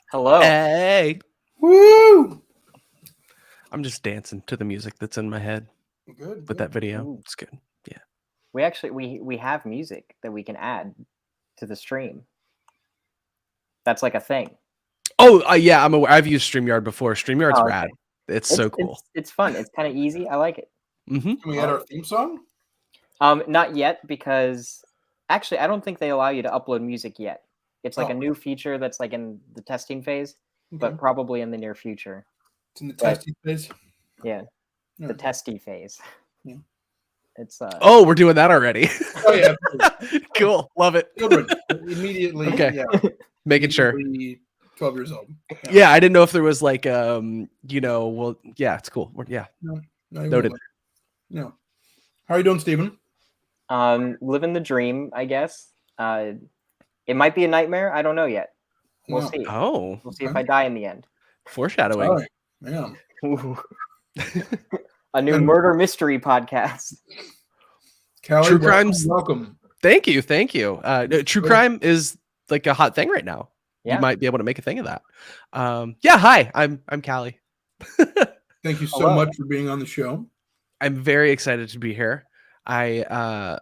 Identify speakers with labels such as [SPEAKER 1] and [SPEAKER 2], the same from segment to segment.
[SPEAKER 1] Hello.
[SPEAKER 2] Hey.
[SPEAKER 3] Woo!
[SPEAKER 2] I'm just dancing to the music that's in my head
[SPEAKER 3] Good.
[SPEAKER 2] with that video.
[SPEAKER 1] Ooh.
[SPEAKER 2] It's good. Yeah.
[SPEAKER 1] We actually we have music that we can add to the stream. That's like a thing.
[SPEAKER 2] Oh, yeah. I'm aware. I've used StreamYard before. StreamYard's
[SPEAKER 1] okay.
[SPEAKER 2] rad. It's so cool.
[SPEAKER 1] It's fun. It's kind of easy. I like it.
[SPEAKER 2] Mm-hmm.
[SPEAKER 3] Can we add our theme song?
[SPEAKER 1] Not yet, because actually I don't think they allow you to upload music yet. It's like a new feature that's like in the testing phase, but probably in the near future.
[SPEAKER 3] It's in the testing phase.
[SPEAKER 1] Yeah, the testy phase.
[SPEAKER 3] Yeah.
[SPEAKER 1] It's
[SPEAKER 2] Oh, we're doing that already.
[SPEAKER 3] Oh yeah.
[SPEAKER 2] Cool. Love it.
[SPEAKER 3] Immediately.
[SPEAKER 2] Okay.
[SPEAKER 3] Yeah.
[SPEAKER 2] Making sure.
[SPEAKER 3] 12 years old.
[SPEAKER 2] Yeah, I didn't know if there was like well, yeah, it's cool. Yeah.
[SPEAKER 3] No,
[SPEAKER 2] Noted.
[SPEAKER 3] No. How are you doing, Stephen?
[SPEAKER 1] Living the dream, I guess. It might be a nightmare. I don't know yet. We'll see.
[SPEAKER 2] Oh.
[SPEAKER 1] We'll see if I die in the end.
[SPEAKER 2] Foreshadowing.
[SPEAKER 3] All right. Yeah.
[SPEAKER 1] A new murder mystery podcast.
[SPEAKER 3] Callie,
[SPEAKER 2] True crimes.
[SPEAKER 3] Welcome.
[SPEAKER 2] Thank you. True crime is like a hot thing right now.
[SPEAKER 1] Yeah.
[SPEAKER 2] You might be able to make a thing of that. Yeah. Hi, I'm Callie.
[SPEAKER 3] Thank you so much for being on the show.
[SPEAKER 2] I'm very excited to be here. I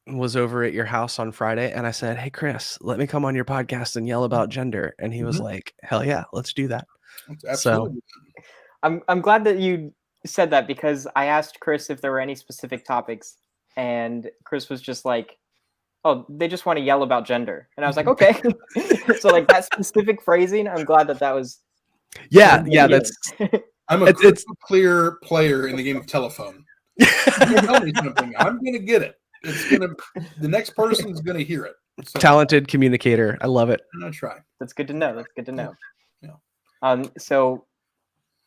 [SPEAKER 2] was over at your house on Friday and I said, "Hey, Chris, let me come on your podcast and yell about gender." And he was like, "Hell yeah, let's do that."
[SPEAKER 3] Absolutely.
[SPEAKER 1] So I'm glad that you said that, because I asked Chris if there were any specific topics, and Chris was just like, "Oh, they just want to yell about gender." And I was like, "Okay." So like that specific phrasing, I'm glad that was.
[SPEAKER 2] Yeah. That's.
[SPEAKER 3] I'm a clear player in the game of telephone. Tell me something, I'm gonna get it. The next person's gonna hear it. So,
[SPEAKER 2] talented communicator. I love it.
[SPEAKER 3] I'm gonna try.
[SPEAKER 1] That's good to know.
[SPEAKER 3] Yeah.
[SPEAKER 1] So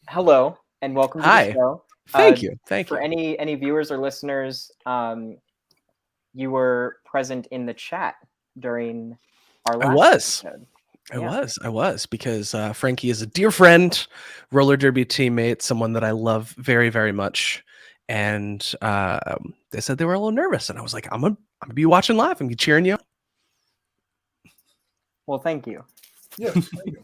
[SPEAKER 1] hello and welcome to the show.
[SPEAKER 2] Thank you.
[SPEAKER 1] For any viewers or listeners, you were present in the chat during our last episode.
[SPEAKER 2] I was because Frankie is a dear friend, roller derby teammate, someone that I love very, very much. And they said they were a little nervous, and I was like, I'm gonna be watching live and be cheering you.
[SPEAKER 1] Well, thank you.
[SPEAKER 3] Yes, thank you.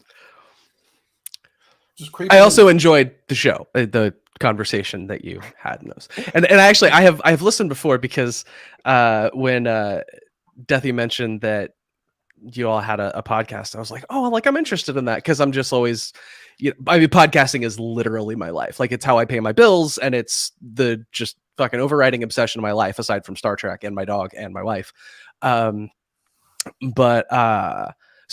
[SPEAKER 2] I also enjoyed the show, the conversation that you had in those, and actually I have listened before, because when Deathy mentioned that you all had a podcast, I was like, oh, like I'm interested in that, because I'm just always, podcasting is literally my life. Like, it's how I pay my bills, and it's the just fucking overriding obsession of my life, aside from Star Trek and my dog and my wife. So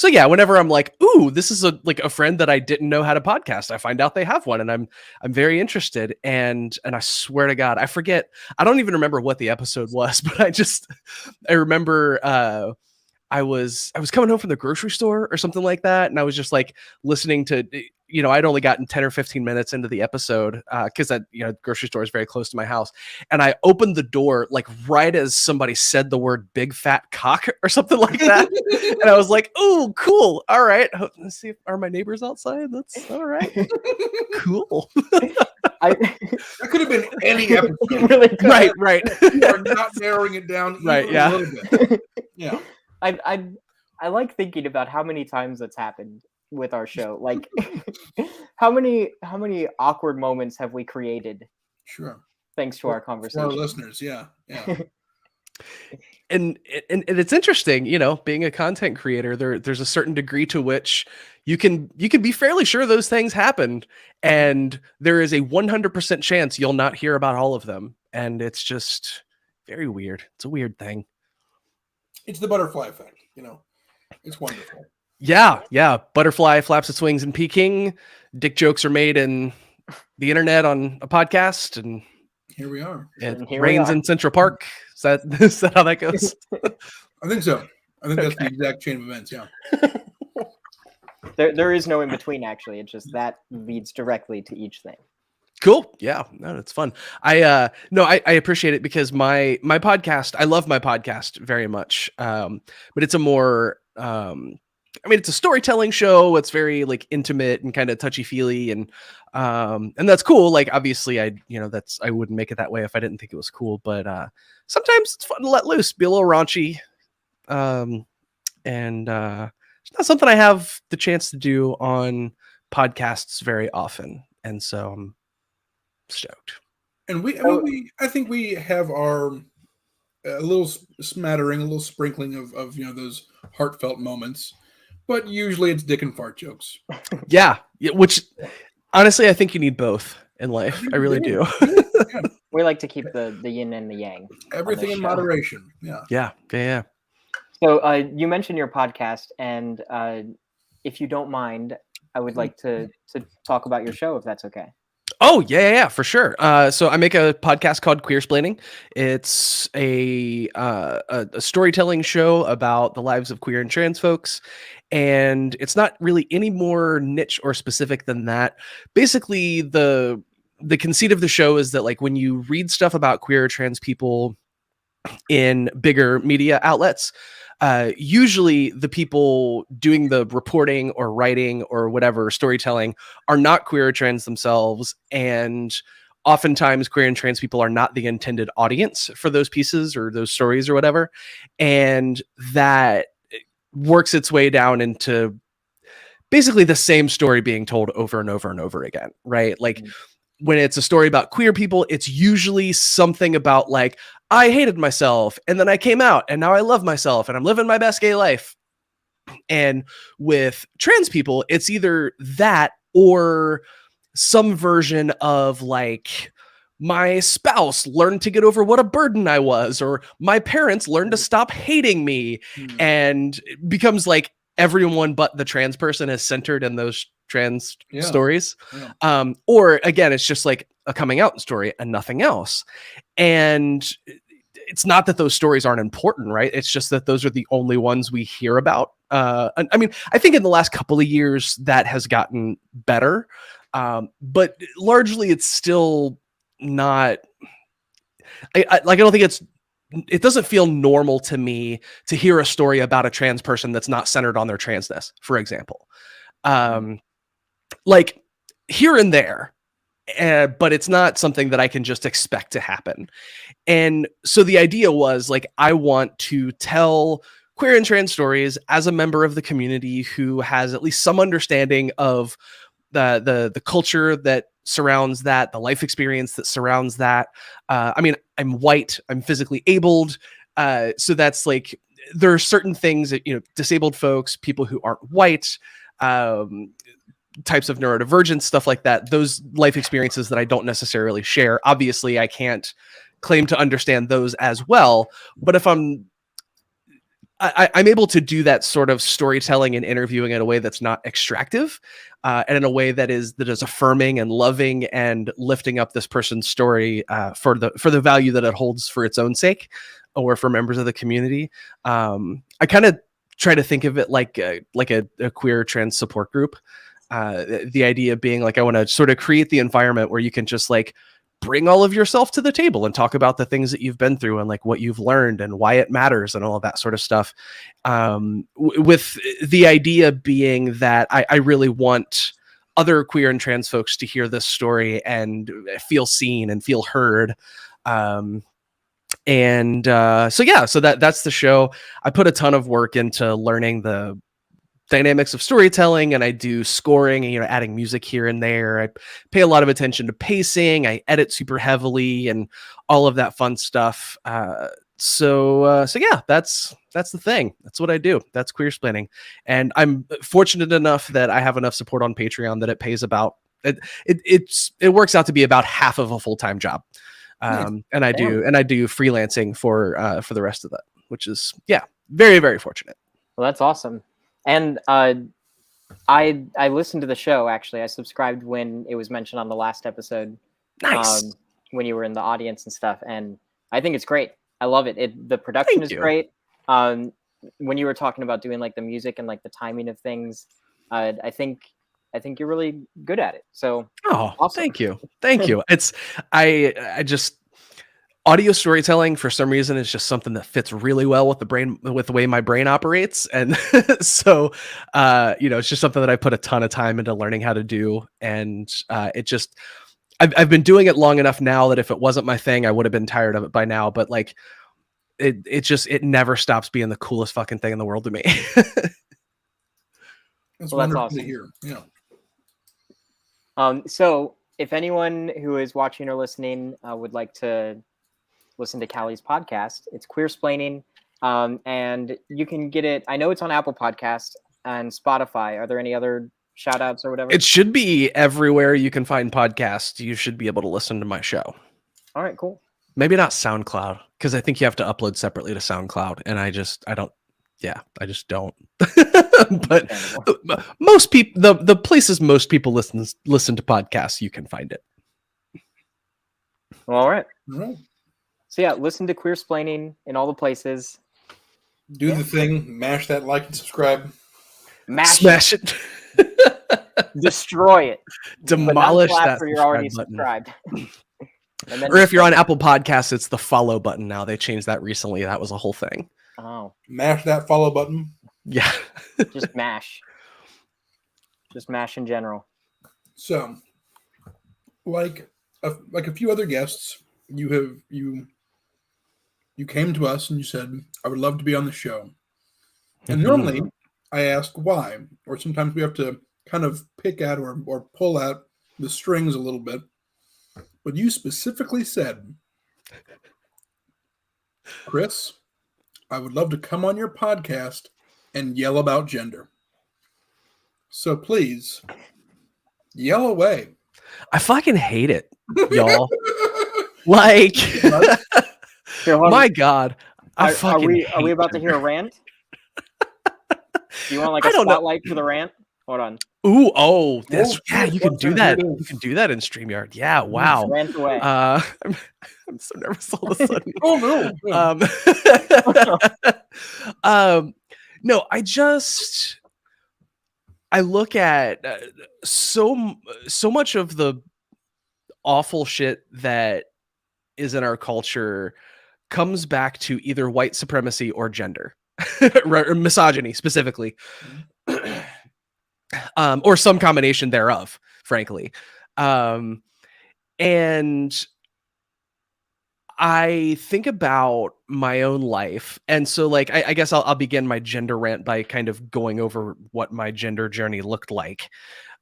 [SPEAKER 2] yeah, whenever I'm like, ooh, this is a friend that I didn't know had a podcast, I find out they have one, and I'm very interested. And I swear to God, I forget. I don't even remember what the episode was, but I remember I was coming home from the grocery store or something like that, and I was just like listening to, I'd only gotten 10 or 15 minutes into the episode, because that grocery store is very close to my house, and I opened the door like right as somebody said the word "big fat cock" or something like that, and I was like, "Oh, cool! All right, let's see, are my neighbors outside? That's all right, cool."
[SPEAKER 3] That could have been any episode.
[SPEAKER 1] Really could.
[SPEAKER 2] Right.
[SPEAKER 3] You are not narrowing it down even a little bit. Yeah.
[SPEAKER 1] I like thinking about how many times that's happened with our show. Like, how many awkward moments have we created?
[SPEAKER 3] Sure.
[SPEAKER 1] Thanks to our conversation.
[SPEAKER 3] For our listeners, yeah.
[SPEAKER 2] And it's interesting, being a content creator, there's a certain degree to which you can be fairly sure those things happened, and there is a 100% chance you'll not hear about all of them, and it's just very weird. It's a weird thing.
[SPEAKER 3] It's the butterfly effect, It's wonderful.
[SPEAKER 2] Yeah. Butterfly flaps its wings in Peking. Dick jokes are made in the internet on a podcast, and
[SPEAKER 3] here we are.
[SPEAKER 2] It rains in Central Park. Is that how that goes?
[SPEAKER 3] I think so. I think that's the exact chain of events. Yeah.
[SPEAKER 1] There is no in between, actually. It's just that leads directly to each thing.
[SPEAKER 2] Cool. Yeah, no, it's fun. I appreciate it, because my podcast, I love my podcast very much. But it's a more, it's a storytelling show. It's very like intimate and kind of touchy feely, and that's cool. Like, obviously I wouldn't make it that way if I didn't think it was cool, but sometimes it's fun to let loose, be a little raunchy. And not something I have the chance to do on podcasts very often, and so I'm stoked.
[SPEAKER 3] And
[SPEAKER 1] So-
[SPEAKER 3] I think we have our a little smattering, a little sprinkling of those heartfelt moments, but usually it's dick and fart jokes.
[SPEAKER 2] Yeah, which honestly, I think you need both in life. I really do.
[SPEAKER 3] Yeah.
[SPEAKER 1] We like to keep the yin and the yang.
[SPEAKER 3] Everything in
[SPEAKER 1] show.
[SPEAKER 3] moderation. Yeah.
[SPEAKER 2] Yeah.
[SPEAKER 1] So you mentioned your podcast, and if you don't mind, I would like to talk about your show, if that's okay.
[SPEAKER 2] Oh yeah, for sure. So I make a podcast called Queersplaining. It's a storytelling show about the lives of queer and trans folks, and it's not really any more niche or specific than that. Basically, the conceit of the show is that, like, when you read stuff about queer or trans people in bigger media outlets, usually the people doing the reporting or writing or whatever storytelling are not queer or trans themselves, and oftentimes queer and trans people are not the intended audience for those pieces or those stories or whatever, and that works its way down into basically the same story being told over and over and over again, right? Like, when it's a story about queer people, it's usually something about, like, I hated myself and then I came out and now I love myself and I'm living my best gay life. And with trans people, it's either that or some version of, like, my spouse learned to get over what a burden I was, or my parents learned to stop hating me. And it becomes like everyone but the trans person is centered in those trans stories. Or again, it's just like a coming out story and nothing else. And it's not that those stories aren't important, right? It's just that those are the only ones we hear about. I mean, I think in the last couple of years that has gotten better. But largely it's still not, I don't think it doesn't feel normal to me to hear a story about a trans person that's not centered on their transness, for example. Like, here and there, but it's not something that I can just expect to happen. And so the idea was, like, I want to tell queer and trans stories as a member of the community who has at least some understanding of the culture that surrounds that, the life experience that surrounds that. I mean, I'm white, I'm physically abled. So that's like, there are certain things that, disabled folks, people who aren't white, types of neurodivergence, stuff like that, those life experiences that I don't necessarily share. Obviously, I can't claim to understand those as well. But if I'm able to do that sort of storytelling and interviewing in a way that's not extractive, and in a way that is affirming and loving and lifting up this person's story for the value that it holds for its own sake or for members of the community. I kind of try to think of it like a queer trans support group. The idea being, like, I want to sort of create the environment where you can just, like, bring all of yourself to the table and talk about the things that you've been through and, like, what you've learned and why it matters and all of that sort of stuff. With the idea being that I really want other queer and trans folks to hear this story and feel seen and feel heard. So that's the show. I put a ton of work into learning the dynamics of storytelling, and I do scoring and, adding music here and there. I pay a lot of attention to pacing. I edit super heavily and all of that fun stuff. So yeah, that's the thing. That's what I do. That's Queersplaining. And I'm fortunate enough that I have enough support on Patreon that it pays about it works out to be about half of a full-time job. And I do freelancing for the rest of that, which is, very, very fortunate.
[SPEAKER 1] Well, that's awesome. And I listened to the show, actually. I subscribed when it was mentioned on the last episode.
[SPEAKER 2] Nice.
[SPEAKER 1] When you were in the audience and stuff. And I think it's great. I love it. The production is great. When you were talking about doing, like, the music and, like, the timing of things, I think you're really good at it. So
[SPEAKER 2] awesome. Thank you. It's I just, audio storytelling for some reason is just something that fits really well with the way my brain operates. And so, it's just something that I put a ton of time into learning how to do. And I've been doing it long enough now that if it wasn't my thing, I would have been tired of it by now. But, like, it never stops being the coolest fucking thing in the world to me.
[SPEAKER 3] That's
[SPEAKER 1] Well, that's
[SPEAKER 3] wonderful
[SPEAKER 1] awesome.
[SPEAKER 3] to hear. Yeah.
[SPEAKER 1] So if anyone who is watching or listening would like to listen to Callie's podcast, it's Queersplaining, and you can get it. I know it's on Apple Podcasts and Spotify. Are there any other shout outs or whatever?
[SPEAKER 2] It should be everywhere you can find podcasts. You should be able to listen to my show.
[SPEAKER 1] All right, cool.
[SPEAKER 2] Maybe not SoundCloud, because I think you have to upload separately to SoundCloud, and I just don't. But most people, the places most people listen to podcasts, you can find it.
[SPEAKER 1] Well, all right.
[SPEAKER 3] All right.
[SPEAKER 1] So yeah, listen to Queersplaining in all the places.
[SPEAKER 3] Do the thing. Mash that like and subscribe.
[SPEAKER 2] Smash it.
[SPEAKER 1] Destroy it.
[SPEAKER 2] Demolish that
[SPEAKER 1] after you're already
[SPEAKER 2] button.
[SPEAKER 1] subscribed. And then
[SPEAKER 2] Or if you're on Apple Podcasts, it's the follow button now. They changed that recently. That was a whole thing.
[SPEAKER 1] Oh,
[SPEAKER 3] Mash that follow button.
[SPEAKER 2] Yeah.
[SPEAKER 1] just mash. Just mash in general.
[SPEAKER 3] So, like a few other guests, you came to us and you said, "I would love to be on the show." And normally, I ask why, or sometimes we have to kind of pick at or pull out the strings a little bit. But you specifically said, "Chris, I would love to come on your podcast and yell about gender. So please, yell away."
[SPEAKER 2] I fucking hate it, y'all. Like, my God.
[SPEAKER 1] Are we about to hear a rant? Do you want like a spotlight for the rant? Hold on.
[SPEAKER 2] Ooh, that's
[SPEAKER 3] yeah.
[SPEAKER 2] You can do that. You can do that in StreamYard. Yeah, wow.
[SPEAKER 1] Rant away.
[SPEAKER 2] I'm so nervous all of a sudden.
[SPEAKER 3] Oh
[SPEAKER 2] no. No, I look at so much of the awful shit that is in our culture comes back to either white supremacy or gender, or misogyny specifically, or some combination thereof, frankly. And I think about my own life. And so like, I guess I'll begin my gender rant by kind of going over what my gender journey looked like.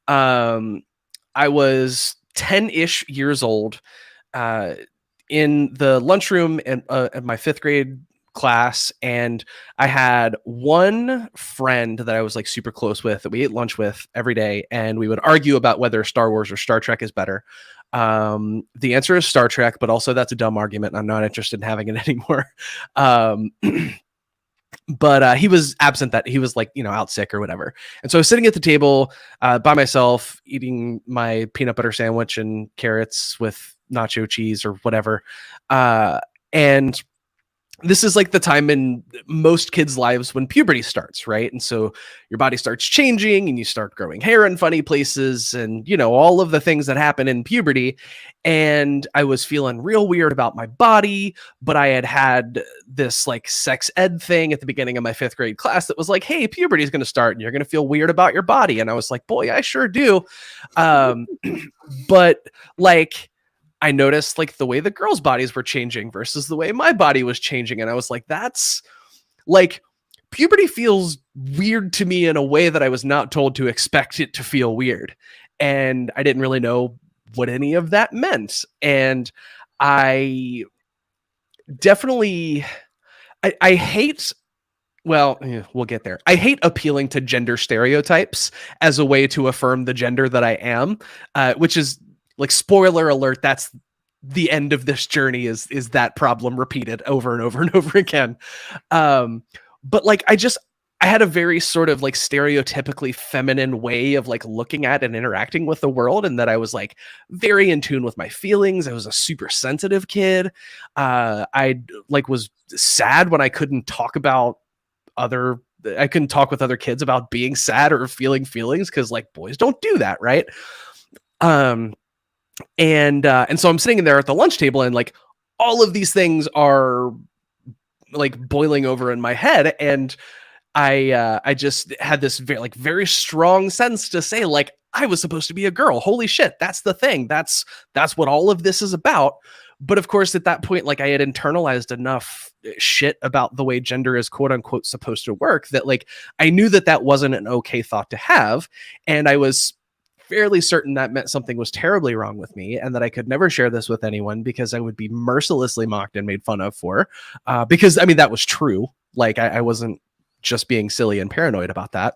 [SPEAKER 2] I was 10-ish years old, in the lunchroom at my 5th grade class. And I had one friend that I was like super close with that we ate lunch with every day. And we would argue about whether Star Wars or Star Trek is better. The answer is Star Trek, but also that's a dumb argument and I'm not interested in having it anymore. But he was absent, that he was like, out sick or whatever. And so I was sitting at the table by myself, eating my peanut butter sandwich and carrots with nacho cheese or whatever. And this is like the time in most kids' lives when puberty starts, right? And so your body starts changing and you start growing hair in funny places and, all of the things that happen in puberty. And I was feeling real weird about my body, but I had this like sex ed thing at the beginning of my 5th grade class that was like, hey, puberty is going to start and you're going to feel weird about your body. And I was like, boy, I sure do. But like, I noticed like the way the girls' bodies were changing versus the way my body was changing. And I was like, that's like, puberty feels weird to me in a way that I was not told to expect it to feel weird. And I didn't really know what any of that meant. And I definitely, I hate, well, we'll get there. I hate appealing to gender stereotypes as a way to affirm the gender that I am, which is, like, spoiler alert, that's the end of this journey is that problem repeated over and over and over again. But like, I had a very sort of like stereotypically feminine way of like looking at and interacting with the world. And that I was like very in tune with my feelings. I was a super sensitive kid. I like was sad when I couldn't talk with other kids about being sad or feeling feelings. 'Cause like boys don't do that. Right. And so I'm sitting in there at the lunch table and like all of these things are like boiling over in my head. And I just had this very strong sense to say, like, I was supposed to be a girl. Holy shit. That's the thing. That's what all of this is about. But of course, at that point, like I had internalized enough shit about the way gender is quote unquote supposed to work that like I knew that that wasn't an okay thought to have. And I was fairly certain that meant something was terribly wrong with me and that I could never share this with anyone because I would be mercilessly mocked and made fun of for, because I mean, that was true. Like I wasn't just being silly and paranoid about that.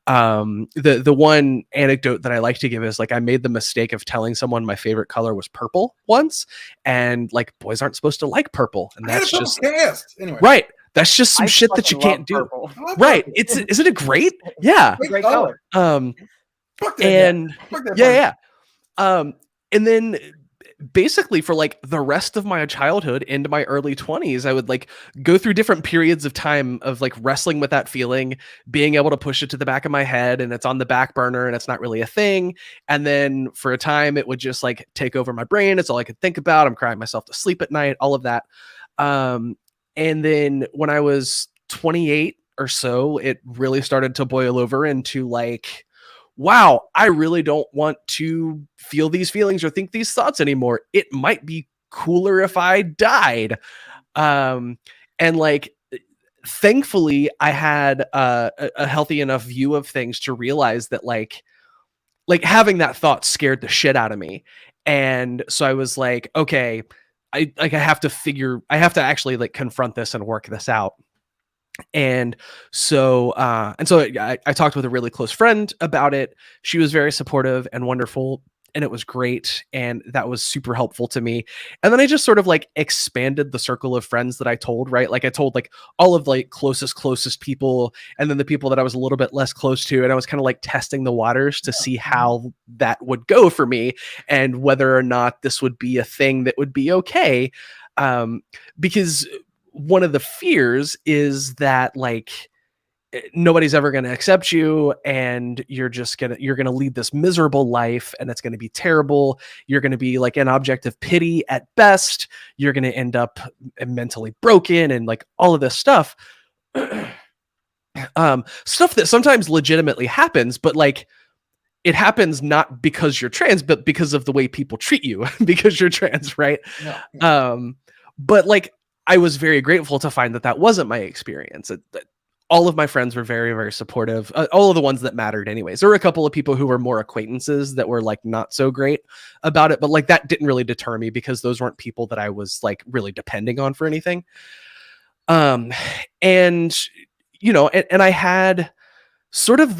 [SPEAKER 2] The one anecdote that I like to give is like I made the mistake of telling someone my favorite color was purple once, and like boys aren't supposed to like purple, and that's just
[SPEAKER 3] anyway.
[SPEAKER 2] Right. That's just some shit that you can't do. Right. Isn't it great? Yeah.
[SPEAKER 1] Great color.
[SPEAKER 2] And yeah. And then basically for like the rest of my childhood into my early 20s, I would like go through different periods of time of like wrestling with that feeling, being able to push it to the back of my head and it's on the back burner and it's not really a thing. And then for a time it would just like take over my brain. It's all I could think about. I'm crying myself to sleep at night, all of that. And then when I was 28 or so, it really started to boil over into like, wow, I really don't want to feel these feelings or think these thoughts anymore. It might be cooler if I died. And like, thankfully I had a healthy enough view of things to realize that like having that thought scared the shit out of me. And so I was like, okay, I have to actually like confront this and work this out. And so I talked with a really close friend about it. She was very supportive and wonderful, and it was great. And that was super helpful to me. And then I just sort of like expanded the circle of friends that I told, right? Like I told like all of like closest people, and then the people that I was a little bit less close to. And I was kind of like testing the waters to see how that would go for me and whether or not this would be a thing that would be okay. Because one of the fears is that like nobody's ever going to accept you and you're going to lead this miserable life and it's going to be terrible. You're going to be like an object of pity at best. You're going to end up mentally broken and like all of this stuff. Stuff that sometimes legitimately happens, but like it happens not because you're trans, but because of the way people treat you because you're trans. Right. Yeah. But like, I was very grateful to find that that wasn't my experience. All of my friends were very, very supportive. All of the ones that mattered anyways. There were a couple of people who were more acquaintances that were like not so great about it, but like that didn't really deter me because those weren't people that I was like really depending on for anything. And you know, and I had sort of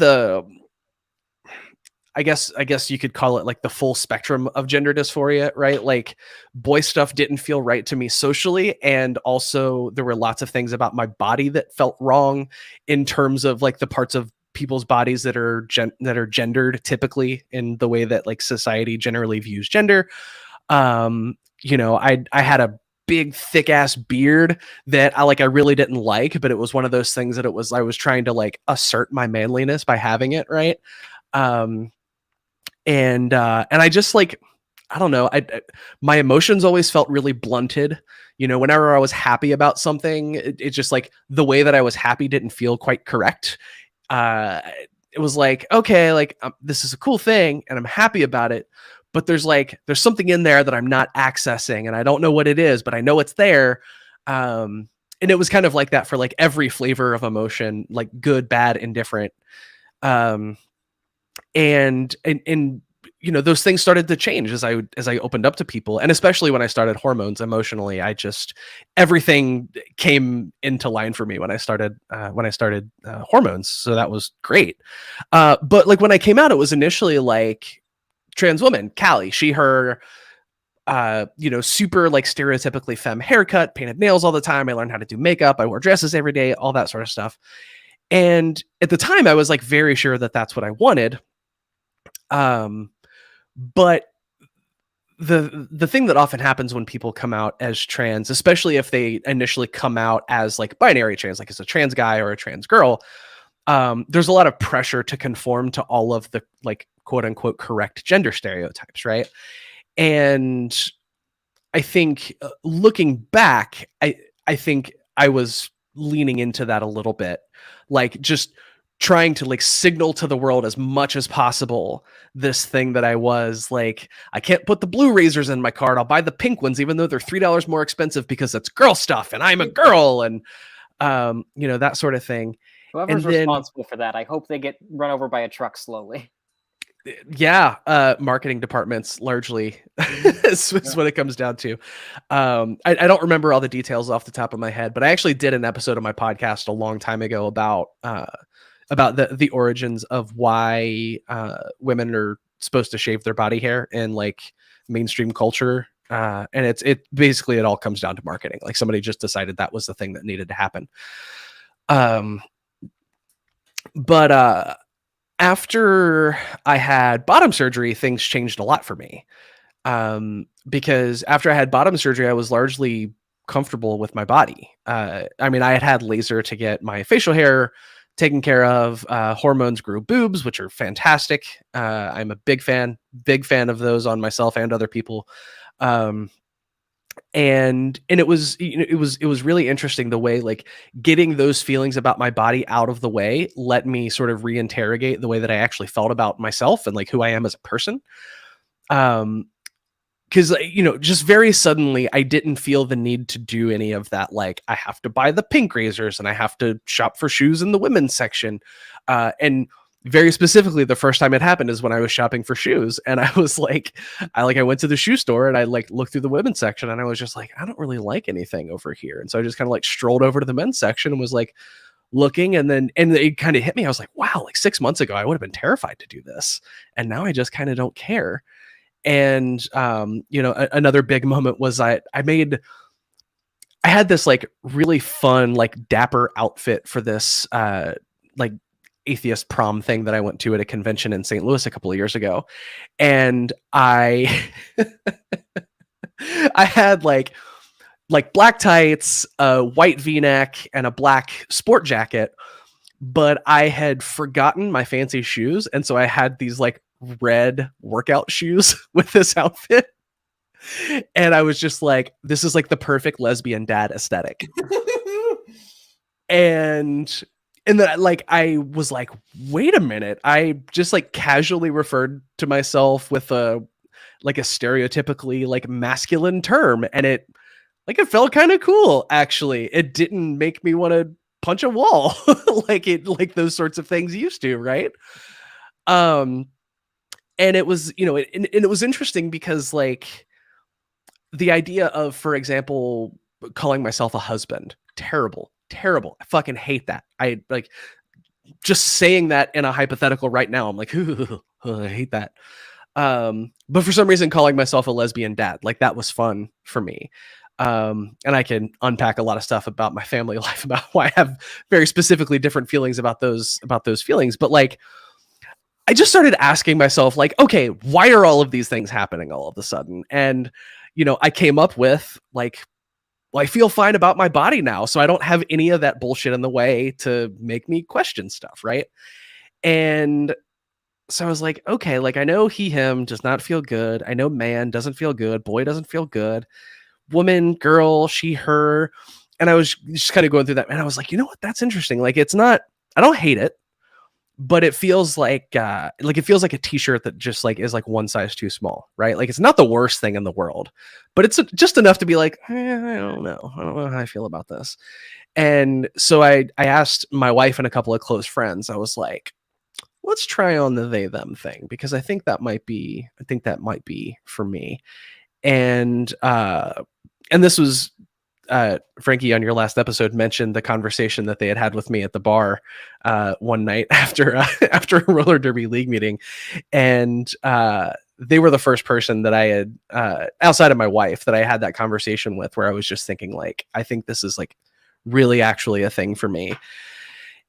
[SPEAKER 2] I guess you could call it like the full spectrum of gender dysphoria, right? Like boy stuff didn't feel right to me socially. And also there were lots of things about my body that felt wrong in terms of like the parts of people's bodies that are gendered typically in the way that like society generally views gender. You know, I had a big thick ass beard that I really didn't like, but it was one of those things that I was trying to like assert my manliness by having it. Right. And I just like, I don't know, my emotions always felt really blunted. You know, whenever I was happy about something, it just like the way that I was happy didn't feel quite correct. It was like, okay, like this is a cool thing and I'm happy about it, but there's something in there that I'm not accessing and I don't know what it is, but I know it's there. And it was kind of like that for like every flavor of emotion, like good, bad, indifferent. And you know, those things started to change as I opened up to people, and especially when I started hormones emotionally, everything came into line for me when I started hormones. So that was great. But like when I came out, it was initially like trans woman, Callie, she, her, you know, super like stereotypically femme haircut, painted nails all the time. I learned how to do makeup. I wore dresses every day, all that sort of stuff. And at the time I was like very sure that that's what I wanted. But the thing that often happens when people come out as trans, especially if they initially come out as like binary trans, like as a trans guy or a trans girl, there's a lot of pressure to conform to all of the like quote unquote correct gender stereotypes. Right. And I think looking back, I think I was leaning into that a little bit, like just trying to like signal to the world as much as possible this thing that I was like, I can't put the blue razors in my cart. I'll buy the pink ones, even though they're $3 more expensive because it's girl stuff and I'm a girl, and that sort of thing.
[SPEAKER 1] Whoever's
[SPEAKER 2] And then,
[SPEAKER 1] responsible for that, I hope they get run over by a truck slowly.
[SPEAKER 2] yeah, marketing departments largely is what it comes down to. I don't remember all the details off the top of my head, but I actually did an episode of my podcast a long time ago about the origins of why women are supposed to shave their body hair in like mainstream culture. And it basically, it all comes down to marketing. Like somebody just decided that was the thing that needed to happen. But after I had bottom surgery, things changed a lot for me. Because after I had bottom surgery, I was largely comfortable with my body. I mean, I had laser to get my facial hair taken care of. Hormones grew boobs, which are fantastic. I'm a big fan of those on myself and other people. And it was really interesting the way like getting those feelings about my body out of the way let me sort of reinterrogate the way that I actually felt about myself and like who I am as a person. Because just very suddenly I didn't feel the need to do any of that. Like I have to buy the pink razors and I have to shop for shoes in the women's section. And very specifically, the first time it happened is when I was shopping for shoes, and I was like, I went to the shoe store and I like looked through the women's section and I was just like, I don't really like anything over here. And so I just kind of like strolled over to the men's section and was like looking, and it kind of hit me. I was like, wow, like 6 months ago, I would have been terrified to do this. And now I just kind of don't care. And, another big moment was I had this like really fun, like dapper outfit for this, like atheist prom thing that I went to at a convention in St. Louis a couple of years ago. And I had like black tights, a white V-neck, and a black sport jacket, but I had forgotten my fancy shoes. And so I had these like red workout shoes with this outfit. And I was just like, this is like the perfect lesbian dad aesthetic. And then like I was like, wait a minute. I just like casually referred to myself with a stereotypically like masculine term. And it felt kind of cool, actually. It didn't make me want to punch a wall like those sorts of things used to, right? And it was, it was interesting because like the idea of, for example, calling myself a husband, terrible. I fucking hate that. I like just saying that in a hypothetical right now. I'm like, I hate that. But for some reason, calling myself a lesbian dad, like that was fun for me. And I can unpack a lot of stuff about my family life, about why I have very specifically different feelings about those feelings. But like, I just started asking myself, like, okay, why are all of these things happening all of a sudden? And, I came up with like, well, I feel fine about my body now, so I don't have any of that bullshit in the way to make me question stuff, right? And so I was like, okay, like I know he, him does not feel good. I know man doesn't feel good. Boy doesn't feel good. Woman, girl, she, her. And I was just kind of going through that. And I was like, you know what? That's interesting. Like, it's not, I don't hate it, but it feels like it feels like a t-shirt that just like is like one size too small, right? Like it's not the worst thing in the world, but it's just enough to be like, I don't know how I feel about this. And so I asked my wife and a couple of close friends. I was like, let's try on the they them thing, because I think that might be for me. And this was Frankie, on your last episode, mentioned the conversation that they had with me at the bar one night after a roller derby league meeting. And they were the first person that I had, outside of my wife, that I had that conversation with, where I was just thinking like, I think this is like really actually a thing for me.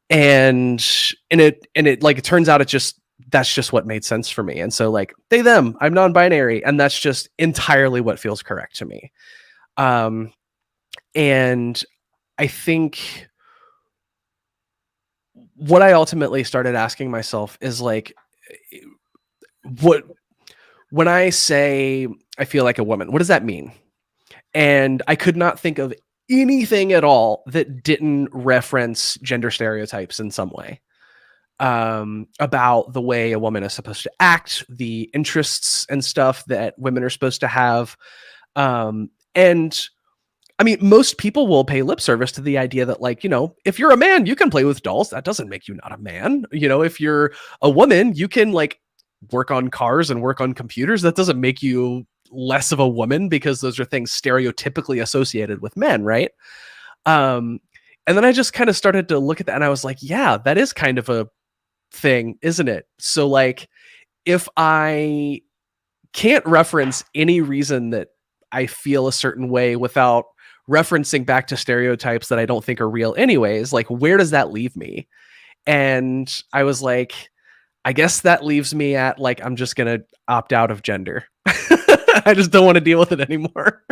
[SPEAKER 2] And it like, it turns out that's just what made sense for me. And so like they, them, I'm non-binary, and that's just entirely what feels correct to me. And I think what I ultimately started asking myself is like, when I say I feel like a woman, what does that mean? And I could not think of anything at all that didn't reference gender stereotypes in some way. about the way a woman is supposed to act, the interests and stuff that women are supposed to have. And I mean, most people will pay lip service to the idea that, like, if you're a man, you can play with dolls. That doesn't make you not a man. If you're a woman, you can like work on cars and work on computers. That doesn't make you less of a woman, because those are things stereotypically associated with men, right? And then I just kind of started to look at that, and I was like, yeah, that is kind of a thing, isn't it? So like, if I can't reference any reason that I feel a certain way without referencing back to stereotypes that I don't think are real anyways, like, where does that leave me? And I was like, I guess that leaves me at, like, I'm just going to opt out of gender. I just don't want to deal with it anymore.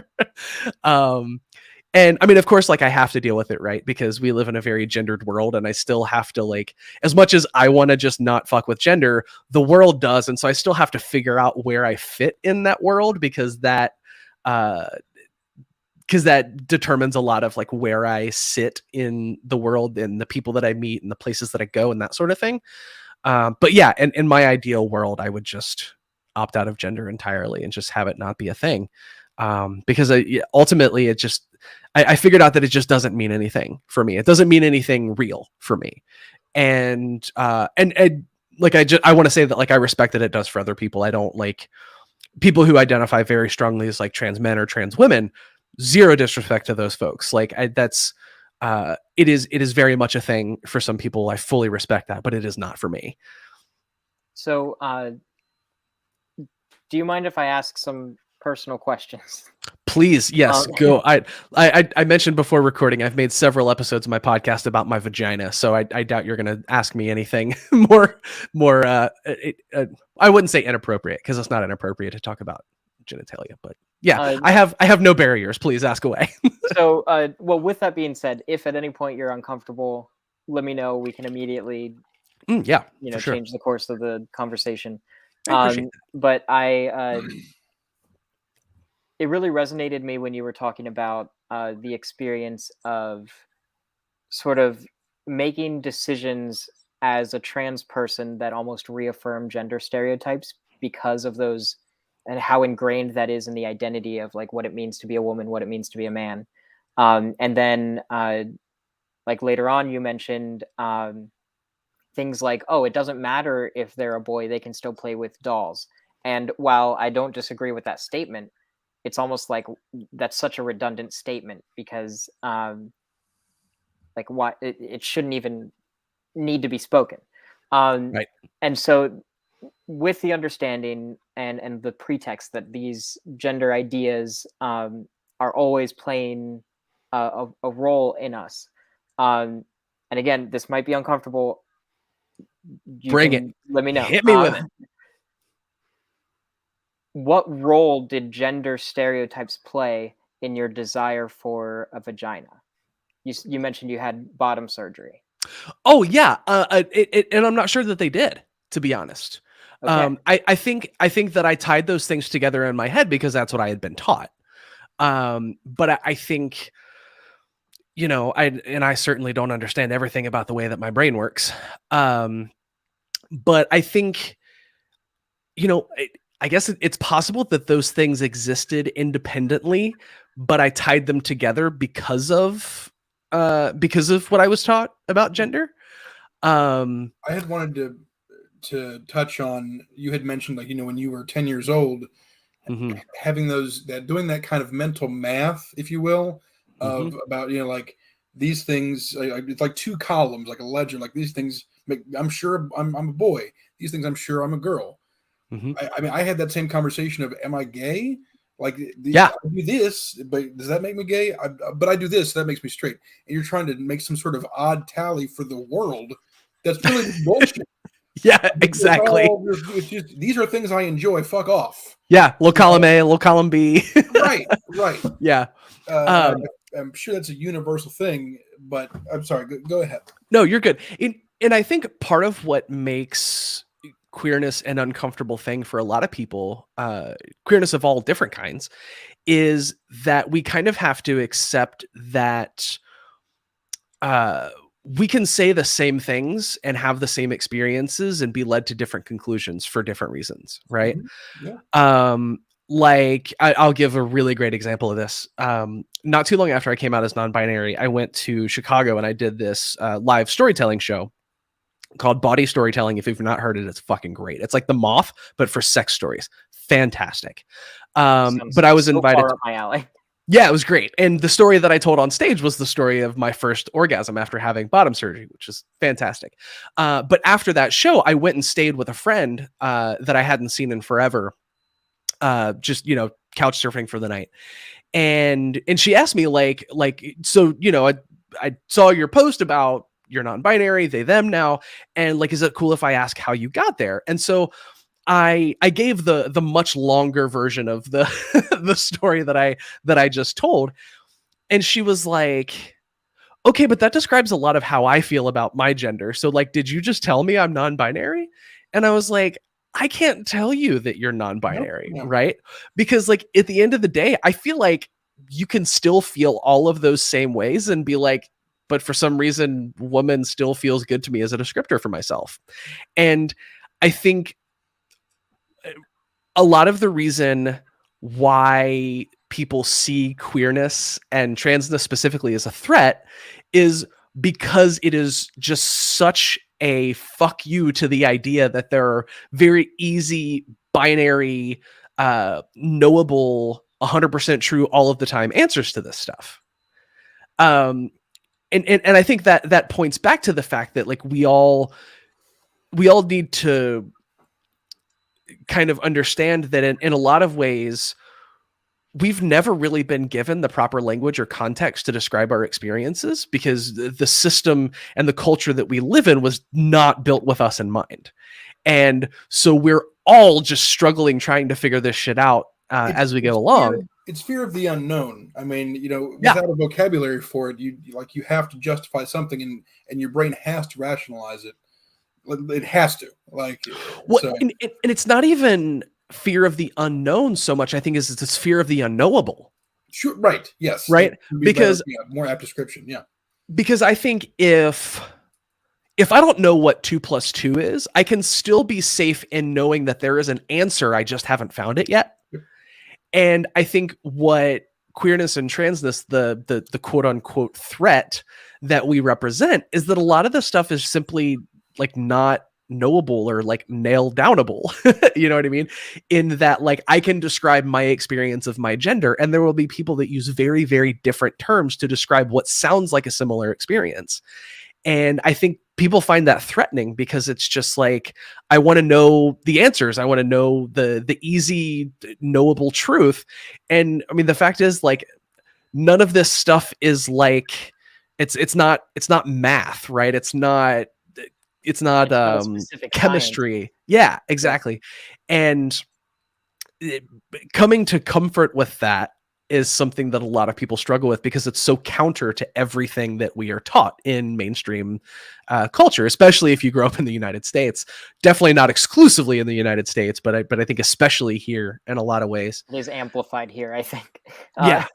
[SPEAKER 2] And I mean, of course, like, I have to deal with it, right? Because we live in a very gendered world, and I still have to, like, as much as I want to just not fuck with gender, the world does. And so I still have to figure out where I fit in that world, because that determines a lot of like where I sit in the world and the people that I meet and the places that I go and that sort of thing. But yeah, in my ideal world, I would just opt out of gender entirely and just have it not be a thing. Because ultimately it just, I figured out that it just doesn't mean anything for me. It doesn't mean anything real for me. And like, I want to say that, like, I respect that it does for other people. I don't like people who identify very strongly as like trans men or trans women. Zero disrespect to those folks. Like, it is very much a thing for some people. I fully respect that, but it is not for me.
[SPEAKER 1] So, do you mind if I ask some personal questions?
[SPEAKER 2] Please, yes, go. I mentioned before recording, I've made several episodes of my podcast about my vagina, so I doubt you're going to ask me anything more. I wouldn't say inappropriate, because it's not inappropriate to talk about genitalia, but yeah, I have no barriers. Please ask away.
[SPEAKER 1] So, well, with that being said, if at any point you're uncomfortable, let me know. We can immediately, change the course of the conversation.
[SPEAKER 2] I appreciate that.
[SPEAKER 1] But it really resonated me when you were talking about the experience of sort of making decisions as a trans person that almost reaffirm gender stereotypes because of those, and how ingrained that is in the identity of like what it means to be a woman, what it means to be a man. And then like later on, you mentioned things like, oh, it doesn't matter if they're a boy, they can still play with dolls. And while I don't disagree with that statement, it's almost like that's such a redundant statement, because like, why it shouldn't even need to be spoken.
[SPEAKER 2] Right.
[SPEAKER 1] And so with the understanding and the pretext that these gender ideas are always playing a role in us. And again, this might be uncomfortable.
[SPEAKER 2] Bring it.
[SPEAKER 1] Let me know.
[SPEAKER 2] Hit me with it.
[SPEAKER 1] What role did gender stereotypes play in your desire for a vagina? You mentioned you had bottom surgery.
[SPEAKER 2] Oh yeah, and I'm not sure that they did, to be honest.
[SPEAKER 1] Okay.
[SPEAKER 2] I think that I tied those things together in my head because that's what I had been taught. But I think, I certainly don't understand everything about the way that my brain works. But I think, I guess it's possible that those things existed independently, but I tied them together because of what I was taught about gender.
[SPEAKER 3] I had wanted to touch on, you had mentioned, like, when you were 10 years old, having doing that kind of mental math, if you will, of about, like, these things, it's like two columns, like a ledger, like these things I'm sure I'm a boy. These things I'm sure I'm a girl. I mean, I had that same conversation of, am I gay? Like, I do this, but does that make me gay? But I do this, so that makes me straight. And you're trying to make some sort of odd tally for the world. That's really bullshit.
[SPEAKER 2] Yeah, exactly.
[SPEAKER 3] It's just, these are things I enjoy. Fuck off.
[SPEAKER 2] Yeah, little column A, little column B.
[SPEAKER 3] Right.
[SPEAKER 2] Yeah.
[SPEAKER 3] I'm sure that's a universal thing, but I'm sorry. Go ahead.
[SPEAKER 2] No, you're good. And I think part of what makes queerness an uncomfortable thing for a lot of people, queerness of all different kinds, is that we kind of have to accept that we can say the same things and have the same experiences and be led to different conclusions for different reasons, right?
[SPEAKER 3] Yeah.
[SPEAKER 2] Like I'll give a really great example of this. Not too long after I came out as non-binary, I went to Chicago and I did this live storytelling show called Body Storytelling. If you've not heard it, it's fucking great. It's like The Moth, but for sex stories. Fantastic. But I was
[SPEAKER 1] so
[SPEAKER 2] invited.
[SPEAKER 1] Far up my alley.
[SPEAKER 2] Yeah, it was great. And the story that I told on stage was the story of my first orgasm after having bottom surgery, which is fantastic. But after that show, I went and stayed with a friend that I hadn't seen in forever. Just, couch surfing for the night. And she asked me like, so, I saw your post about you're non-binary, they, them now. And like, is it cool if I ask how you got there? And so I gave the much longer version of the the story that I just told. And she was like, okay, but that describes a lot of how I feel about my gender. So like, did you just tell me I'm non-binary? And I was like, I can't tell you that you're non-binary,
[SPEAKER 3] Nope.
[SPEAKER 2] right? Because like at the end of the day, I feel like you can still feel all of those same ways and be like, but for some reason, woman still feels good to me as a descriptor for myself. And I think a lot of the reason why people see queerness and transness specifically as a threat is because it is just such a fuck you to the idea that there are very easy binary knowable 100% true all of the time answers to this stuff. And I think that points back to the fact that like we all need to kind of understand that in a lot of ways we've never really been given the proper language or context to describe our experiences because the system and the culture that we live in was not built with us in mind. And so we're all just struggling trying to figure this shit out as we go along.
[SPEAKER 3] It's fear of the unknown. I mean, without a vocabulary for it, you have to justify something and your brain has to rationalize it. It has to
[SPEAKER 2] and it's not even fear of the unknown so much. I think is it's fear of the unknowable.
[SPEAKER 3] Sure. Right. Yes.
[SPEAKER 2] Right. Because
[SPEAKER 3] more apt description. Yeah.
[SPEAKER 2] Because I think if I don't know what 2 + 2 is, I can still be safe in knowing that there is an answer. I just haven't found it yet. Yep. And I think what queerness and transness, the quote unquote threat that we represent is that a lot of the stuff is simply like not knowable or like nail downable. You know what I mean? In that, like, I can describe my experience of my gender and there will be people that use very, very different terms to describe what sounds like a similar experience. And I think people find that threatening because it's just like, I want to know the answers. I want to know the easy knowable truth. And I mean, the fact is like, none of this stuff is like, it's not math, right? It's not chemistry. Science. Yeah, exactly. And coming to comfort with that is something that a lot of people struggle with because it's so counter to everything that we are taught in mainstream culture, especially if you grow up in the United States. Definitely not exclusively in the United States, but I think especially here in a lot of ways.
[SPEAKER 1] It is amplified here, I think.
[SPEAKER 2] Yeah.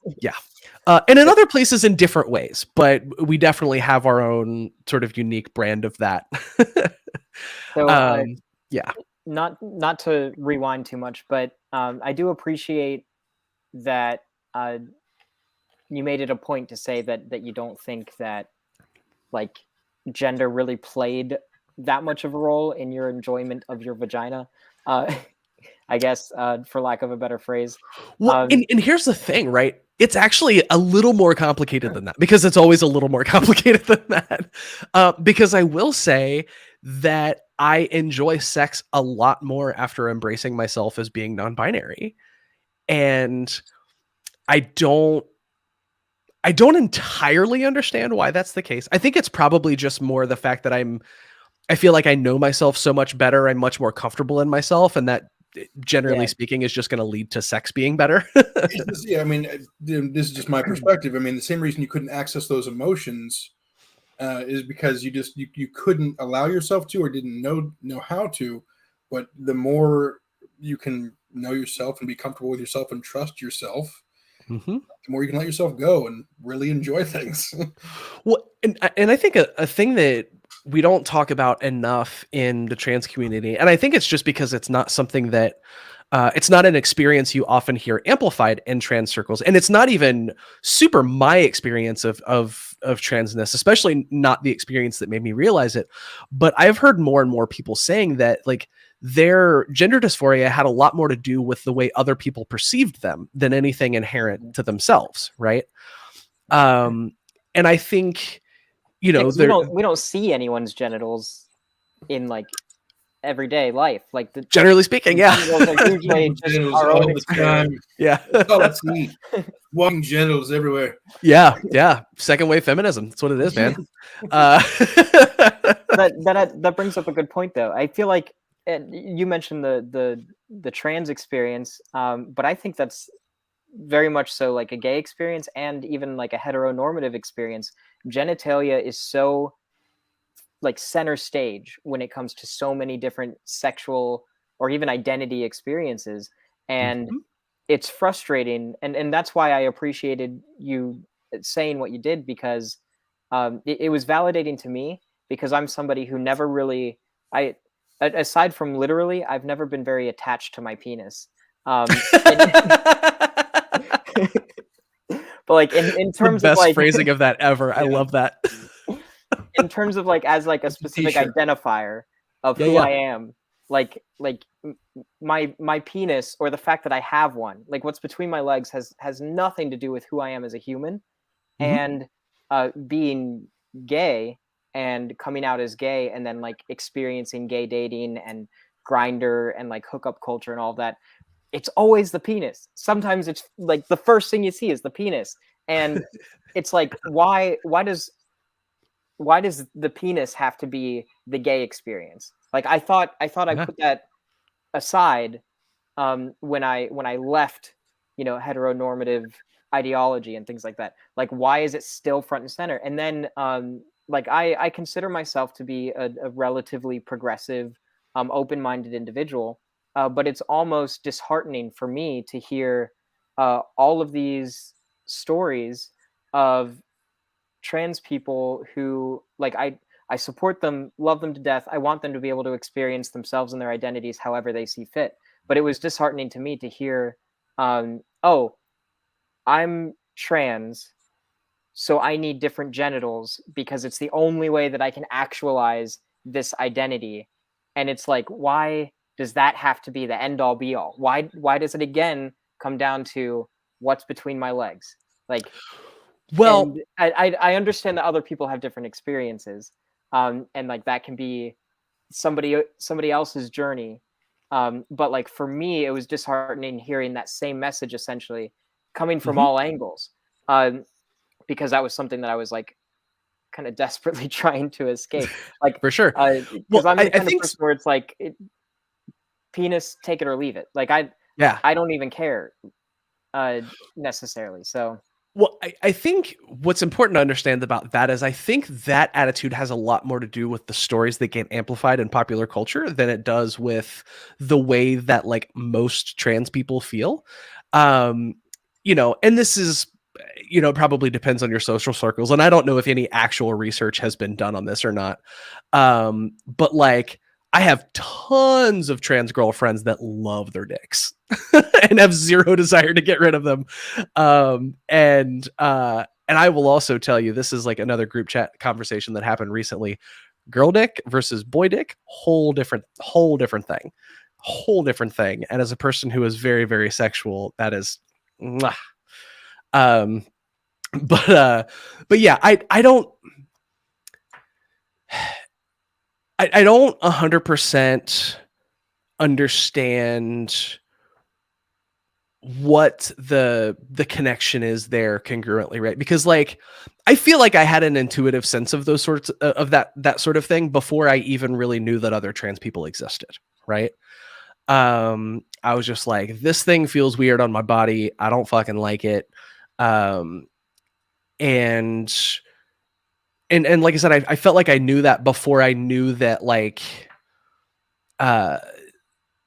[SPEAKER 2] And in other places in different ways, but we definitely have our own sort of unique brand of that.
[SPEAKER 1] So, not to rewind too much, but I do appreciate that you made it a point to say that you don't think that like gender really played that much of a role in your enjoyment of your vagina. I guess, for lack of a better phrase.
[SPEAKER 2] Well, and here's the thing, right? It's actually a little more complicated than that because it's always a little more complicated than that. Because I will say that I enjoy sex a lot more after embracing myself as being non-binary. And I don't entirely understand why that's the case. I think it's probably just more the fact that I feel like I know myself so much better. I'm much more comfortable in myself. And that generally speaking is just going to lead to sex being better.
[SPEAKER 3] I mean, this is just my perspective. I mean, the same reason you couldn't access those emotions is because you couldn't allow yourself to, or didn't know how to. But the more you can know yourself and be comfortable with yourself and trust yourself,
[SPEAKER 2] Mm-hmm.
[SPEAKER 3] the more you can let yourself go and really enjoy things.
[SPEAKER 2] Well, and I think a thing that we don't talk about enough in the trans community, and I think it's just because it's not something that it's not an experience you often hear amplified in trans circles, and it's not even super my experience of transness, especially not the experience that made me realize it. But I've heard more and more people saying that like their gender dysphoria had a lot more to do with the way other people perceived them than anything inherent to themselves, right? And I think, you know,
[SPEAKER 1] 'Cause we don't see anyone's genitals in like everyday life. Like the
[SPEAKER 2] generally speaking, yeah.
[SPEAKER 1] genitals are usually just
[SPEAKER 3] Genitals
[SPEAKER 1] our
[SPEAKER 3] all
[SPEAKER 1] own
[SPEAKER 3] the
[SPEAKER 1] experience.
[SPEAKER 3] time.
[SPEAKER 2] Yeah.
[SPEAKER 3] That's all I see. Walking genitals everywhere.
[SPEAKER 2] Yeah. Second wave feminism. That's what it is, man. Uh,
[SPEAKER 1] That brings up a good point, though. I feel like you mentioned the trans experience, but I think that's very much so like a gay experience and even like a heteronormative experience. Genitalia is so like center stage when it comes to so many different sexual or even identity experiences, and
[SPEAKER 2] Mhm.
[SPEAKER 1] it's frustrating, and that's why I appreciated you saying what you did, because it was validating to me, because I'm somebody who never really I aside from literally, I've never been very attached to my penis. And- but like in
[SPEAKER 2] The
[SPEAKER 1] terms of
[SPEAKER 2] best
[SPEAKER 1] like
[SPEAKER 2] phrasing of that ever. I
[SPEAKER 3] Yeah.
[SPEAKER 2] love that.
[SPEAKER 1] in terms of like as like a specific
[SPEAKER 3] T-shirt.
[SPEAKER 1] identifier of
[SPEAKER 2] Yeah,
[SPEAKER 1] who
[SPEAKER 2] yeah.
[SPEAKER 1] I am, my penis, or the fact that I have one, like what's between my legs has nothing to do with who I am as a human.
[SPEAKER 2] Mhm.
[SPEAKER 1] And being gay and coming out as gay, and then like experiencing gay dating and grinder and like hookup culture and all of that, it's always the penis. Sometimes it's like the first thing you see is the penis, and it's like why does the penis have to be the gay experience? Like I
[SPEAKER 2] Yeah.
[SPEAKER 1] put that aside when I left, heteronormative ideology and things like that. Like why is it still front and center? And then like I consider myself to be a relatively progressive, open-minded individual, but it's almost disheartening for me to hear all of these stories of trans people who, like, I support them, love them to death. I want them to be able to experience themselves and their identities however they see fit. But it was disheartening to me to hear, oh, I'm trans, so I need different genitals because it's the only way that I can actualize this identity. And it's like, why does that have to be the end all be all? Why does it again come down to what's between my legs? Like,
[SPEAKER 2] Well,
[SPEAKER 1] and I understand that other people have different experiences, and like that can be somebody else's journey, but like for me it was disheartening hearing that same message essentially coming from
[SPEAKER 2] mhm,
[SPEAKER 1] all angles, um, because that was something that I was like kind of desperately trying to escape, like
[SPEAKER 2] for sure.
[SPEAKER 1] because
[SPEAKER 2] Well,
[SPEAKER 1] I'm the
[SPEAKER 2] I
[SPEAKER 1] kind of
[SPEAKER 2] think
[SPEAKER 1] person where it's like penis, take it or leave it. Like
[SPEAKER 2] yeah.
[SPEAKER 1] I don't even care necessarily. So
[SPEAKER 2] Well, I think what's important to understand about that is I think that attitude has a lot more to do with the stories that get amplified in popular culture than it does with the way that like most trans people feel. Um, and this is, probably depends on your social circles. And I don't know if any actual research has been done on this or not. But like, I have tons of trans girlfriends that love their dicks and have zero desire to get rid of them. And I will also tell you, this is like another group chat conversation that happened recently. Girl dick versus boy dick, whole different thing. Whole different thing. And as a person who is very, very sexual, that is mwah. Um but yeah, I don't 100% understand what the connection is there congruently, right? Because like I feel like I had an intuitive sense of those sorts of that sort of thing before I even really knew that other trans people existed, right? I was just like, this thing feels weird on my body. I don't fucking like it. Um and and like I said, I felt like I knew that before I knew that like uh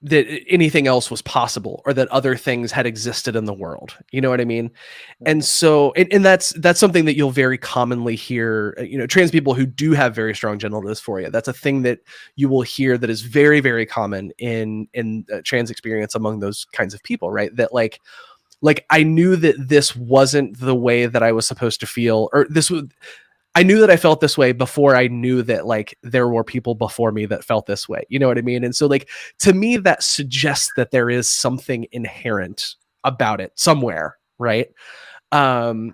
[SPEAKER 2] that anything else was possible, or that other things had existed in the world. You know what I mean? And so, and that's something that you'll very commonly hear, trans people who do have very strong genital dysphoria. That's a thing that you will hear that is very, very common in trans experience among those kinds of people, right? That like I knew that this wasn't the way that I was supposed to feel, or I knew that I felt this way before I knew that like there were people before me that felt this way. You know what I mean? And so like, to me, that suggests that there is something inherent about it somewhere. Right. And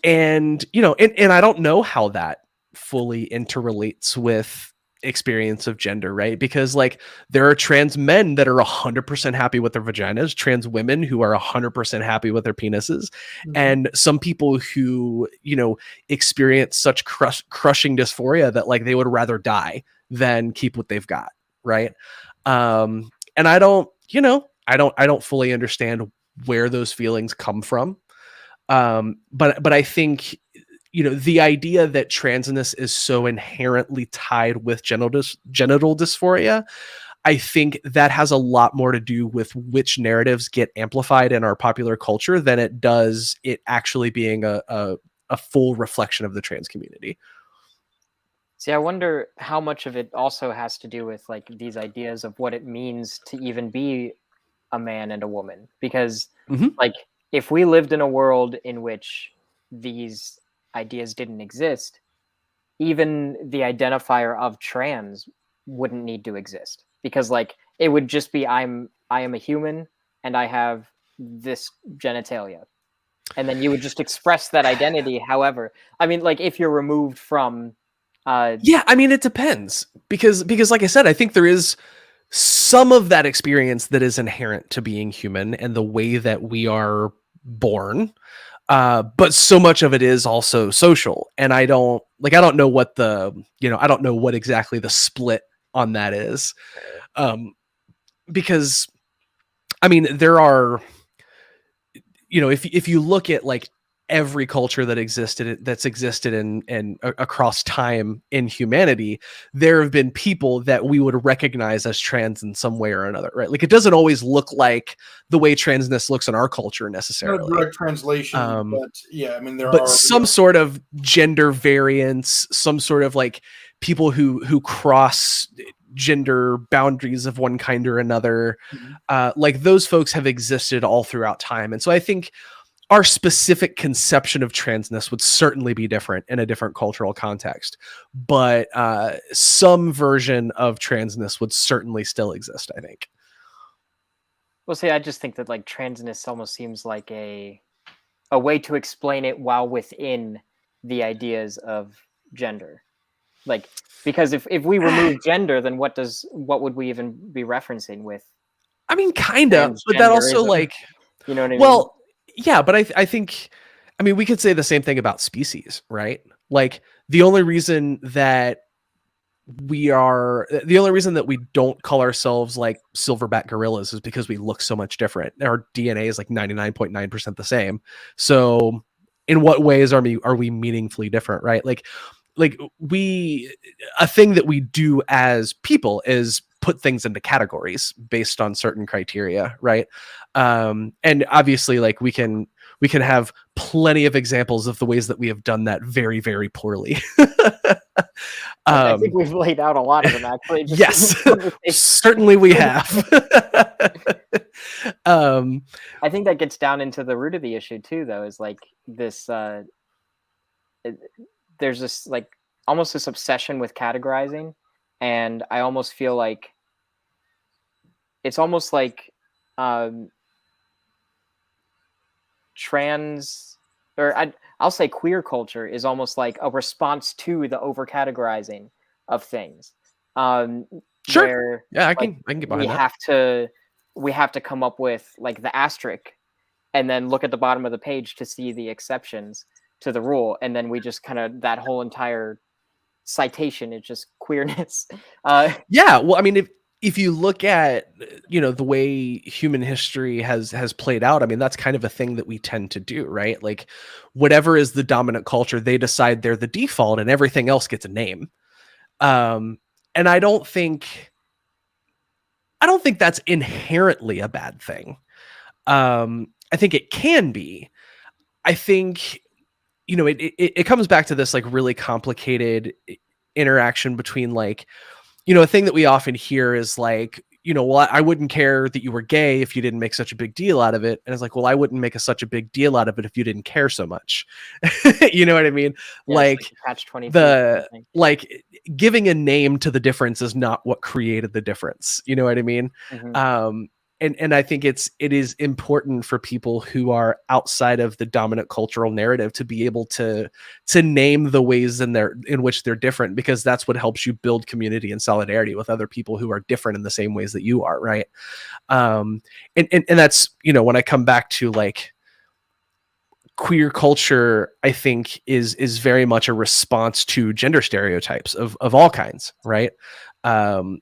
[SPEAKER 2] I don't know how that fully interrelates with experience of gender, right? Because like there are trans men that are 100% happy with their vaginas, trans women who are 100% happy with their penises, and some people who experience such crushing dysphoria that like they would rather die than keep what they've got, right? And I don't fully understand where those feelings come from, but I think the idea that transness is so inherently tied with genital dysphoria, I think that has a lot more to do with which narratives get amplified in our popular culture than it does it actually being a full reflection of the trans community.
[SPEAKER 1] See, I wonder how much of it also has to do with like these ideas of what it means to even be a man and a woman. Because like if we lived in a world in which these ideas didn't exist, even the identifier of trans wouldn't need to exist, because like it would just be I am a human and I have this genitalia, and then you would just express that identity. However, I mean, like if you're removed from
[SPEAKER 2] yeah, I mean, it depends, because like I said, I think there is some of that experience that is inherent to being human and the way that we are born. But so much of it is also social. And I don't know what I don't know what exactly the split on that is. Because I mean, there are, if you look at like every culture that's existed in across time in humanity, there have been people that we would recognize as trans in some way or another, right? Like it doesn't always look like the way transness looks in our culture necessarily.
[SPEAKER 3] No direct translation, but yeah, I mean there
[SPEAKER 2] but
[SPEAKER 3] are
[SPEAKER 2] some sort of gender variance, some sort of like people who cross gender boundaries of one kind or another. Like those folks have existed all throughout time, and so I think our specific conception of transness would certainly be different in a different cultural context, but some version of transness would certainly still exist, I think.
[SPEAKER 1] Well, see, I just think that like transness almost seems like a way to explain it while within the ideas of gender. Like, because if we remove gender, then what would we even be referencing with?
[SPEAKER 2] I mean, kind of, but that also like,
[SPEAKER 1] you know what I mean?
[SPEAKER 2] Well, yeah, but I think, I mean, we could say the same thing about species, right? Like the only reason that we don't call ourselves like silverback gorillas is because we look so much different. Our DNA is like 99.9% the same. So in what ways are we meaningfully different, right? Like a thing that we do as people is put things into categories based on certain criteria, right? And obviously like we can have plenty of examples of the ways that we have done that very, very poorly.
[SPEAKER 1] I think we've laid out a lot of them actually.
[SPEAKER 2] Yes, certainly we have.
[SPEAKER 1] I think that gets down into the root of the issue too, though, is like this, there's this like almost this obsession with categorizing. And I almost feel like it's almost like trans, or I'll say queer culture is almost like a response to the over categorizing of things.
[SPEAKER 2] Sure.
[SPEAKER 1] Where,
[SPEAKER 2] yeah, I
[SPEAKER 1] like,
[SPEAKER 2] can get behind that.
[SPEAKER 1] We have to come up with like the asterisk and then look at the bottom of the page to see the exceptions to the rule. And then we just kind of, that whole entire citation is just queerness.
[SPEAKER 2] Yeah, well, I mean, if you look at the way human history has played out, I mean, that's kind of a thing that we tend to do, right? Like whatever is the dominant culture, they decide they're the default and everything else gets a name. And I don't think I don't think that's inherently a bad thing. I think it can be. I think, you know, it comes back to this like really complicated interaction between like, you know, a thing that we often hear is like, you know, well, I wouldn't care that you were gay if you didn't make such a big deal out of it. And it's like, well, I wouldn't make such a big deal out of it if you didn't care so much. You know what I mean?
[SPEAKER 1] Yeah,
[SPEAKER 2] Like
[SPEAKER 1] catch 22.
[SPEAKER 2] the like giving a name to the difference is not what created the difference. You know what I mean?
[SPEAKER 1] Mhm.
[SPEAKER 2] And I think it is important for people who are outside of the dominant cultural narrative to be able to name the ways in which they're different, because that's what helps you build community and solidarity with other people who are different in the same ways that you are, right? And that's, you know, when I come back to like queer culture, I think is very much a response to gender stereotypes of all kinds, right? And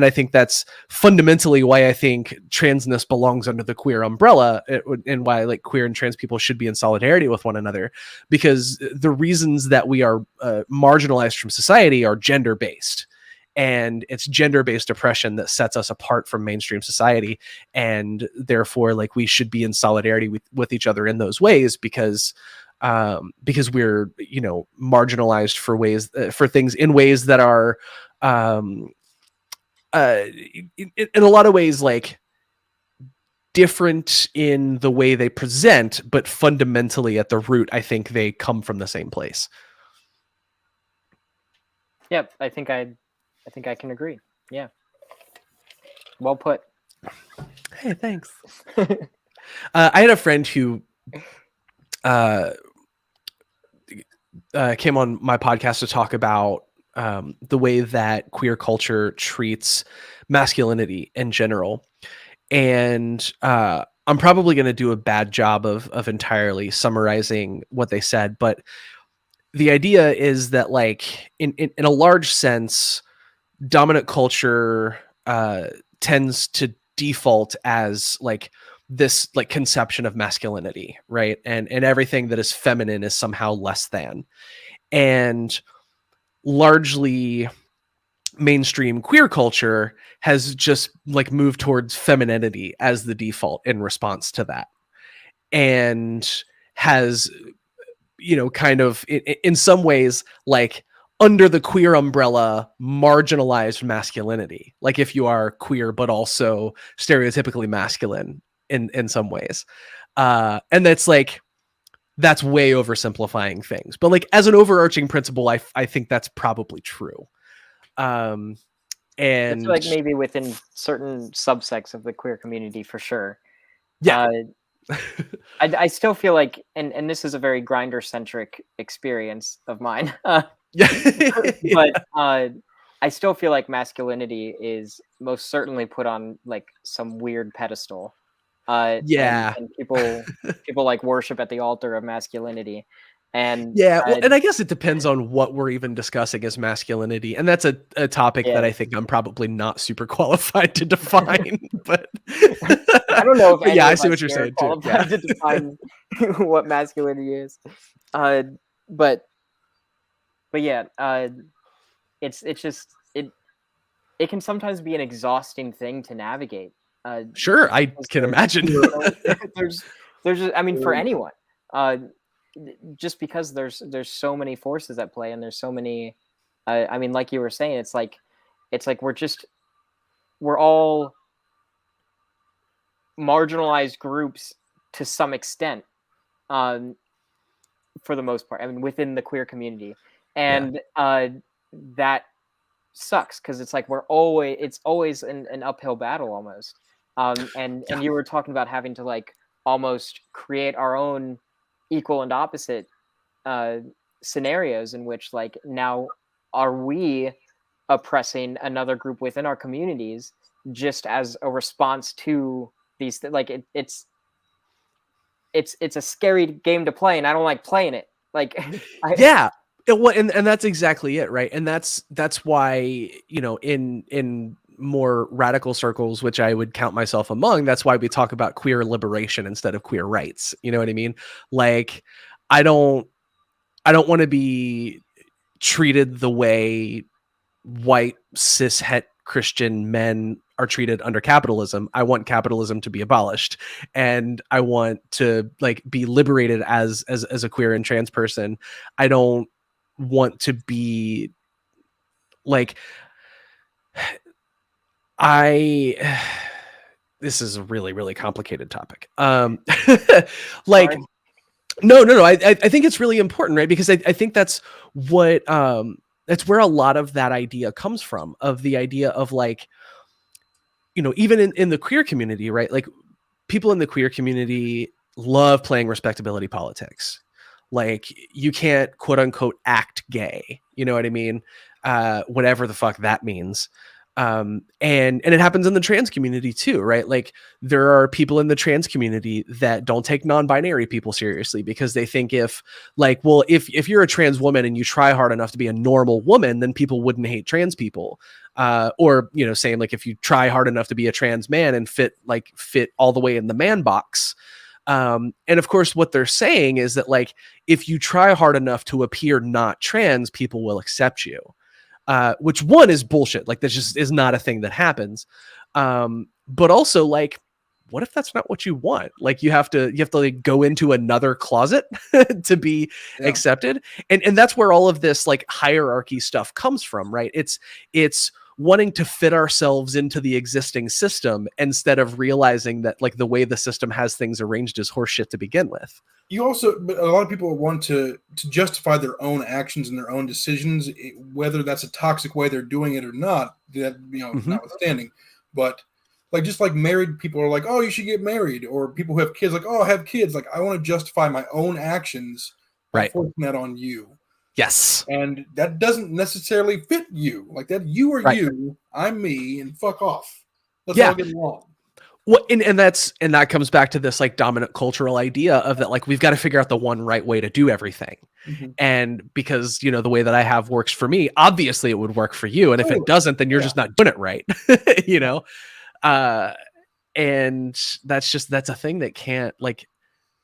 [SPEAKER 2] I think that's fundamentally why I think transness belongs under the queer umbrella, and why like queer and trans people should be in solidarity with one another, because the reasons that we are marginalized from society are gender based. And it's gender-based oppression that sets us apart from mainstream society. And therefore, like, we should be in solidarity with each other in those ways, because we're, you know, marginalized for things in ways that are, in a lot of ways, like, different in the way they present, but fundamentally at the root, I think they come from the same place.
[SPEAKER 1] Yep, I think I can agree. Yeah. Well put.
[SPEAKER 2] Hey, thanks. I had a friend who came on my podcast to talk about the way that queer culture treats masculinity in general. And I'm probably going to do a bad job of entirely summarizing what they said, but the idea is that, like, in a large sense, dominant culture tends to default as like this like conception of masculinity, right? And everything that is feminine is somehow less than. And largely mainstream queer culture has just like moved towards femininity as the default in response to that, and has, you know, kind of in some ways, like, under the queer umbrella, marginalized masculinity. Like, if you are queer but also stereotypically masculine in some ways, and that's like, that's way oversimplifying things, but like, as an overarching principle, I think that's probably true. And
[SPEAKER 1] It's like maybe within certain subsects of the queer community, for sure.
[SPEAKER 2] yeah.
[SPEAKER 1] I still feel like, and this is a very grinder centric experience of mine.
[SPEAKER 2] Yeah.
[SPEAKER 1] But I still feel like masculinity is most certainly put on like some weird pedestal.
[SPEAKER 2] Yeah.
[SPEAKER 1] And people like worship at the altar of masculinity. And
[SPEAKER 2] Yeah, well, and I guess it depends on what we're even discussing as masculinity, and that's a topic that I think I'm probably not super qualified to define. But
[SPEAKER 1] I don't know if
[SPEAKER 2] but yeah, I see what you're saying too. Yeah.
[SPEAKER 1] To define what masculinity is. But yeah, it's just it can sometimes be an exhausting thing to navigate.
[SPEAKER 2] Sure, I can imagine.
[SPEAKER 1] there's just, I mean, for anyone, just because there's so many forces at play, and there's so many, I mean, like you were saying, it's like we're all marginalized groups to some extent, for the most part. I mean, within the queer community, and that sucks, because it's like it's always an uphill battle almost. And you were talking about having to like almost create our own equal and opposite scenarios, in which like, now are we oppressing another group within our communities just as a response to these like it's a scary game to play, and I don't like playing it. Like,
[SPEAKER 2] yeah. And that's exactly it, right? And that's why, you know, in more radical circles, which I would count myself among, that's why we talk about queer liberation instead of queer rights. You know what I mean? Like, I don't want to be treated the way white cis het Christian men are treated under capitalism. I want capitalism to be abolished, and I want to like be liberated as a queer and trans person. I don't want to be like this is a really, really complicated topic. Like,
[SPEAKER 1] Sorry.
[SPEAKER 2] no. I think it's really important, right? Because I think that's what, that's where a lot of that idea comes from, of the idea of like, you know, even in the queer community, right? Like people in the queer community love playing respectability politics. Like you can't quote unquote act gay. You know what I mean? Whatever the fuck that means. And it happens in the trans community too, right? Like there are people in the trans community that don't take non-binary people seriously because they think if you're a trans woman and you try hard enough to be a normal woman, then people wouldn't hate trans people. Or, you know, saying like, if you try hard enough to be a trans man and fit all the way in the man box. And of course, what they're saying is that like, if you try hard enough to appear not trans, people will accept you. Which one is bullshit. Like that just is not a thing that happens. But also like, what if that's not what you want? Like you have to like go into another closet to be accepted. And that's where all of this like hierarchy stuff comes from, right? It's wanting to fit ourselves into the existing system instead of realizing that like the way the system has things arranged is horseshit to begin with.
[SPEAKER 3] But a lot of people want to justify their own actions and their own decisions, whether that's a toxic way they're doing it or not, that, you know, notwithstanding. But like, just like married people are like, oh, you should get married, or people who have kids, like, oh, I have kids. Like, I want to justify my own actions by forcing that on you.
[SPEAKER 2] Yes.
[SPEAKER 3] And that doesn't necessarily fit you. Like that, you are you, I'm me, and fuck off. Let's all get along.
[SPEAKER 2] Well, and that comes back to this like dominant cultural idea of that, like, we've got to figure out the one right way to do everything. And because, you know, the way that I have works for me, obviously it would work for you. And if it doesn't, then you're just not doing it right. You know? And that's a thing that can't like,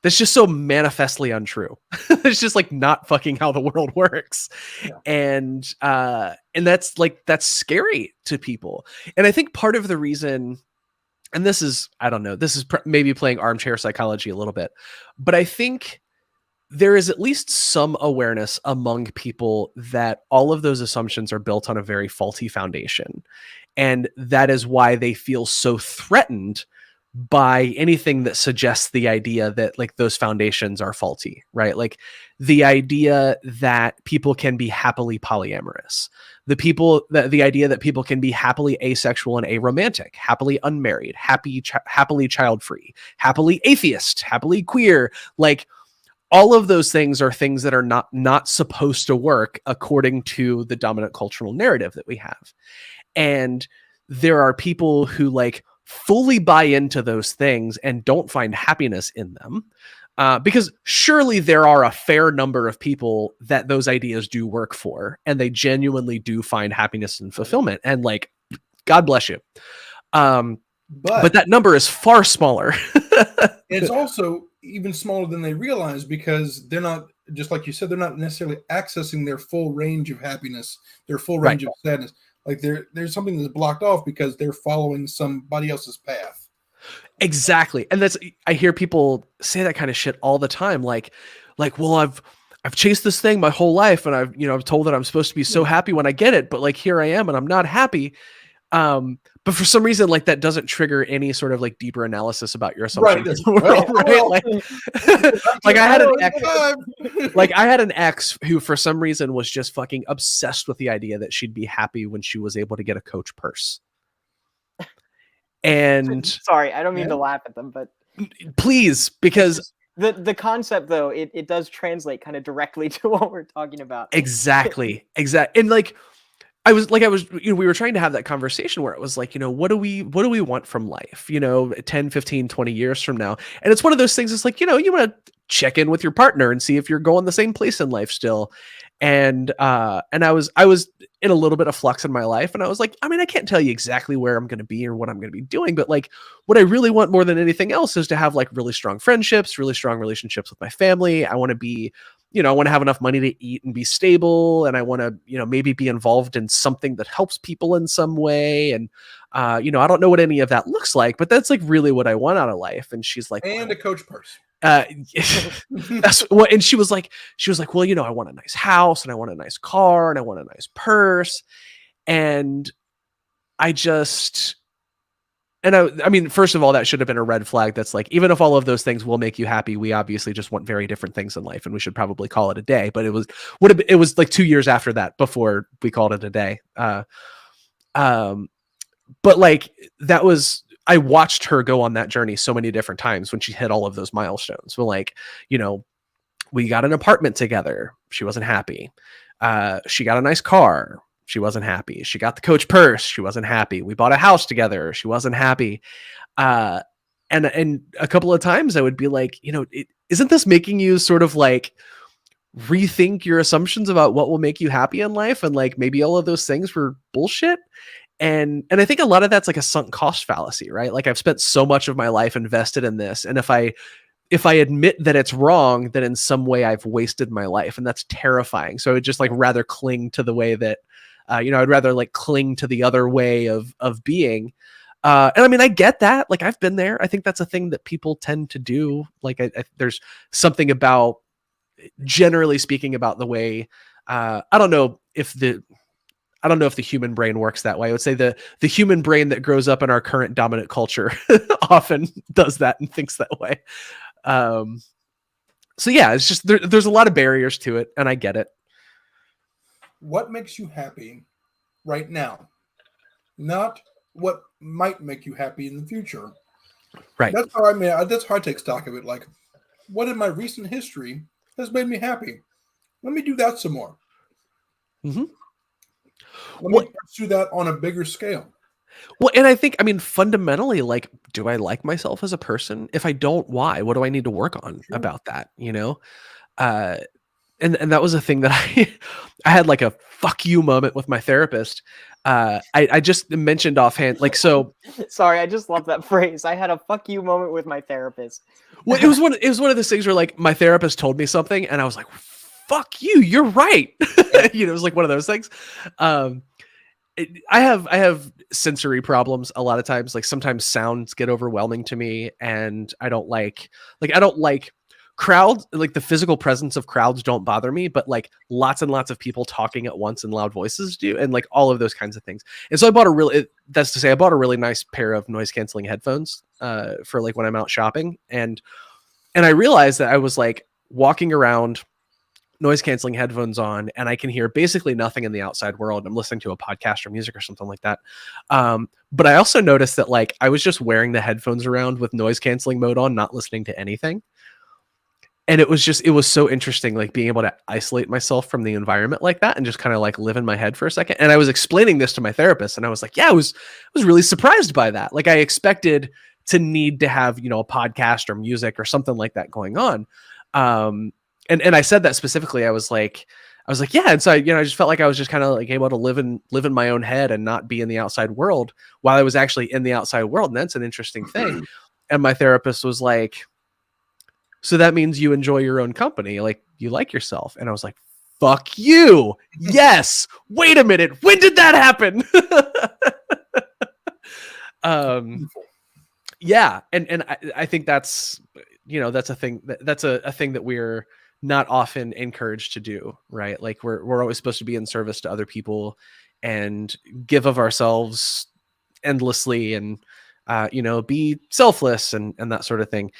[SPEAKER 2] that's just so manifestly untrue. It's just like not fucking how the world works. And that's scary to people. And I think part of the reason, and this is, I don't know, this is maybe playing armchair psychology a little bit, but I think there is at least some awareness among people that all of those assumptions are built on a very faulty foundation. And that is why they feel so threatened by anything that suggests the idea that like those foundations are faulty, right? Like the idea that people can be happily polyamorous, the idea that people can be happily asexual and aromantic, happily unmarried, happily child-free, happily atheist, happily queer, like all of those things are things that are not supposed to work according to the dominant cultural narrative that we have. And there are people who like fully buy into those things and don't find happiness in them. Because surely there are a fair number of people that those ideas do work for, and they genuinely do find happiness and fulfillment. And like, God bless you. But that number is far smaller.
[SPEAKER 3] It's also even smaller than they realize, because they're not, just like you said, they're not necessarily accessing their full range of happiness, their full range of sadness. Like there's something that's blocked off because they're following somebody else's path.
[SPEAKER 2] Exactly. And I hear people say that kind of shit all the time. Like, well, I've chased this thing my whole life, and I'm told that I'm supposed to be so happy when I get it, but like, here I am and I'm not happy. But for some reason, like that doesn't trigger any sort of like deeper analysis about your assumptions. Like I had an ex who for some reason was just fucking obsessed with the idea that she'd be happy when she was able to get a Coach purse. And
[SPEAKER 1] sorry, I don't mean to laugh at them, but
[SPEAKER 2] please, because
[SPEAKER 1] the concept though, it does translate kind of directly to what we're talking about.
[SPEAKER 2] Exactly. And like, we were trying to have that conversation where it was like, what do we want from life, 10, 15, 20 years from now? And it's one of those things. It's like, you want to check in with your partner and see if you're going the same place in life still. And I was in a little bit of flux in my life, and I was like, I mean, I can't tell you exactly where I'm going to be or what I'm going to be doing, but like what I really want more than anything else is to have like really strong friendships, really strong relationships with my family. I want to be, I want to have enough money to eat and be stable, and I want to, maybe be involved in something that helps people in some way. And I don't know what any of that looks like, but that's like really what I want out of life. And she's like,
[SPEAKER 3] And a Coach purse.
[SPEAKER 2] That's what, and she was like, well, I want a nice house, and I want a nice car, and I want a nice purse. And I mean, first of all, that should have been a red flag. That's like, even if all of those things will make you happy, we obviously just want very different things in life, and we should probably call it a day. But it was like 2 years after that before we called it a day. But like, that was, I watched her go on that journey so many different times when she hit all of those milestones. Well, like, we got an apartment together. She wasn't happy. She got a nice car. She wasn't happy. She got the Coach purse. She wasn't happy. We bought a house together. She wasn't happy. And a couple of times I would be like, isn't this making you sort of like rethink your assumptions about what will make you happy in life? And like, maybe all of those things were bullshit. And I think a lot of that's like a sunk cost fallacy, right? Like, I've spent so much of my life invested in this. And if I admit that it's wrong, then in some way I've wasted my life, and that's terrifying. So I would just like rather cling to the way that, I'd rather like cling to the other way of being. And I mean, I get that. Like, I've been there. I think that's a thing that people tend to do. Like, there's something about, generally speaking, about the way, I don't know if the human brain works that way. I would say the human brain that grows up in our current dominant culture often does that and thinks that way. So yeah, it's just, there's a lot of barriers to it, and I get it.
[SPEAKER 3] What makes you happy right now? Not what might make you happy in the future.
[SPEAKER 2] Right.
[SPEAKER 3] That's how I take stock of it. Like, what in my recent history has made me happy? Let me do that some more.
[SPEAKER 2] Mm-hmm.
[SPEAKER 3] Let me pursue that on a bigger scale.
[SPEAKER 2] Well, and I think, I mean, fundamentally, like, do I like myself as a person? If I don't, why? What do I need to work on about that? And that was a thing that I had like a fuck you moment with my therapist. I just mentioned offhand, like, so.
[SPEAKER 1] Sorry, I just love that phrase. I had a fuck you moment with my therapist.
[SPEAKER 2] Well, it was one of those things where like my therapist told me something, and I was like, fuck you, you're right. It was like one of those things. I have sensory problems a lot of times. Like, sometimes sounds get overwhelming to me, and I don't like crowds. Like, the physical presence of crowds don't bother me, but like lots and lots of people talking at once in loud voices do, and like all of those kinds of things. And so I bought a really nice pair of noise canceling headphones for like when I'm out shopping, and I realized that I was like walking around, noise canceling headphones on, and I can hear basically nothing in the outside world. I'm listening to a podcast or music or something like that. But I also noticed that like I was just wearing the headphones around with noise canceling mode on, not listening to anything. And it was so interesting, like being able to isolate myself from the environment like that and just kind of like live in my head for a second. And I was explaining this to my therapist, and I was like, yeah, I was really surprised by that. Like, I expected to need to have, a podcast or music or something like that going on. And I said that specifically. I was like, yeah. And so I just felt like I was just kind of like able to live in my own head and not be in the outside world while I was actually in the outside world. And that's an interesting thing. And my therapist was like, so that means you enjoy your own company, like you like yourself. And I was like, fuck you. Yes. Wait a minute. When did that happen? Yeah. And I think that's, that's a thing that's a thing that we're not often encouraged to do, right? Like, we're always supposed to be in service to other people and give of ourselves endlessly, and be selfless and that sort of thing.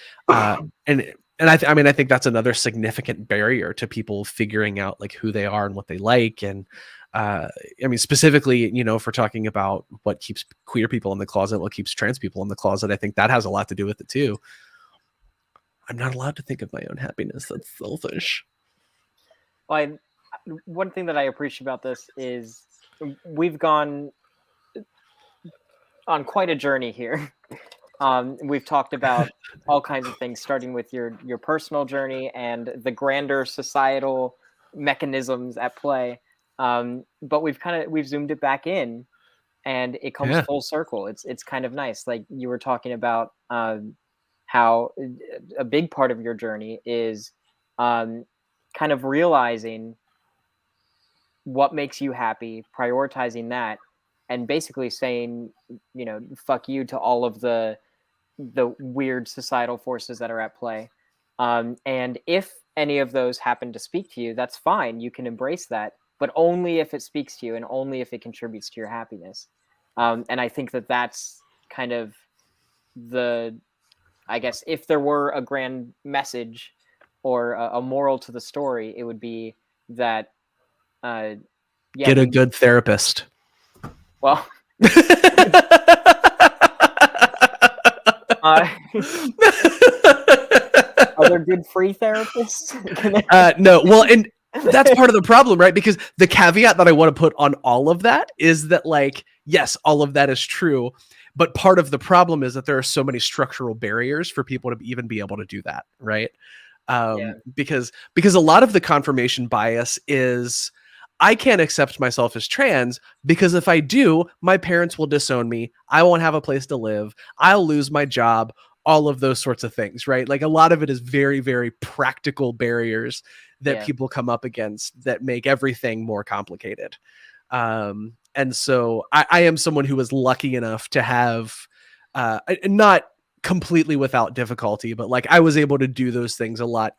[SPEAKER 2] And I think that's another significant barrier to people figuring out like who they are and what they like. And I mean, specifically, if we're talking about what keeps queer people in the closet, what keeps trans people in the closet, I think that has a lot to do with it too. I'm not allowed to think of my own happiness. That's selfish.
[SPEAKER 1] Well, one thing that I appreciate about this is we've gone on quite a journey here. We've talked about all kinds of things, starting with your personal journey and the grander societal mechanisms at play. But we've zoomed it back in, and it comes full circle. It's kind of nice. Like you were talking about how a big part of your journey is kind of realizing what makes you happy, prioritizing that, and basically saying, fuck you to all of the weird societal forces that are at play. And if any of those happen to speak to you, that's fine. You can embrace that, but only if it speaks to you and only if it contributes to your happiness. And I think that that's kind of I guess, if there were a grand message or a moral to the story, it would be that,
[SPEAKER 2] get a good therapist.
[SPEAKER 1] Well, are there good free therapists?
[SPEAKER 2] No. Well, and that's part of the problem, right? Because the caveat that I want to put on all of that is that, like, yes, all of that is true. But part of the problem is that there are so many structural barriers for people to even be able to do that, right? Because a lot of the confirmation bias is, I can't accept myself as trans because if I do, my parents will disown me. I won't have a place to live. I'll lose my job. All of those sorts of things, right? Like a lot of it is very, very practical barriers that people come up against that make everything more complicated. And so I am someone who was lucky enough to have, not completely without difficulty, but like I was able to do those things a lot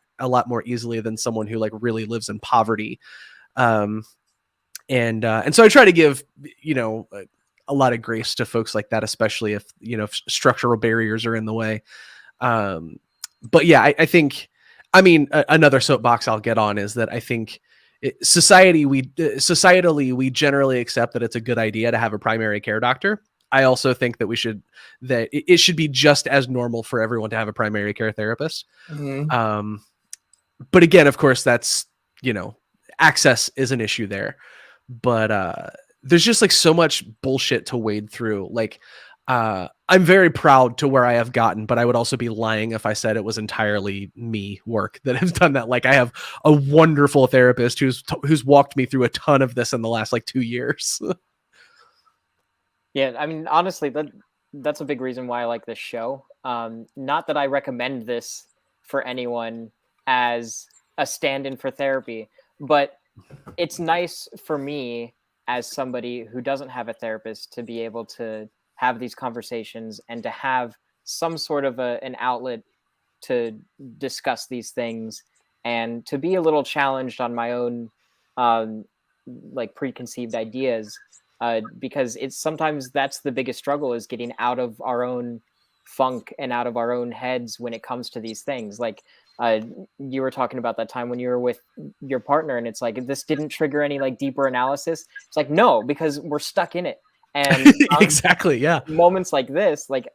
[SPEAKER 2] more easily than someone who like really lives in poverty. And so I try to give, a lot of grace to folks like that, especially if, if structural barriers are in the way. But yeah, I think, another soapbox I'll get on is that I think societally, we generally accept that it's a good idea to have a primary care doctor. I also think that it should be just as normal for everyone to have a primary care therapist. Mm-hmm. But again, of course, that's, access is an issue there, but there's just like so much bullshit to wade through. Like, I'm very proud to where I have gotten, but I would also be lying if I said it was entirely me work that has done that. Like, I have a wonderful therapist who's walked me through a ton of this in the last like 2 years.
[SPEAKER 1] Yeah, honestly, that's a big reason why I like this show. Not that I recommend this for anyone as a stand-in for therapy, but it's nice for me as somebody who doesn't have a therapist to be able to have these conversations and to have some sort of an outlet to discuss these things and to be a little challenged on my own like preconceived ideas, because it's sometimes that's the biggest struggle, is getting out of our own funk and out of our own heads when it comes to these things. Like you were talking about that time when you were with your partner and it's like, this didn't trigger any like deeper analysis. It's like, no, because we're stuck in it. And
[SPEAKER 2] exactly. Yeah.
[SPEAKER 1] Moments like this, like,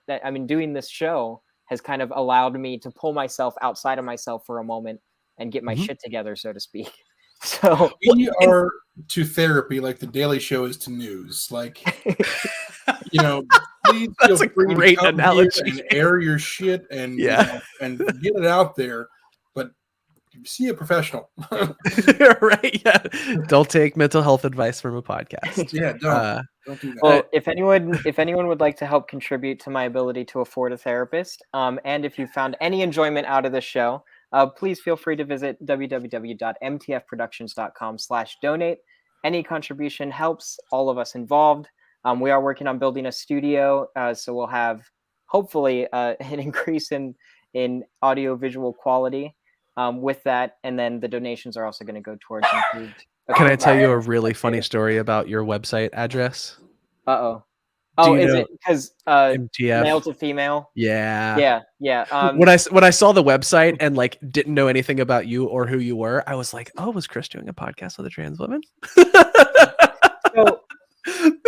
[SPEAKER 1] doing this show has kind of allowed me to pull myself outside of myself for a moment and get my shit together, so to speak. So
[SPEAKER 3] we are to therapy like the Daily Show is to news. Like, please feel free to come analogy. Here and air your shit and and get it out there. But see a professional.
[SPEAKER 2] Right? Yeah. Don't take mental health advice from a podcast.
[SPEAKER 3] Yeah, don't do that.
[SPEAKER 1] Well, if anyone would like to help contribute to my ability to afford a therapist, and if you found any enjoyment out of this show, please feel free to visit www.mtfproductions.com/donate. Any contribution helps all of us involved. We are working on building a studio, so we'll have hopefully an increase in audio visual quality with that, and then the donations are also going to go towards improved.
[SPEAKER 2] Can I tell you a really funny story about your website address?
[SPEAKER 1] Oh, is it because
[SPEAKER 2] MTF?
[SPEAKER 1] Male to female?
[SPEAKER 2] Yeah.
[SPEAKER 1] When
[SPEAKER 2] I saw the website and like didn't know anything about you or who you were, I was like, oh, was Chris doing a podcast with a trans woman?
[SPEAKER 1] So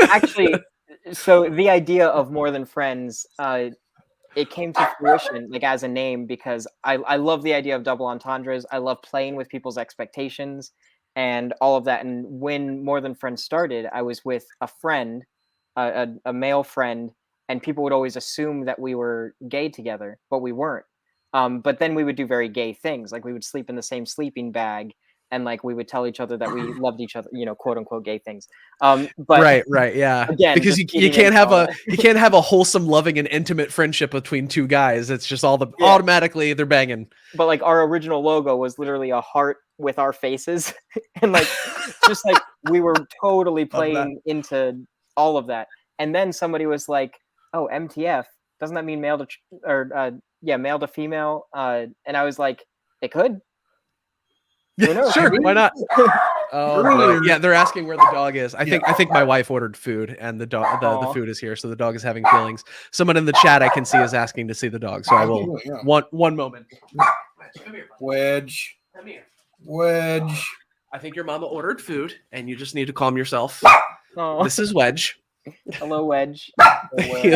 [SPEAKER 1] actually, the idea of More Than Friends, it came to fruition like as a name because I love the idea of double entendres. I love playing with people's expectations and all of that. And when More Than Friends started, I was with a friend, a male friend, and people would always assume that we were gay together, but we weren't. But then we would do very gay things, like we would sleep in the same sleeping bag and like we would tell each other that we loved each other, quote unquote gay things. But
[SPEAKER 2] right, yeah.
[SPEAKER 1] again,
[SPEAKER 2] Because
[SPEAKER 1] just
[SPEAKER 2] you
[SPEAKER 1] feeding
[SPEAKER 2] can't
[SPEAKER 1] into
[SPEAKER 2] have
[SPEAKER 1] all
[SPEAKER 2] a
[SPEAKER 1] that.
[SPEAKER 2] you can't have a wholesome, loving, and intimate friendship between two guys. It's just automatically they're banging.
[SPEAKER 1] But like our original logo was literally a heart with our faces, and like just like we were totally playing into all of that. And then somebody was like, "Oh, MTF, doesn't that mean male to male to female?" And I was like, "It could." Who knows?
[SPEAKER 2] Sure, why not? Oh boy. Yeah, they're asking where the dog is. I think my wife ordered food, and the dog the food is here, so the dog is having feelings. Someone in the chat I can see is asking to see the dog, so I will one moment. Come here,
[SPEAKER 3] Wedge.
[SPEAKER 2] come here.
[SPEAKER 3] Wedge.
[SPEAKER 2] I think your mama ordered food, and you just need to calm yourself.
[SPEAKER 1] Oh.
[SPEAKER 2] This is Wedge.
[SPEAKER 1] Hello, Wedge.
[SPEAKER 2] He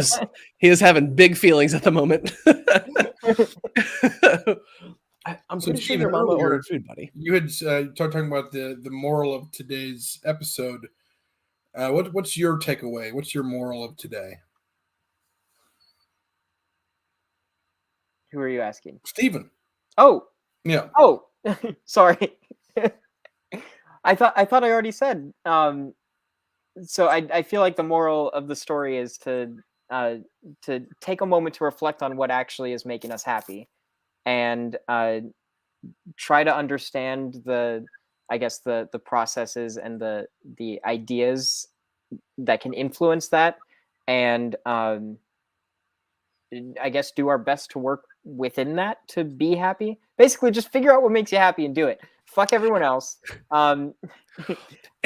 [SPEAKER 2] is having big feelings at the moment. I'm pretty sure your mama ordered food, buddy.
[SPEAKER 3] You had talking about the moral of today's episode. What's your takeaway? What's your moral of today?
[SPEAKER 1] Who are you asking?
[SPEAKER 3] Steven.
[SPEAKER 1] Oh.
[SPEAKER 3] Yeah.
[SPEAKER 1] Oh. Sorry. I thought I already said. So I feel like the moral of the story is to take a moment to reflect on what actually is making us happy, and try to understand the processes and the ideas that can influence that, and I guess do our best to work within that to be happy. Basically, just figure out what makes you happy and do it. Fuck everyone else.
[SPEAKER 2] And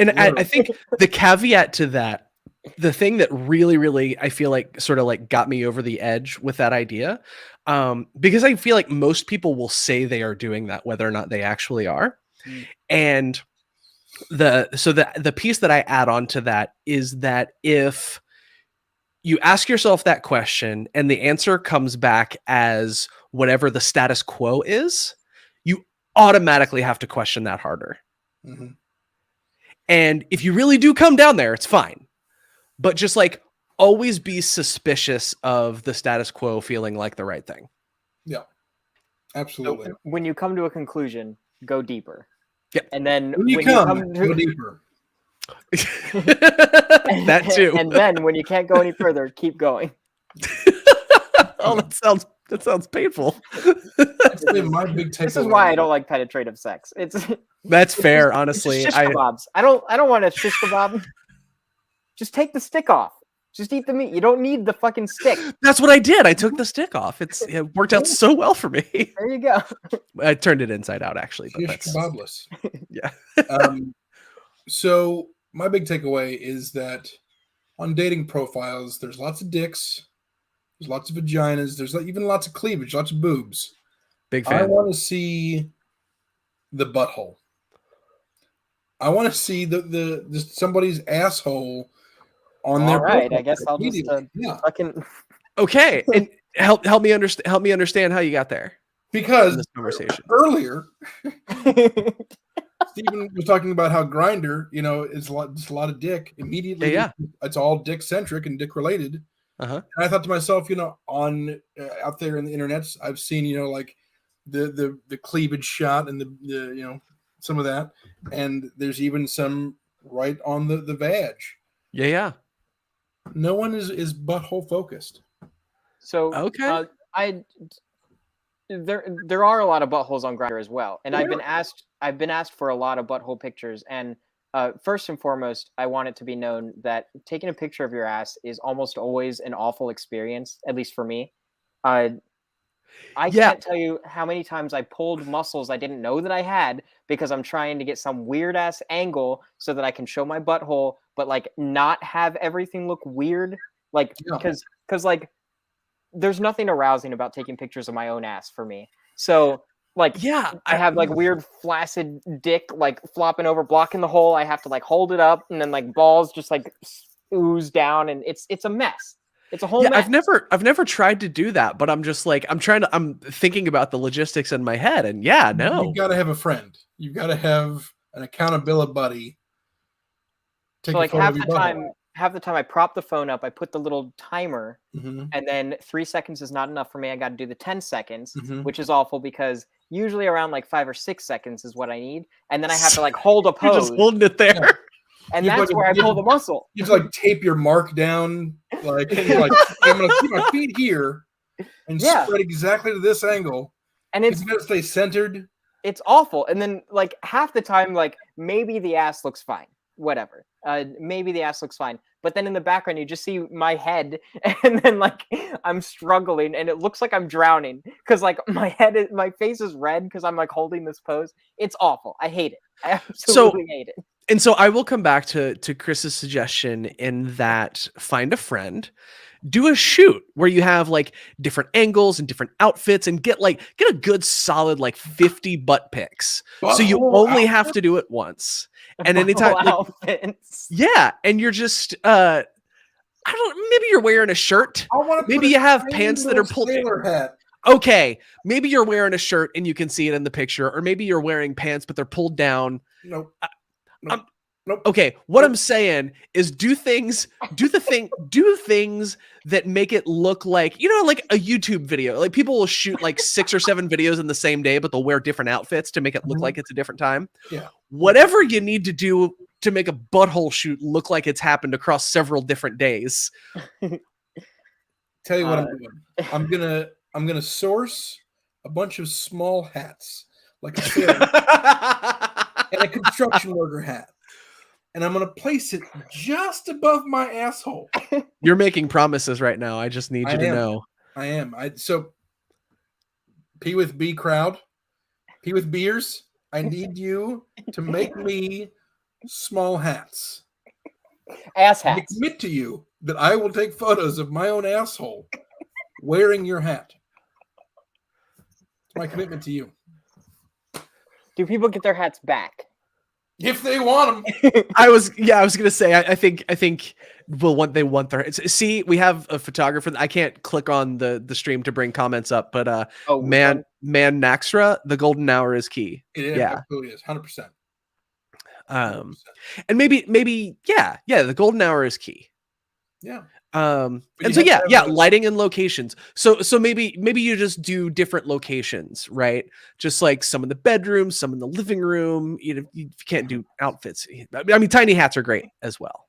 [SPEAKER 2] I think the caveat to that, the thing that really, really, I feel like sort of like got me over the edge with that idea, because I feel like most people will say they are doing that, whether or not they actually are. And the piece that I add on to that is that if you ask yourself that question and the answer comes back as whatever the status quo is, you automatically have to question that harder.
[SPEAKER 3] Mm-hmm.
[SPEAKER 2] And if you really do come down there, it's fine. But just like always be suspicious of the status quo feeling like the right thing.
[SPEAKER 3] Yeah, absolutely.
[SPEAKER 1] So when you come to a conclusion, go deeper.
[SPEAKER 2] Yep.
[SPEAKER 1] And then
[SPEAKER 3] when you come go deeper.
[SPEAKER 2] That too.
[SPEAKER 1] And then when you can't go any further, keep going.
[SPEAKER 2] Oh, that sounds painful.
[SPEAKER 3] That's been my big takeaway.
[SPEAKER 1] This is why I don't like penetrative sex.
[SPEAKER 2] That's fair, honestly.
[SPEAKER 1] Shish kebabs. I don't want a shish kebab. Just take the stick off. Just eat the meat. You don't need the fucking stick.
[SPEAKER 2] That's what I did. I took the stick off. It worked out so well for me.
[SPEAKER 1] There you go.
[SPEAKER 2] I turned it inside out, actually. But
[SPEAKER 3] shish kebabless.
[SPEAKER 2] Yeah.
[SPEAKER 3] So my big takeaway is that on dating profiles, there's lots of dicks, there's lots of vaginas, there's even lots of cleavage, lots of boobs.
[SPEAKER 2] Big fan.
[SPEAKER 3] I want to see the butthole. I want to see the somebody's asshole on their.
[SPEAKER 1] All right, I guess I'll just fucking.
[SPEAKER 2] Okay, and help me understand how you got there.
[SPEAKER 3] Because
[SPEAKER 2] this conversation
[SPEAKER 3] earlier, Stephen was talking about how Grindr, is a lot of dick. Immediately, it's all dick centric and dick related. And I thought to myself, on out there in the internets, I've seen like the cleavage shot and the some of that, and there's even some right on the vag. Yeah. No one is butthole focused.
[SPEAKER 1] So
[SPEAKER 2] okay,
[SPEAKER 1] there are a lot of buttholes on Grindr as well, and I've been asked for a lot of butthole pictures. And first and foremost, I want it to be known that taking a picture of your ass is almost always an awful experience, at least for me. I can't tell you how many times I pulled muscles I didn't know that I had because I'm trying to get some weird ass angle so that I can show my butthole, but like not have everything look weird. Like, because like there's nothing arousing about taking pictures of my own ass for me. So like, I have like weird flaccid dick, like flopping over, blocking the hole. I have to like hold it up, and then like balls just like ooze down, and it's a mess. It's a whole mess.
[SPEAKER 2] I've never tried to do that, but I'm just like, I'm thinking about the logistics in my head, and
[SPEAKER 3] you've got to have a friend. You've got to have an accountability buddy.
[SPEAKER 1] So like half the time I prop the phone up, I put the little timer, and then 3 seconds is not enough for me. I got to do the 10 seconds, which is awful because usually around like 5 or 6 seconds is what I need, and then I have to like hold a
[SPEAKER 2] You're
[SPEAKER 1] pose,
[SPEAKER 2] just holding it there.
[SPEAKER 3] Yeah.
[SPEAKER 1] and
[SPEAKER 3] You
[SPEAKER 1] that's
[SPEAKER 3] put-
[SPEAKER 1] where I
[SPEAKER 3] you-
[SPEAKER 1] pull the muscle.
[SPEAKER 3] You just like tape your mark down, like, and you're like, I'm gonna keep my feet here and
[SPEAKER 1] Yeah.
[SPEAKER 3] spread exactly to this angle.
[SPEAKER 1] And
[SPEAKER 3] You gotta stay centered.
[SPEAKER 1] it's awful. And then like half the time, like maybe the ass looks fine, whatever. Maybe the ass looks fine, but then in the background you just see my head, and then like I'm struggling, and it looks like I'm drowning because like my face is red because I'm like holding this pose. It's awful. I hate it. I absolutely hate it.
[SPEAKER 2] And so I will come back to Chris's suggestion in that find a friend, do a shoot where you have like different angles and different outfits and get a good solid like 50 butt pics. So you
[SPEAKER 3] Butthole
[SPEAKER 2] only have
[SPEAKER 3] outfit?
[SPEAKER 2] to do it once. And anytime
[SPEAKER 1] Outfits.
[SPEAKER 2] yeah, and you're just I don't know, maybe you're wearing a shirt.
[SPEAKER 3] I want to
[SPEAKER 2] Maybe you have pants that are pulled
[SPEAKER 3] sailor hat.
[SPEAKER 2] Okay, maybe you're wearing a shirt and you can see it in the picture, or maybe you're wearing pants but they're pulled down.
[SPEAKER 3] Nope.
[SPEAKER 2] Okay, what I'm saying is do things that make it look like, like a YouTube video. Like people will shoot like 6 or 7 videos in the same day, but they'll wear different outfits to make it look like it's a different time.
[SPEAKER 3] Yeah.
[SPEAKER 2] Whatever you need to do to make a butthole shoot look like it's happened across several different days.
[SPEAKER 3] Tell you what I'm doing. I'm gonna source a bunch of small hats, like a sailor and a construction worker hat. And I'm going to place it just above my asshole.
[SPEAKER 2] You're making promises right now. I just need you to know.
[SPEAKER 3] I am. So, P with B crowd, P with beers, I need you to make me small hats.
[SPEAKER 1] Ass
[SPEAKER 3] I
[SPEAKER 1] hats.
[SPEAKER 3] commit to you that I will take photos of my own asshole wearing your hat. It's my commitment to you.
[SPEAKER 1] Do people get their hats back?
[SPEAKER 3] If they want them.
[SPEAKER 2] I was gonna say I think they want their see, we have a photographer. I can't click on the stream to bring comments up, but man Naxra, the golden hour is key.
[SPEAKER 3] It is,
[SPEAKER 2] yeah,
[SPEAKER 3] absolutely is 100%.
[SPEAKER 2] And maybe the golden hour is key.
[SPEAKER 3] Yeah.
[SPEAKER 2] And so lighting and locations. So maybe you just do different locations, right? Just like some in the bedroom, some in the living room. You can't do outfits. I mean, tiny hats are great as well.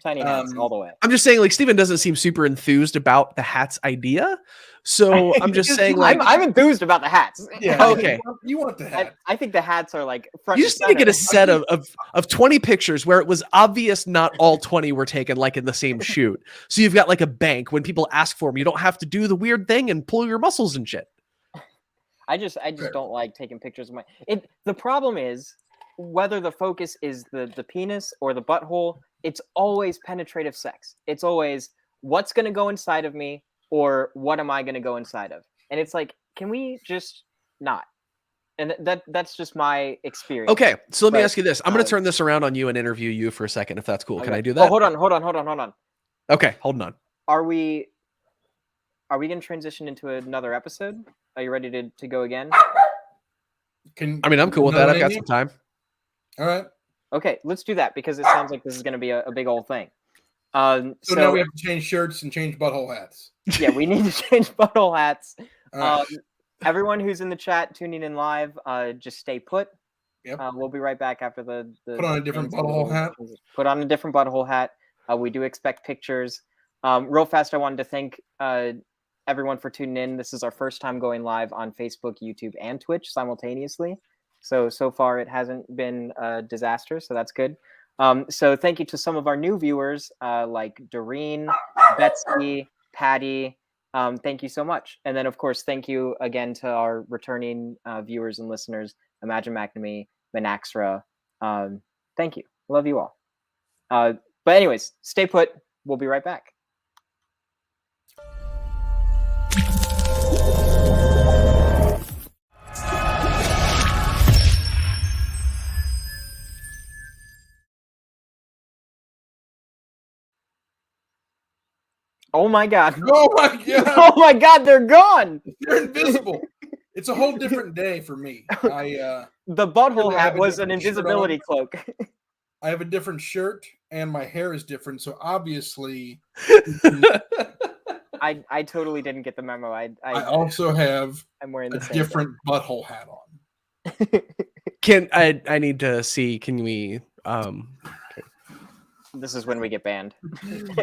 [SPEAKER 1] Tiny hats all the way.
[SPEAKER 2] I'm just saying, like, Steven doesn't seem super enthused about the hats idea. So I'm just saying, like,
[SPEAKER 1] I'm enthused about the hats.
[SPEAKER 3] Yeah.
[SPEAKER 2] Okay.
[SPEAKER 3] You want the hat.
[SPEAKER 1] I think the hats are like front.
[SPEAKER 2] You just need to get a set of 20 pictures where it was obvious not all 20 were taken like in the same shoot. So you've got like a bank. When people ask for them, you don't have to do the weird thing and pull your muscles and shit.
[SPEAKER 1] I just don't like taking pictures of my. The problem is whether the focus is the penis or the butthole. It's always penetrative sex. It's always what's going to go inside of me or what am I going to go inside of? And it's like, can we just not? And that's just my experience.
[SPEAKER 2] Okay, so let me ask you this. I'm going to turn this around on you and interview you for a second, if that's cool.
[SPEAKER 1] Okay.
[SPEAKER 2] Can I do that?
[SPEAKER 1] Oh, hold on.
[SPEAKER 2] Okay, holding on.
[SPEAKER 1] Are we going to transition into another episode? Are you ready to go again?
[SPEAKER 2] I'm cool with that. I've got some time.
[SPEAKER 3] All right.
[SPEAKER 1] Okay, let's do that because it sounds like this is going to be a big old thing.
[SPEAKER 3] So now we have to change shirts and change butthole hats.
[SPEAKER 1] Yeah, we need to change butthole hats.
[SPEAKER 3] Right.
[SPEAKER 1] Everyone who's in the chat tuning in live, just stay put.
[SPEAKER 3] Yep.
[SPEAKER 1] We'll be right back after the
[SPEAKER 3] Put on a different butthole hat.
[SPEAKER 1] Put on a different butthole hat. We do expect pictures. Real fast, I wanted to thank everyone for tuning in. This is our first time going live on Facebook, YouTube, and Twitch simultaneously. So far it hasn't been a disaster, so that's good. So thank you to some of our new viewers like Doreen, Betsy, Patty. Thank you so much. And then, of course, thank you again to our returning viewers and listeners, Imagine McNamee, Manaxra. Thank you. Love you all. But anyways, stay put. We'll be right back. Oh my god.
[SPEAKER 3] Oh my god.
[SPEAKER 1] Oh my god, they're gone.
[SPEAKER 3] They're invisible. It's a whole different day for me.
[SPEAKER 1] The butthole hat was an invisibility cloak.
[SPEAKER 3] I have a different shirt and my hair is different, so obviously
[SPEAKER 1] I totally didn't get the memo.
[SPEAKER 3] I also have
[SPEAKER 1] I'm wearing
[SPEAKER 3] a
[SPEAKER 1] the same
[SPEAKER 3] different butthole hat on.
[SPEAKER 2] I need to see, can we
[SPEAKER 1] This is when we get banned.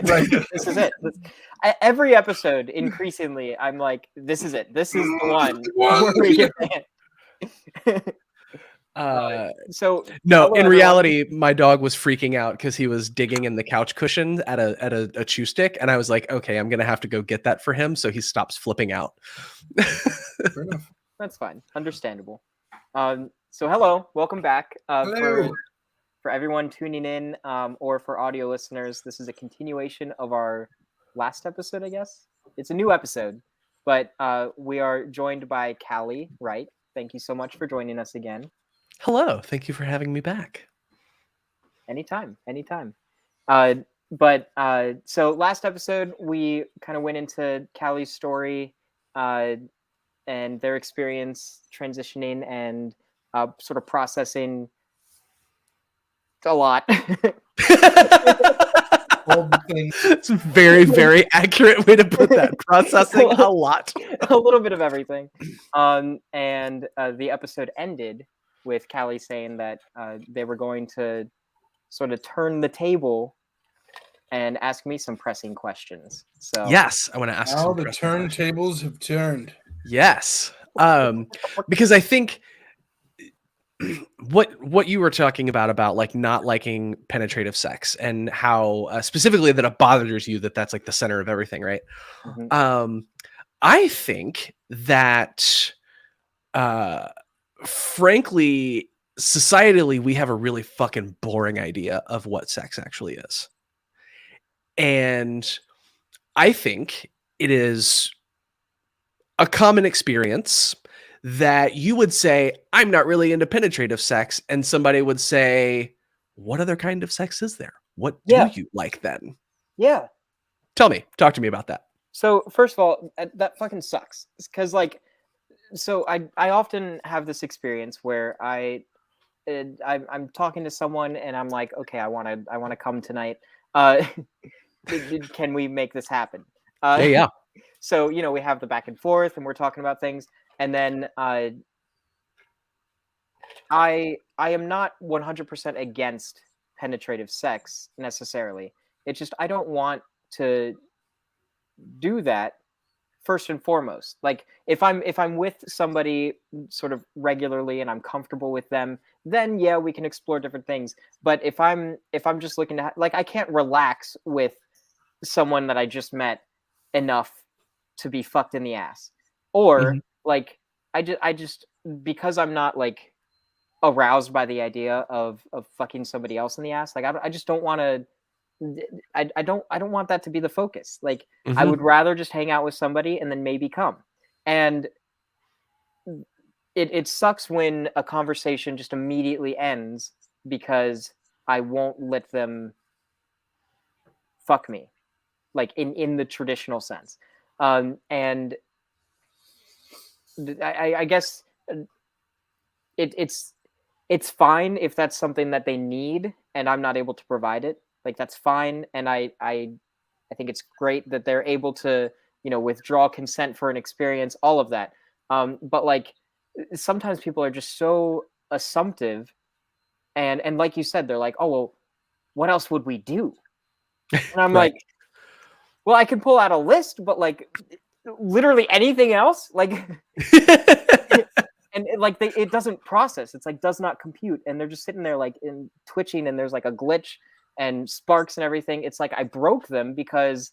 [SPEAKER 3] Right.
[SPEAKER 1] This is it. Every episode, increasingly, I'm like, this is it. This is the one where we get banned. So
[SPEAKER 2] no,
[SPEAKER 1] hello,
[SPEAKER 2] in
[SPEAKER 1] everyone.
[SPEAKER 2] reality, my dog was freaking out because he was digging in the couch cushion at a chew stick, and I was like, okay, I'm gonna have to go get that for him so he stops flipping out.
[SPEAKER 3] Fair enough.
[SPEAKER 1] That's fine. Understandable. So hello, welcome back.
[SPEAKER 3] Hello.
[SPEAKER 1] For everyone tuning in, or for audio listeners, this is a continuation of our last episode, I guess. It's a new episode, but we are joined by Callie Wright. Thank you so much for joining us again.
[SPEAKER 2] Hello, thank you for having me back.
[SPEAKER 1] Anytime. So last episode, we kind of went into Callie's story and their experience transitioning and sort of processing a lot.
[SPEAKER 3] All the things.
[SPEAKER 2] It's a very, very accurate way to put that. Processing a lot.
[SPEAKER 1] A little bit of everything. And the episode ended with Callie saying that they were going to sort of turn the table and ask me some pressing questions. So
[SPEAKER 2] yes, I want to ask
[SPEAKER 3] Now
[SPEAKER 2] some
[SPEAKER 3] the
[SPEAKER 2] pressing questions.
[SPEAKER 3] turntables have turned.
[SPEAKER 2] Yes. Because I think what you were talking about like not liking penetrative sex and how specifically that it bothers you that's like the center of everything, right?
[SPEAKER 1] Mhm.
[SPEAKER 2] I think that frankly, societally, we have a really fucking boring idea of what sex actually is. And I think it is a common experience that you would say, I'm not really into penetrative sex. And somebody would say, what other kind of sex is there? What do you like then?
[SPEAKER 1] Yeah.
[SPEAKER 2] Talk to me about that.
[SPEAKER 1] So first of all, that fucking sucks. Because like, so I often have this experience where I'm talking to someone and I'm like, okay, I want to come tonight. Can we make this happen?
[SPEAKER 2] Yeah.
[SPEAKER 1] So we have the back and forth and we're talking about things, and then I am not 100% against penetrative sex necessarily. It's just I don't want to do that first and foremost. Like if I'm with somebody sort of regularly and I'm comfortable with them, then yeah, we can explore different things. But if I'm just looking to like, I can't relax with someone that I just met enough to be fucked in the ass, or like I just because I'm not like aroused by the idea of fucking somebody else in the ass. Like I just don't want to. I don't want that to be the focus. Like I would rather just hang out with somebody and then maybe come. And it sucks when a conversation just immediately ends because I won't let them fuck me, like in the traditional sense. And I guess it's fine if that's something that they need and I'm not able to provide it. Like that's fine, and I think it's great that they're able to withdraw consent for an experience, all of that. But like sometimes people are just so assumptive, and like you said, they're like, oh well, what else would we do? And I'm
[SPEAKER 2] Right.
[SPEAKER 1] like, well, I can pull out a list, but like literally anything else, like. And it doesn't process. It's like does not compute, and they're just sitting there like in twitching, and there's like a glitch and sparks and everything. It's like I broke them because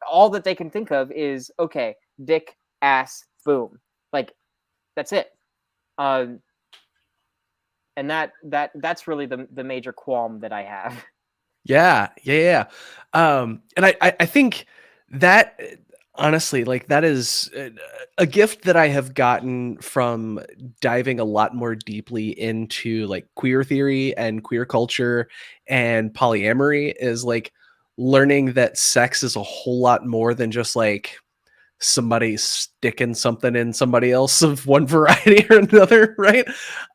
[SPEAKER 1] all that they can think of is okay, dick, ass, boom, like that's it. And that's really the major qualm that I have.
[SPEAKER 2] Yeah. And I think that honestly, like that is a gift that I have gotten from diving a lot more deeply into like queer theory and queer culture and polyamory, is like learning that sex is a whole lot more than just like somebody sticking something in somebody else of one variety or another, right?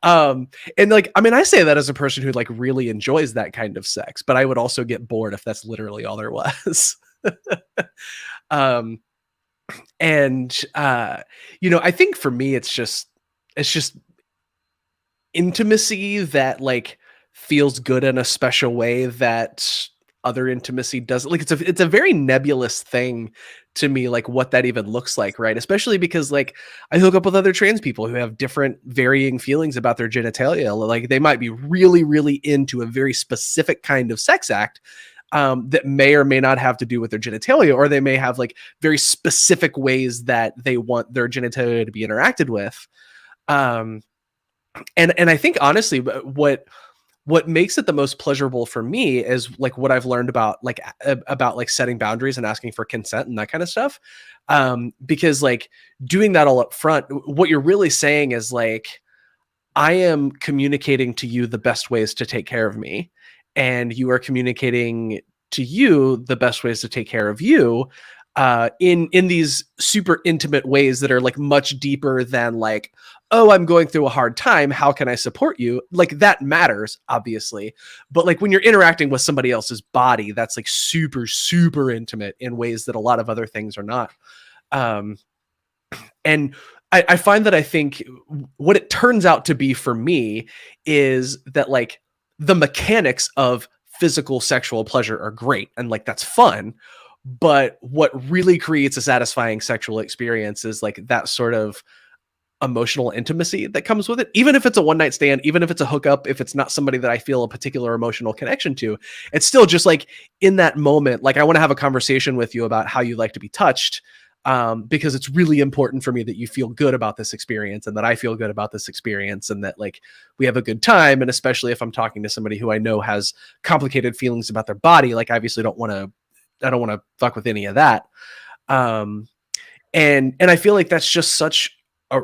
[SPEAKER 2] And like, I mean, I say that as a person who like really enjoys that kind of sex, but I would also get bored if that's literally all there was. And I think for me it's just intimacy that like feels good in a special way that other intimacy doesn't. Like it's a very nebulous thing to me, like what that even looks like, right? Especially because like I hook up with other trans people who have different varying feelings about their genitalia. Like they might be really, really into a very specific kind of sex act that may or may not have to do with their genitalia, or they may have like very specific ways that they want their genitalia to be interacted with. And I think honestly, what makes it the most pleasurable for me is like what I've learned about like setting boundaries and asking for consent and that kind of stuff. Because like doing that all up front, what you're really saying is like, I am communicating to you the best ways to take care of me, and you are communicating to you the best ways to take care of you, in these super intimate ways that are like much deeper than like, oh, I'm going through a hard time, how can I support you? Like that matters, obviously. But like when you're interacting with somebody else's body, that's like super, super intimate in ways that a lot of other things are not. And I find that I think what it turns out to be for me is that like the mechanics of physical sexual pleasure are great and like that's fun. But what really creates a satisfying sexual experience is like that sort of emotional intimacy that comes with it. Even if it's a one night stand, even if it's a hookup, if it's not somebody that I feel a particular emotional connection to, it's still just like in that moment, like I want to have a conversation with you about how you like to be touched. Because it's really important for me that you feel good about this experience and that I feel good about this experience and that like we have a good time. And especially if I'm talking to somebody who I know has complicated feelings about their body, like I obviously I don't want to fuck with any of that. And I feel like that's just such a,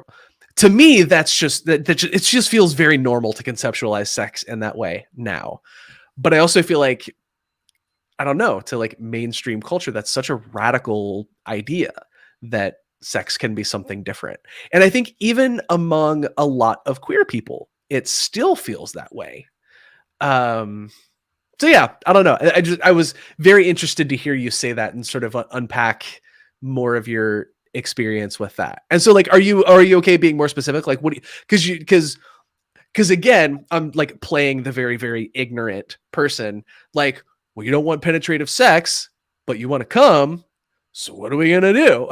[SPEAKER 2] to me, that's just that it just feels very normal to conceptualize sex in that way now. But I also feel like, I don't know, to like mainstream culture, that's such a radical idea that sex can be something different. And I think even among a lot of queer people, it still feels that way. So yeah, I don't know. I was very interested to hear you say that and sort of unpack more of your experience with that. And so like, are you okay being more specific? Like what do you, because again, I'm like playing the very, very ignorant person. Like, well, you don't want penetrative sex, but you want to come. So what are we going to do?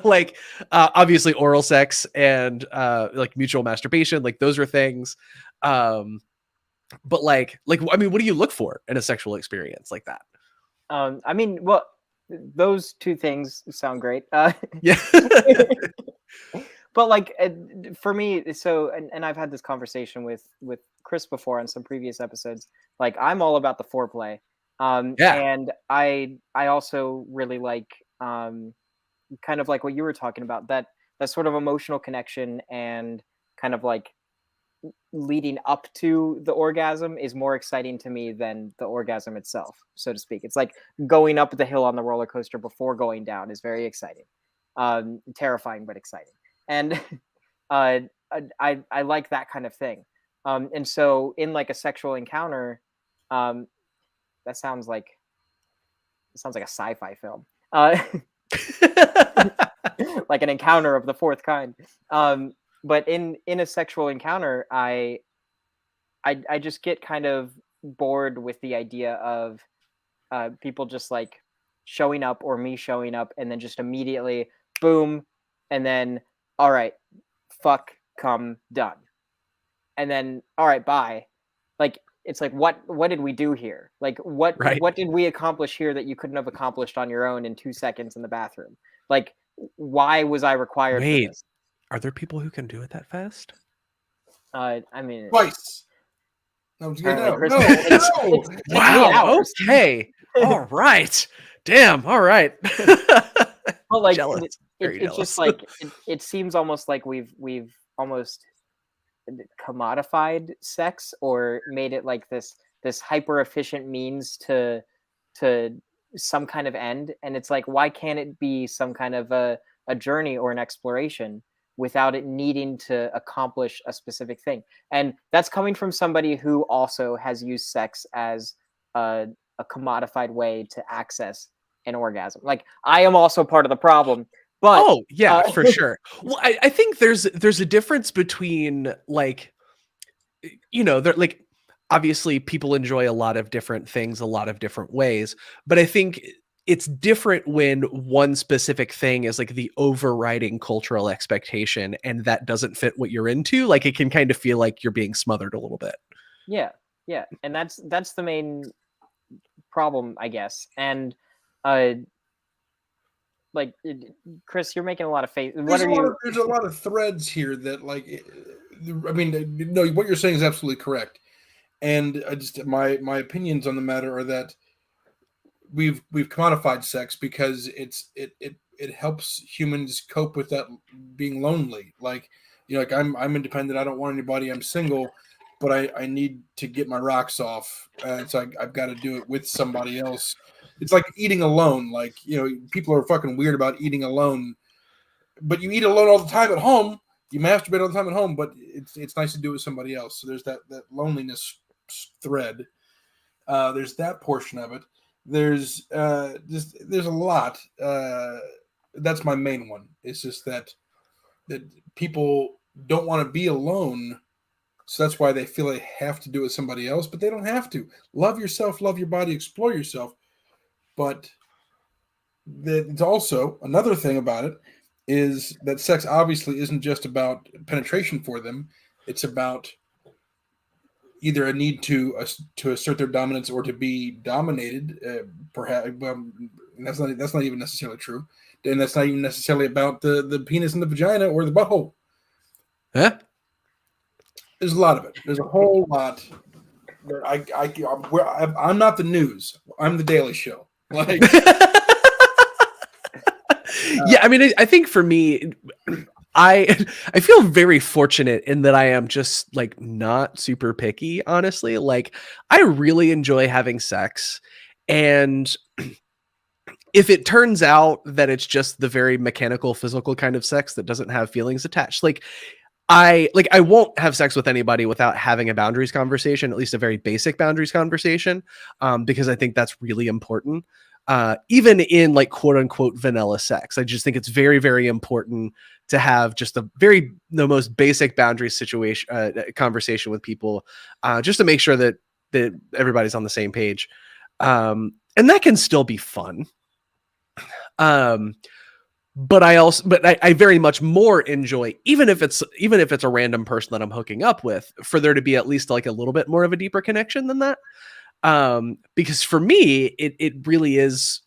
[SPEAKER 2] Like, obviously oral sex and like mutual masturbation, like those are things. But like, I mean, what do you look for in a sexual experience like that?
[SPEAKER 1] I mean, well, those two things sound great.
[SPEAKER 2] Yeah.
[SPEAKER 1] But like for me, so and I've had this conversation with Chris before on some previous episodes. Like I'm all about the foreplay.
[SPEAKER 2] Yeah.
[SPEAKER 1] And I also really like kind of like what you were talking about, that sort of emotional connection and kind of like leading up to the orgasm is more exciting to me than the orgasm itself, so to speak. It's like going up the hill on the roller coaster before going down is very exciting, terrifying but exciting, and I like that kind of thing. And so in like a sexual encounter, that sounds like a sci-fi film, like an encounter of the fourth kind. But in a sexual encounter, I just get kind of bored with the idea of people just like showing up or me showing up and then just immediately boom, and then all right, fuck, come, done, and then all right, bye. Like it's like what did we do here? Like what did we accomplish here that you couldn't have accomplished on your own in 2 seconds in the bathroom? Like why was I required for this?
[SPEAKER 2] Are there people who can do it that fast?
[SPEAKER 1] I mean,
[SPEAKER 3] twice. No,
[SPEAKER 1] no.
[SPEAKER 2] Wow. Okay. All right. Damn. All right.
[SPEAKER 1] Well, like
[SPEAKER 2] jealous.
[SPEAKER 1] It's just like it seems almost like we've almost commodified sex or made it like this hyper efficient means to some kind of end. And it's like, why can't it be some kind of a journey or an exploration without it needing to accomplish a specific thing? And that's coming from somebody who also has used sex as a commodified way to access an orgasm. Like I am also part of the problem. But
[SPEAKER 2] oh yeah, for sure. Well, I think there's a difference between like they're like, obviously people enjoy a lot of different things a lot of different ways, but I think it's different when one specific thing is like the overriding cultural expectation and that doesn't fit what you're into. Like it can kind of feel like you're being smothered a little bit.
[SPEAKER 1] Yeah, and that's the main problem, I guess. And like Chris, you're making a lot of face.
[SPEAKER 3] There's a lot of threads here that, like, I mean, no, what you're saying is absolutely correct. And I just my opinions on the matter are that we've commodified sex because it helps humans cope with that being lonely. Like, like I'm independent. I don't want anybody. I'm single, but I need to get my rocks off. So I've got to do it with somebody else. It's like eating alone. Like, people are fucking weird about eating alone, but you eat alone all the time at home. You masturbate all the time at home, but it's nice to do it with somebody else. So there's that loneliness thread. There's that portion of it. There's a lot. That's my main one. It's just that people don't want to be alone, so that's why they feel they have to do it with somebody else. But they don't have to. Love yourself, love your body, explore yourself. But it's also another thing about it is that sex obviously isn't just about penetration for them. It's about either a need to assert their dominance or to be dominated. Perhaps that's not even necessarily true, and that's not even necessarily about the penis and the vagina or the butthole.
[SPEAKER 2] Huh?
[SPEAKER 3] There's a lot of it. There's a whole lot. I'm not the news. I'm the Daily Show. Like.
[SPEAKER 2] Yeah, I mean, I think for me, I feel very fortunate in that I am just like not super picky, honestly. Like I really enjoy having sex, and if it turns out that it's just the very mechanical, physical kind of sex that doesn't have feelings attached, I won't have sex with anybody without having a boundaries conversation, at least a very basic boundaries conversation, because I think that's really important. Even in like quote unquote vanilla sex, I just think it's very, very important to have just the most basic boundary situation conversation with people, just to make sure that everybody's on the same page. And that can still be fun. But I very much more enjoy, even if it's a random person that I'm hooking up with, for there to be at least like a little bit more of a deeper connection than that. Because for me, it really is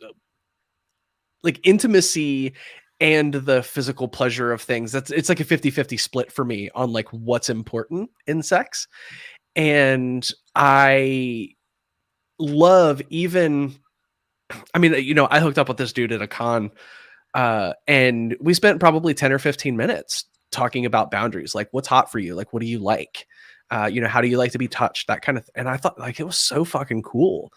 [SPEAKER 2] like intimacy and the physical pleasure of things. It's like a 50-50 split for me on like what's important in sex. And I love I hooked up with this dude at a con, and we spent probably 10 or 15 minutes talking about boundaries. Like, what's hot for you? Like, what do you like? How do you like to be touched? That kind of and I thought like it was so fucking cool.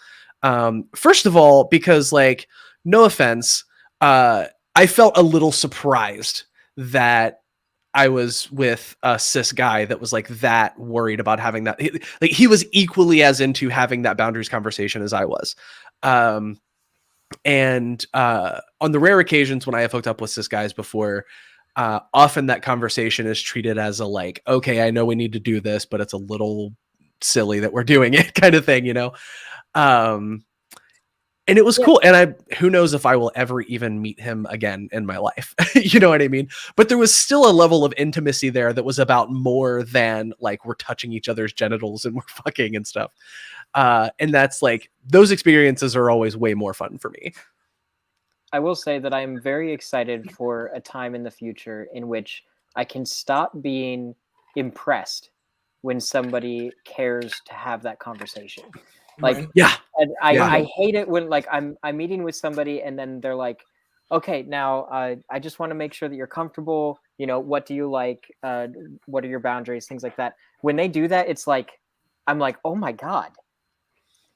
[SPEAKER 2] First of all, because like, no offense, I felt a little surprised that I was with a cis guy that was like that worried about having that. He was equally as into having that boundaries conversation as I was. And on the rare occasions when I have hooked up with cis guys before, often that conversation is treated as a like, okay, I know we need to do this, but it's a little silly that we're doing it kind of thing, and it was cool. And who knows if I will ever even meet him again in my life. You know what I mean? But there was still a level of intimacy there that was about more than like we're touching each other's genitals and we're fucking and stuff. And that's like, those experiences are always way more fun for me.
[SPEAKER 1] I will say that I'm very excited for a time in the future in which I can stop being impressed when somebody cares to have that conversation. Like,
[SPEAKER 2] yeah,
[SPEAKER 1] and I hate it when like I'm meeting with somebody and then they're like, okay, now I just want to make sure that you're comfortable. What do you like? What are your boundaries? Things like that. When they do that, it's like, I'm like, oh my God.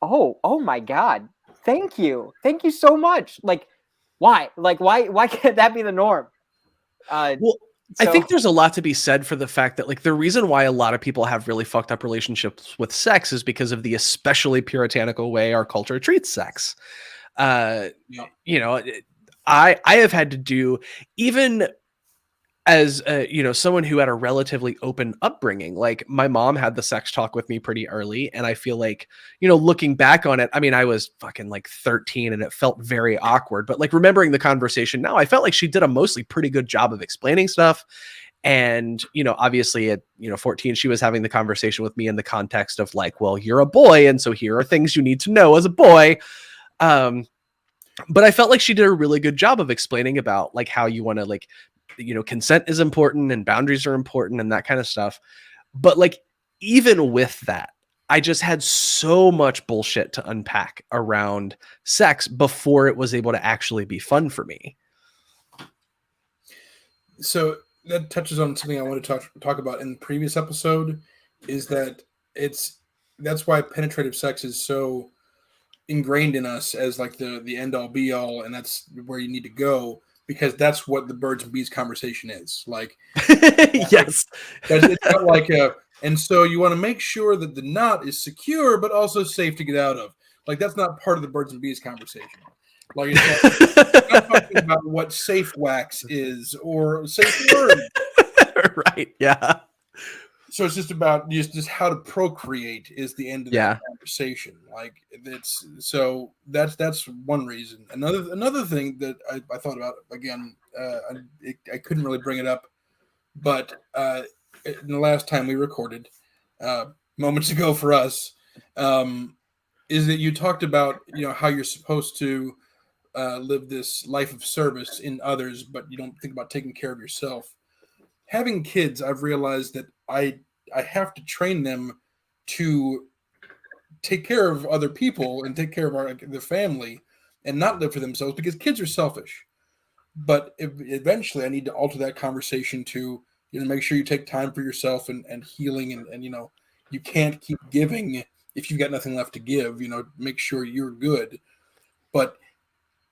[SPEAKER 1] Oh my God. Thank you so much. Like, why? Like, why can't that be the norm?
[SPEAKER 2] I think there's a lot to be said for the fact that like the reason why a lot of people have really fucked up relationships with sex is because of the especially puritanical way our culture treats sex. I have had to do, even as someone who had a relatively open upbringing, like my mom had the sex talk with me pretty early, and I feel like, looking back on it, I mean, I was fucking like 13 and it felt very awkward, but like remembering the conversation now, I felt like she did a mostly pretty good job of explaining stuff. And obviously at 14, she was having the conversation with me in the context of like, well, you're a boy, and so here are things you need to know as a boy. But I felt like she did a really good job of explaining about like how you want to like, consent is important and boundaries are important and that kind of stuff. But like, even with that, I just had so much bullshit to unpack around sex before it was able to actually be fun for me.
[SPEAKER 3] So that touches on something I want to talk about in the previous episode, is that that's why penetrative sex is so ingrained in us as like the end all be all, and that's where you need to go, because that's what the birds and bees conversation is like.
[SPEAKER 2] Yes.
[SPEAKER 3] It's not like and so you want to make sure that the knot is secure but also safe to get out of. Like, that's not part of the birds and bees conversation. Like, it's not talking about what safe wax is or safe word.
[SPEAKER 2] Right. Yeah.
[SPEAKER 3] So it's just about just how to procreate is the end of that conversation. Like, that's one reason. Another thing that I thought about, again, I couldn't really bring it up, but in the last time we recorded, moments ago for us, is that you talked about how you're supposed to live this life of service in others, but you don't think about taking care of yourself. Having kids, I've realized that I have to train them to take care of other people and take care of their family and not live for themselves, because kids are selfish. But eventually I need to alter that conversation to make sure you take time for yourself and healing, and you can't keep giving if you've got nothing left to give. Make sure you're good. But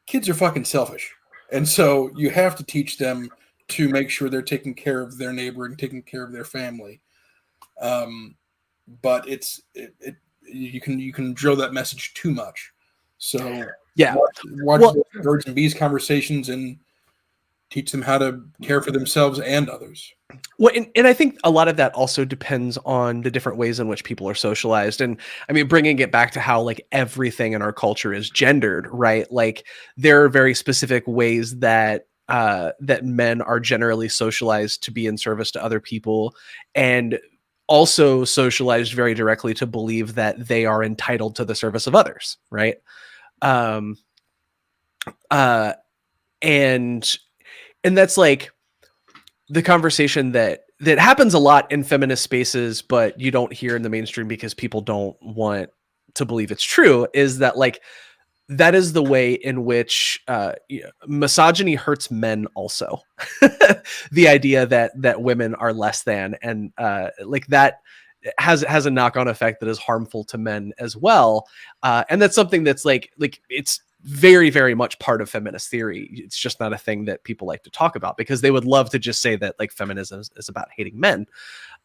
[SPEAKER 3] kids are fucking selfish, and so you have to teach them to make sure they're taking care of their neighbor and taking care of their family. But you can drill that message too much. So watch the birds and bees conversations and teach them how to care for themselves and others.
[SPEAKER 2] Well, and I think a lot of that also depends on the different ways in which people are socialized. And I mean, bringing it back to how like everything in our culture is gendered, right? Like, there are very specific ways that men are generally socialized to be in service to other people, and also socialized very directly to believe that they are entitled to the service of others, right? And that's like the conversation that happens a lot in feminist spaces, but you don't hear in the mainstream because people don't want to believe it's true, is that like, that is the way in which misogyny hurts men also. The idea that women are less than, and like that has a knock-on effect that is harmful to men as well. And that's something that's like it's very, very much part of feminist theory. It's just not a thing that people like to talk about, because they would love to just say that like feminism is about hating men.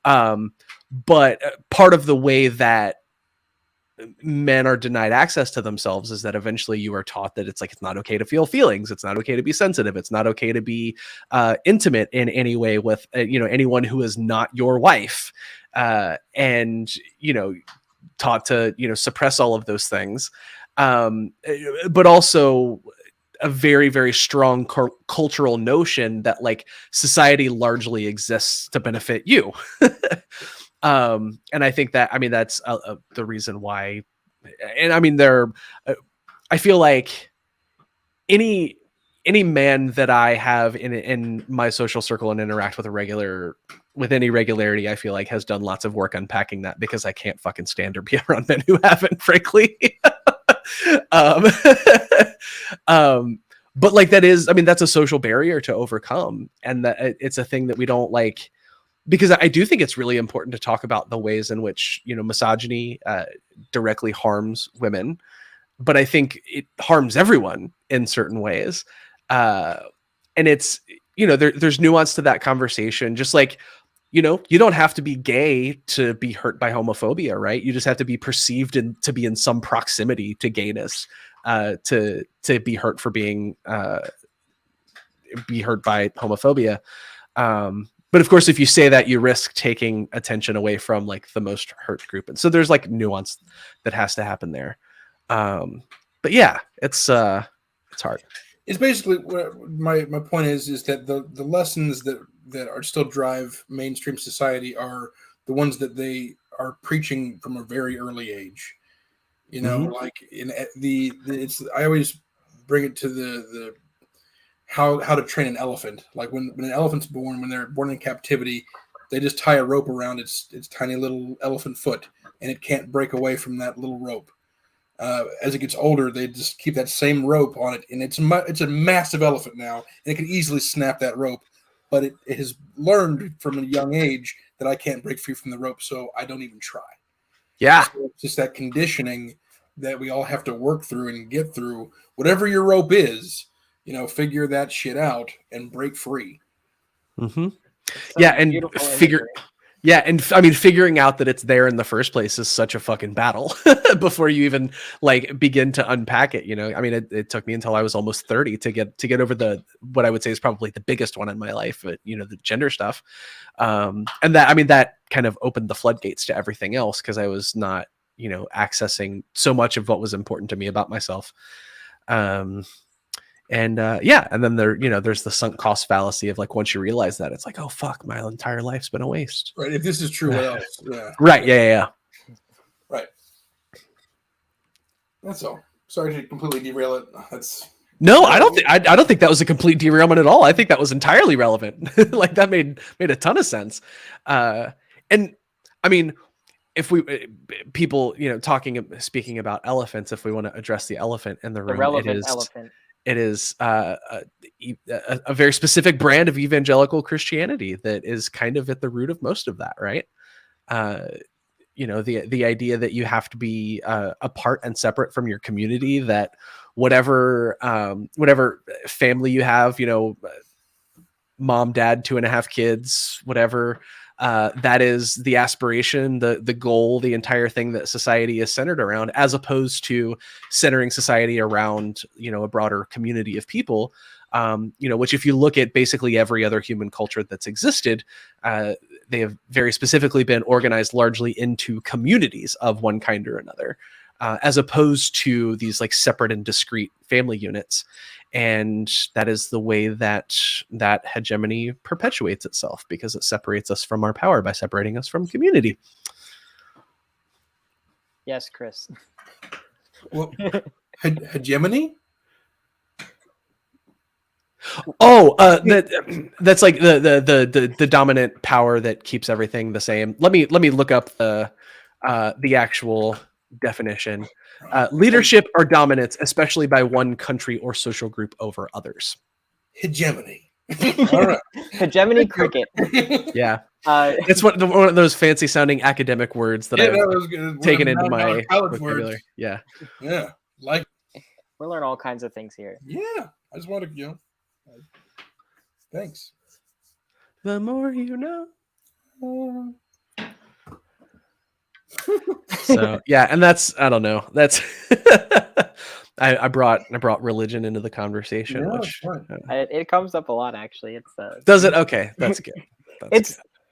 [SPEAKER 2] But part of the way that men are denied access to themselves is that eventually you are taught that it's not okay to feel feelings. It's not okay to be sensitive. It's not okay to be intimate in any way with, anyone who is not your wife. And, taught to, suppress all of those things. But also a very, very strong cultural notion that like society largely exists to benefit you. And I think that, that's the reason why. And I feel like any man that I have in my social circle and interact with with any regularity, I feel like has done lots of work unpacking that, because I can't fucking stand or be around men who haven't, frankly. But like that's a social barrier to overcome, and that it's a thing that we don't like, because I do think it's really important to talk about the ways in which misogyny directly harms women, but I think it harms everyone in certain ways, and it's there's nuance to that conversation. Just like you don't have to be gay to be hurt by homophobia, right? You just have to be perceived and to be in some proximity to gayness to be hurt for being be hurt by homophobia. But of course, if you say that, you risk taking attention away from like the most hurt group. And so there's like nuance that has to happen there. But yeah, it's hard.
[SPEAKER 3] It's basically my point is that the lessons that are still drive mainstream society are the ones that they are preaching from a very early age. You know, like in it's I always bring it to the how to train an elephant. Like when an elephant's born, when they're born in captivity, they just tie a rope around its tiny little elephant foot, and it can't break away from that little rope. As it gets older, they just keep that same rope on it, and it's a massive elephant now, and it can easily snap that rope. But it has learned from a young age that I can't break free from the rope, so I don't even try.
[SPEAKER 2] Yeah,
[SPEAKER 3] so it's just that conditioning that we all have to work through and get through. Whatever your rope is, you know, figure that shit out and break free.
[SPEAKER 2] Yeah, and figuring out that it's there in the first place is such a fucking battle before you even like begin to unpack it. You know, I mean, it took me until I was almost 30 to get over what I would say is probably the biggest one in my life, you know, the gender stuff. And that kind of opened the floodgates to everything else because I was not, you know, accessing so much of what was important to me about myself. And then there's the sunk cost fallacy of like, once you realize that, it's like, oh fuck, my entire life's been a waste.
[SPEAKER 3] Right. If this is true, what else? Yeah.
[SPEAKER 2] Right. Yeah.
[SPEAKER 3] Right. That's all. Sorry to completely derail it.
[SPEAKER 2] No, I don't think that was a complete derailment at all. I think that was entirely relevant. Like that made a ton of sense. And I mean, if people, you know, speaking about elephants, if we want to address the elephant in the room,
[SPEAKER 1] elephant.
[SPEAKER 2] It is a very specific brand of evangelical Christianity that is kind of at the root of most of that, right? You know, the idea that you have to be apart and separate from your community, that whatever family you have, you know, mom, dad, 2.5 kids, whatever, that is the aspiration, the goal, the entire thing that society is centered around, as opposed to centering society around, you know, a broader community of people, you know, which if you look at basically every other human culture that's existed, they have very specifically been organized largely into communities of one kind or another, as opposed to these like separate and discrete family units. And that is the way that hegemony perpetuates itself, because it separates us from our power by separating us from community.
[SPEAKER 1] Yes, Chris.
[SPEAKER 3] Well, hegemony?
[SPEAKER 2] Oh, that's like the dominant power that keeps everything the same. Let me look up the actual definition. Leadership or dominance, especially by one country or social group over others.
[SPEAKER 3] Hegemony. All right.
[SPEAKER 1] Hegemony cricket.
[SPEAKER 2] Yeah. It's one of those fancy sounding academic words that I've taken into my vocabulary. Yeah.
[SPEAKER 3] Yeah. Like,
[SPEAKER 1] we learn all kinds of things here.
[SPEAKER 3] Yeah. I just want to, you know, thanks.
[SPEAKER 2] The more you know. So yeah, and that's, I don't know, that's I brought religion into the conversation, which
[SPEAKER 1] it comes up a lot actually. It's
[SPEAKER 2] does it? Okay, that's good.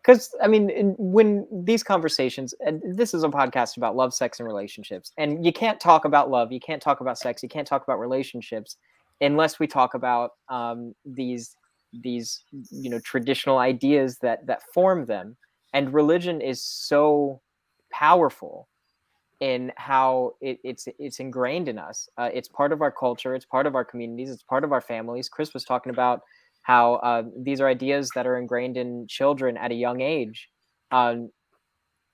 [SPEAKER 1] Because I mean, when these conversations, and this is a podcast about love, sex, and relationships, and you can't talk about love, you can't talk about sex, you can't talk about relationships unless we talk about these you know, traditional ideas that form them. And religion is so powerful in how it's ingrained in us. It's part of our culture, it's part of our communities, it's part of our families. Chris was talking about how these are ideas that are ingrained in children at a young age.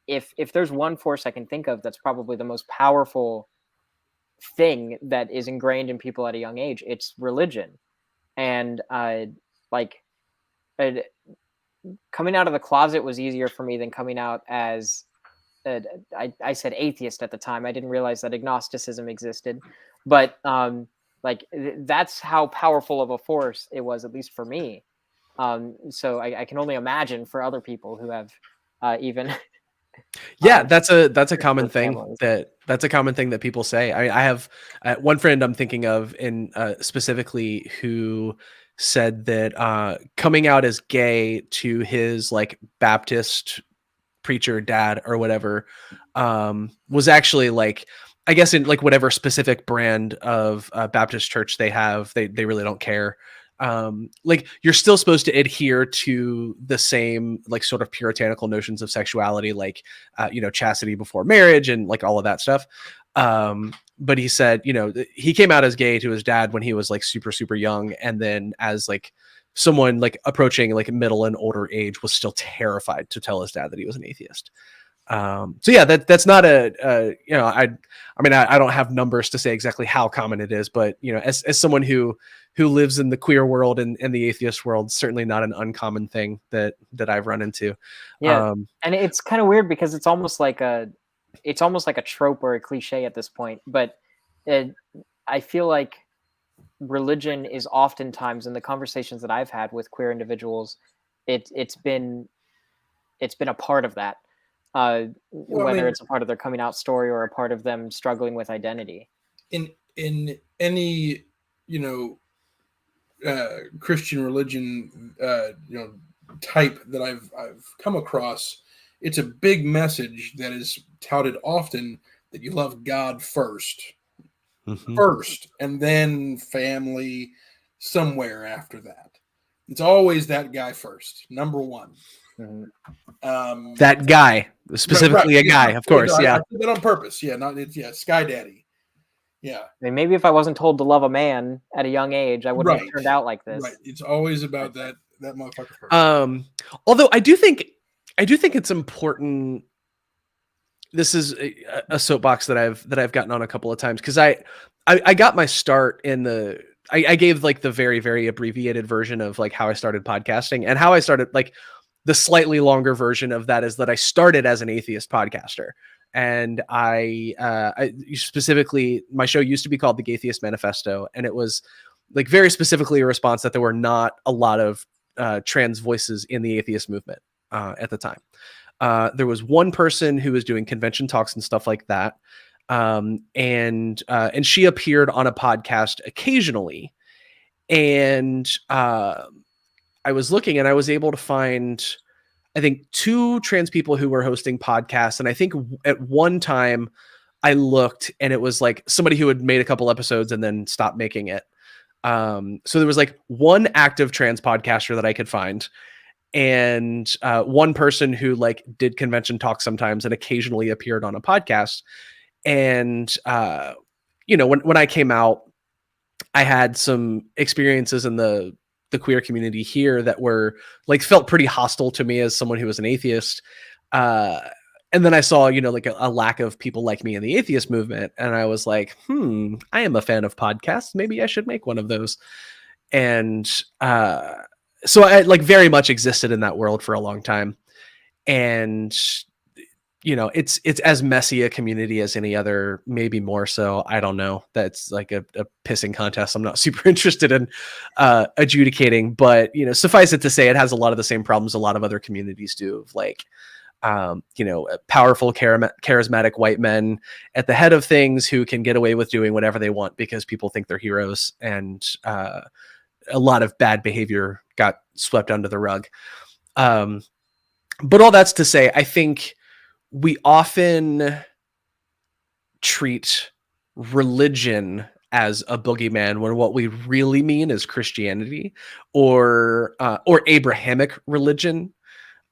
[SPEAKER 1] If there's one force I can think of that's probably the most powerful thing that is ingrained in people at a young age, it's religion. And coming out of the closet was easier for me than coming out as I said atheist at the time. I didn't realize that agnosticism existed, but that's how powerful of a force it was, at least for me. So I can only imagine for other people who have even.
[SPEAKER 2] Yeah, that's a common thing that's a common thing that people say. I have one friend I'm thinking of in specifically who said that coming out as gay to his like Baptist preacher dad or whatever was actually like, I guess in like whatever specific brand of Baptist church they have, they really don't care. Like you're still supposed to adhere to the same like sort of puritanical notions of sexuality, like chastity before marriage and like all of that stuff. But he said, he came out as gay to his dad when he was like super, super young. And then as like someone like approaching like middle and older age was still terrified to tell his dad that he was an atheist. So yeah, that's not I mean, I don't have numbers to say exactly how common it is, but as someone who lives in the queer world and the atheist world, certainly not an uncommon thing that I've run into.
[SPEAKER 1] Yeah. And it's kind of weird because it's almost like a trope or a cliche at this point, but I feel like religion is oftentimes, in the conversations that I've had with queer individuals, it's been a part of that. Whether it's a part of their coming out story or a part of them struggling with identity. In
[SPEAKER 3] any, Christian religion, type that I've come across, it's a big message that is touted often that you love God first, and then family somewhere after that. It's always that guy first, number one.
[SPEAKER 2] That guy, specifically right. A guy, of course. I
[SPEAKER 3] did that on purpose. Sky Daddy. Yeah.
[SPEAKER 1] I mean, maybe if I wasn't told to love a man at a young age, I wouldn't have turned out like this.
[SPEAKER 3] Right. It's always about that motherfucker first.
[SPEAKER 2] Although I do think it's important. This is a soapbox that I've gotten on a couple of times, because I got my start in I gave like the very, very abbreviated version of like how I started podcasting, and how I started, like the slightly longer version of that is that I started as an atheist podcaster. And I specifically, my show used to be called The Gaytheist Manifesto. And it was like very specifically a response that there were not a lot of trans voices in the atheist movement at the time. There was one person who was doing convention talks and stuff like that. And she appeared on a podcast occasionally. And I was looking, and I was able to find, I think, 2 trans people who were hosting podcasts. And I think at one time I looked, and it was like somebody who had made a couple episodes and then stopped making it. So there was like one active trans podcaster that I could find, and one person who like did convention talks sometimes and occasionally appeared on a podcast. And, when I came out, I had some experiences in the queer community here that were like, felt pretty hostile to me as someone who was an atheist. And then I saw, like a lack of people like me in the atheist movement. And I was like, I am a fan of podcasts. Maybe I should make one of those. And so I like very much existed in that world for a long time. And it's as messy a community as any other, maybe more so. I don't know. That's like a pissing contest I'm not super interested in adjudicating, but suffice it to say, it has a lot of the same problems a lot of other communities do, of like powerful charismatic white men at the head of things who can get away with doing whatever they want because people think they're heroes, and a lot of bad behavior got swept under the rug. But all that's to say, I think we often treat religion as a boogeyman when what we really mean is Christianity or Abrahamic religion.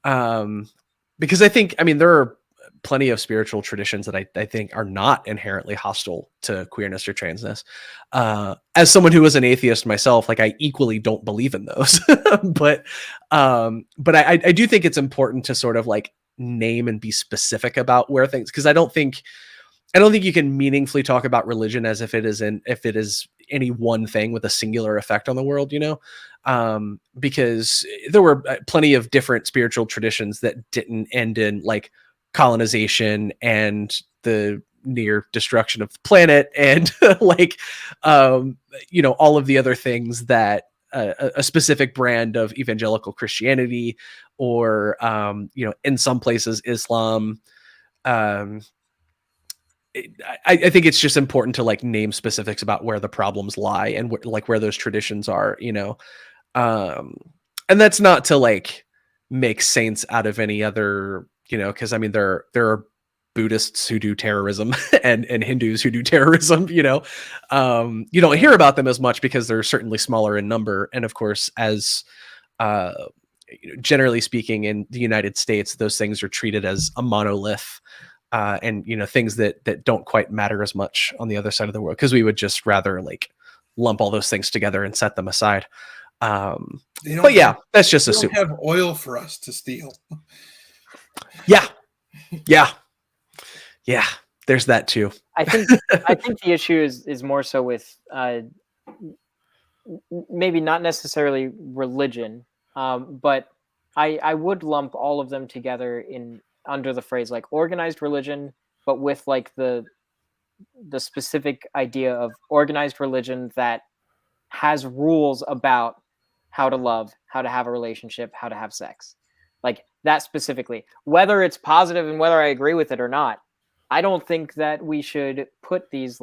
[SPEAKER 2] Because I think, there are plenty of spiritual traditions that I think are not inherently hostile to queerness or transness. As someone who was an atheist myself, like I equally don't believe in those, but I do think it's important to sort of like name and be specific about where things, because I don't think you can meaningfully talk about religion as if it is any one thing with a singular effect on the world, because there were plenty of different spiritual traditions that didn't end in like colonization and the near destruction of the planet and like all of the other things that a specific brand of evangelical Christianity or in some places Islam. I think it's just important to like name specifics about where the problems lie and where those traditions are, And that's not to like make saints out of any other, because I mean there are Buddhists who do terrorism and Hindus who do terrorism. You don't hear about them as much because they're certainly smaller in number, and of course, as generally speaking, in the United States, those things are treated as a monolith. And things that don't quite matter as much on the other side of the world, because we would just rather like lump all those things together and set them aside. But yeah, that's just
[SPEAKER 3] they don't have oil for us to steal.
[SPEAKER 2] Yeah. There's that too.
[SPEAKER 1] I think the issue is more so with maybe not necessarily religion, but I would lump all of them together under the phrase like organized religion, but with like the specific idea of organized religion that has rules about how to love, how to have a relationship, how to have sex. Like that specifically. Whether it's positive and whether I agree with it or not, I don't think that we should put these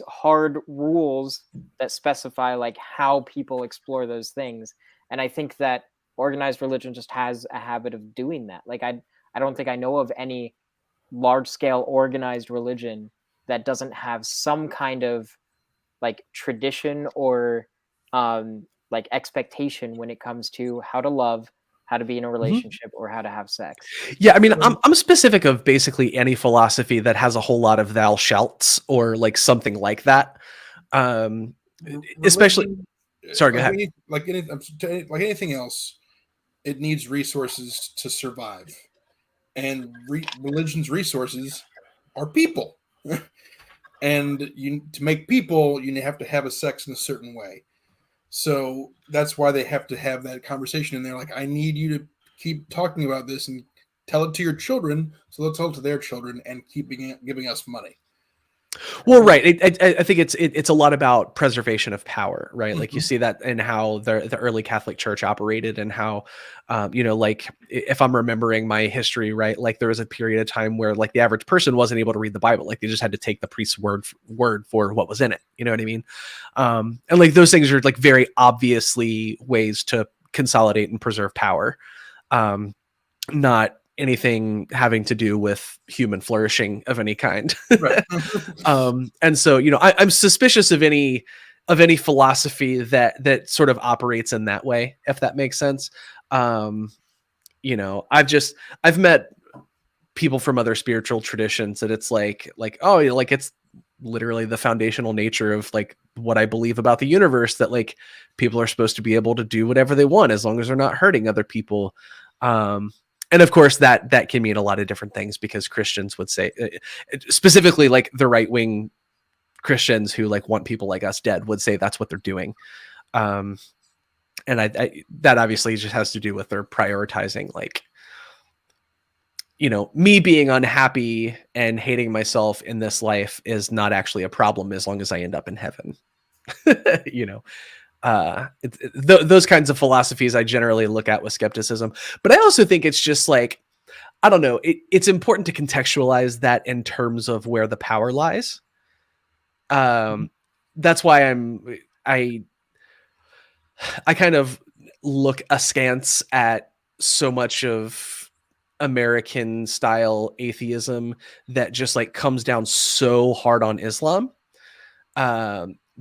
[SPEAKER 1] hard rules that specify like how people explore those things. And I think that organized religion just has a habit of doing that. Like I don't think I know of any large scale organized religion that doesn't have some kind of like tradition or like expectation when it comes to how to love, how to be in a relationship, or how to have sex.
[SPEAKER 2] Yeah, I mean, I'm specific of basically any philosophy that has a whole lot of thou shalts or like something like that. Especially, sorry, go ahead.
[SPEAKER 3] Like anything else, it needs resources to survive, and religion's resources are people. And to make people, you have to have a sex in a certain way. So that's why they have to have that conversation. And they're like, I need you to keep talking about this and tell it to your children. So they'll tell it to their children and giving us money.
[SPEAKER 2] Well, right. I think it's a lot about preservation of power, right? Like you see that in how the early Catholic Church operated, and how, like if I'm remembering my history right, like there was a period of time where like the average person wasn't able to read the Bible, like they just had to take the priest's word for what was in it. You know what I mean? And like those things are like very obviously ways to consolidate and preserve power, not anything having to do with human flourishing of any kind.
[SPEAKER 3] Right.
[SPEAKER 2] And so, I'm suspicious of any philosophy that sort of operates in that way, if that makes sense. I've met people from other spiritual traditions that it's like, oh, like it's literally the foundational nature of like what I believe about the universe, that like people are supposed to be able to do whatever they want as long as they're not hurting other people. And of course that can mean a lot of different things, because Christians would say, specifically like the right-wing Christians who like want people like us dead, would say that's what they're doing. And I that obviously just has to do with their prioritizing, like, me being unhappy and hating myself in this life is not actually a problem as long as I end up in heaven. Those kinds of philosophies I generally look at with skepticism, but I also think it's just like, I don't know, it's important to contextualize that in terms of where the power lies. That's why I kind of look askance at so much of American style atheism that just like comes down so hard on Islam.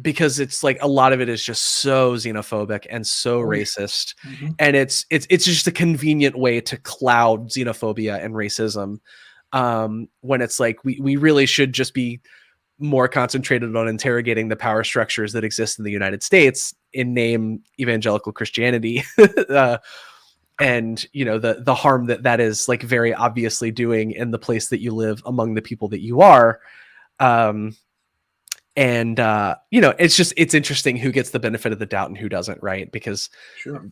[SPEAKER 2] Because it's like a lot of it is just so xenophobic and so racist. And it's just a convenient way to cloud xenophobia and racism, when it's like we really should just be more concentrated on interrogating the power structures that exist in the United States, in name evangelical Christianity, and the harm that is like very obviously doing in the place that you live, among the people that you are. And it's interesting who gets the benefit of the doubt and who doesn't, right? Because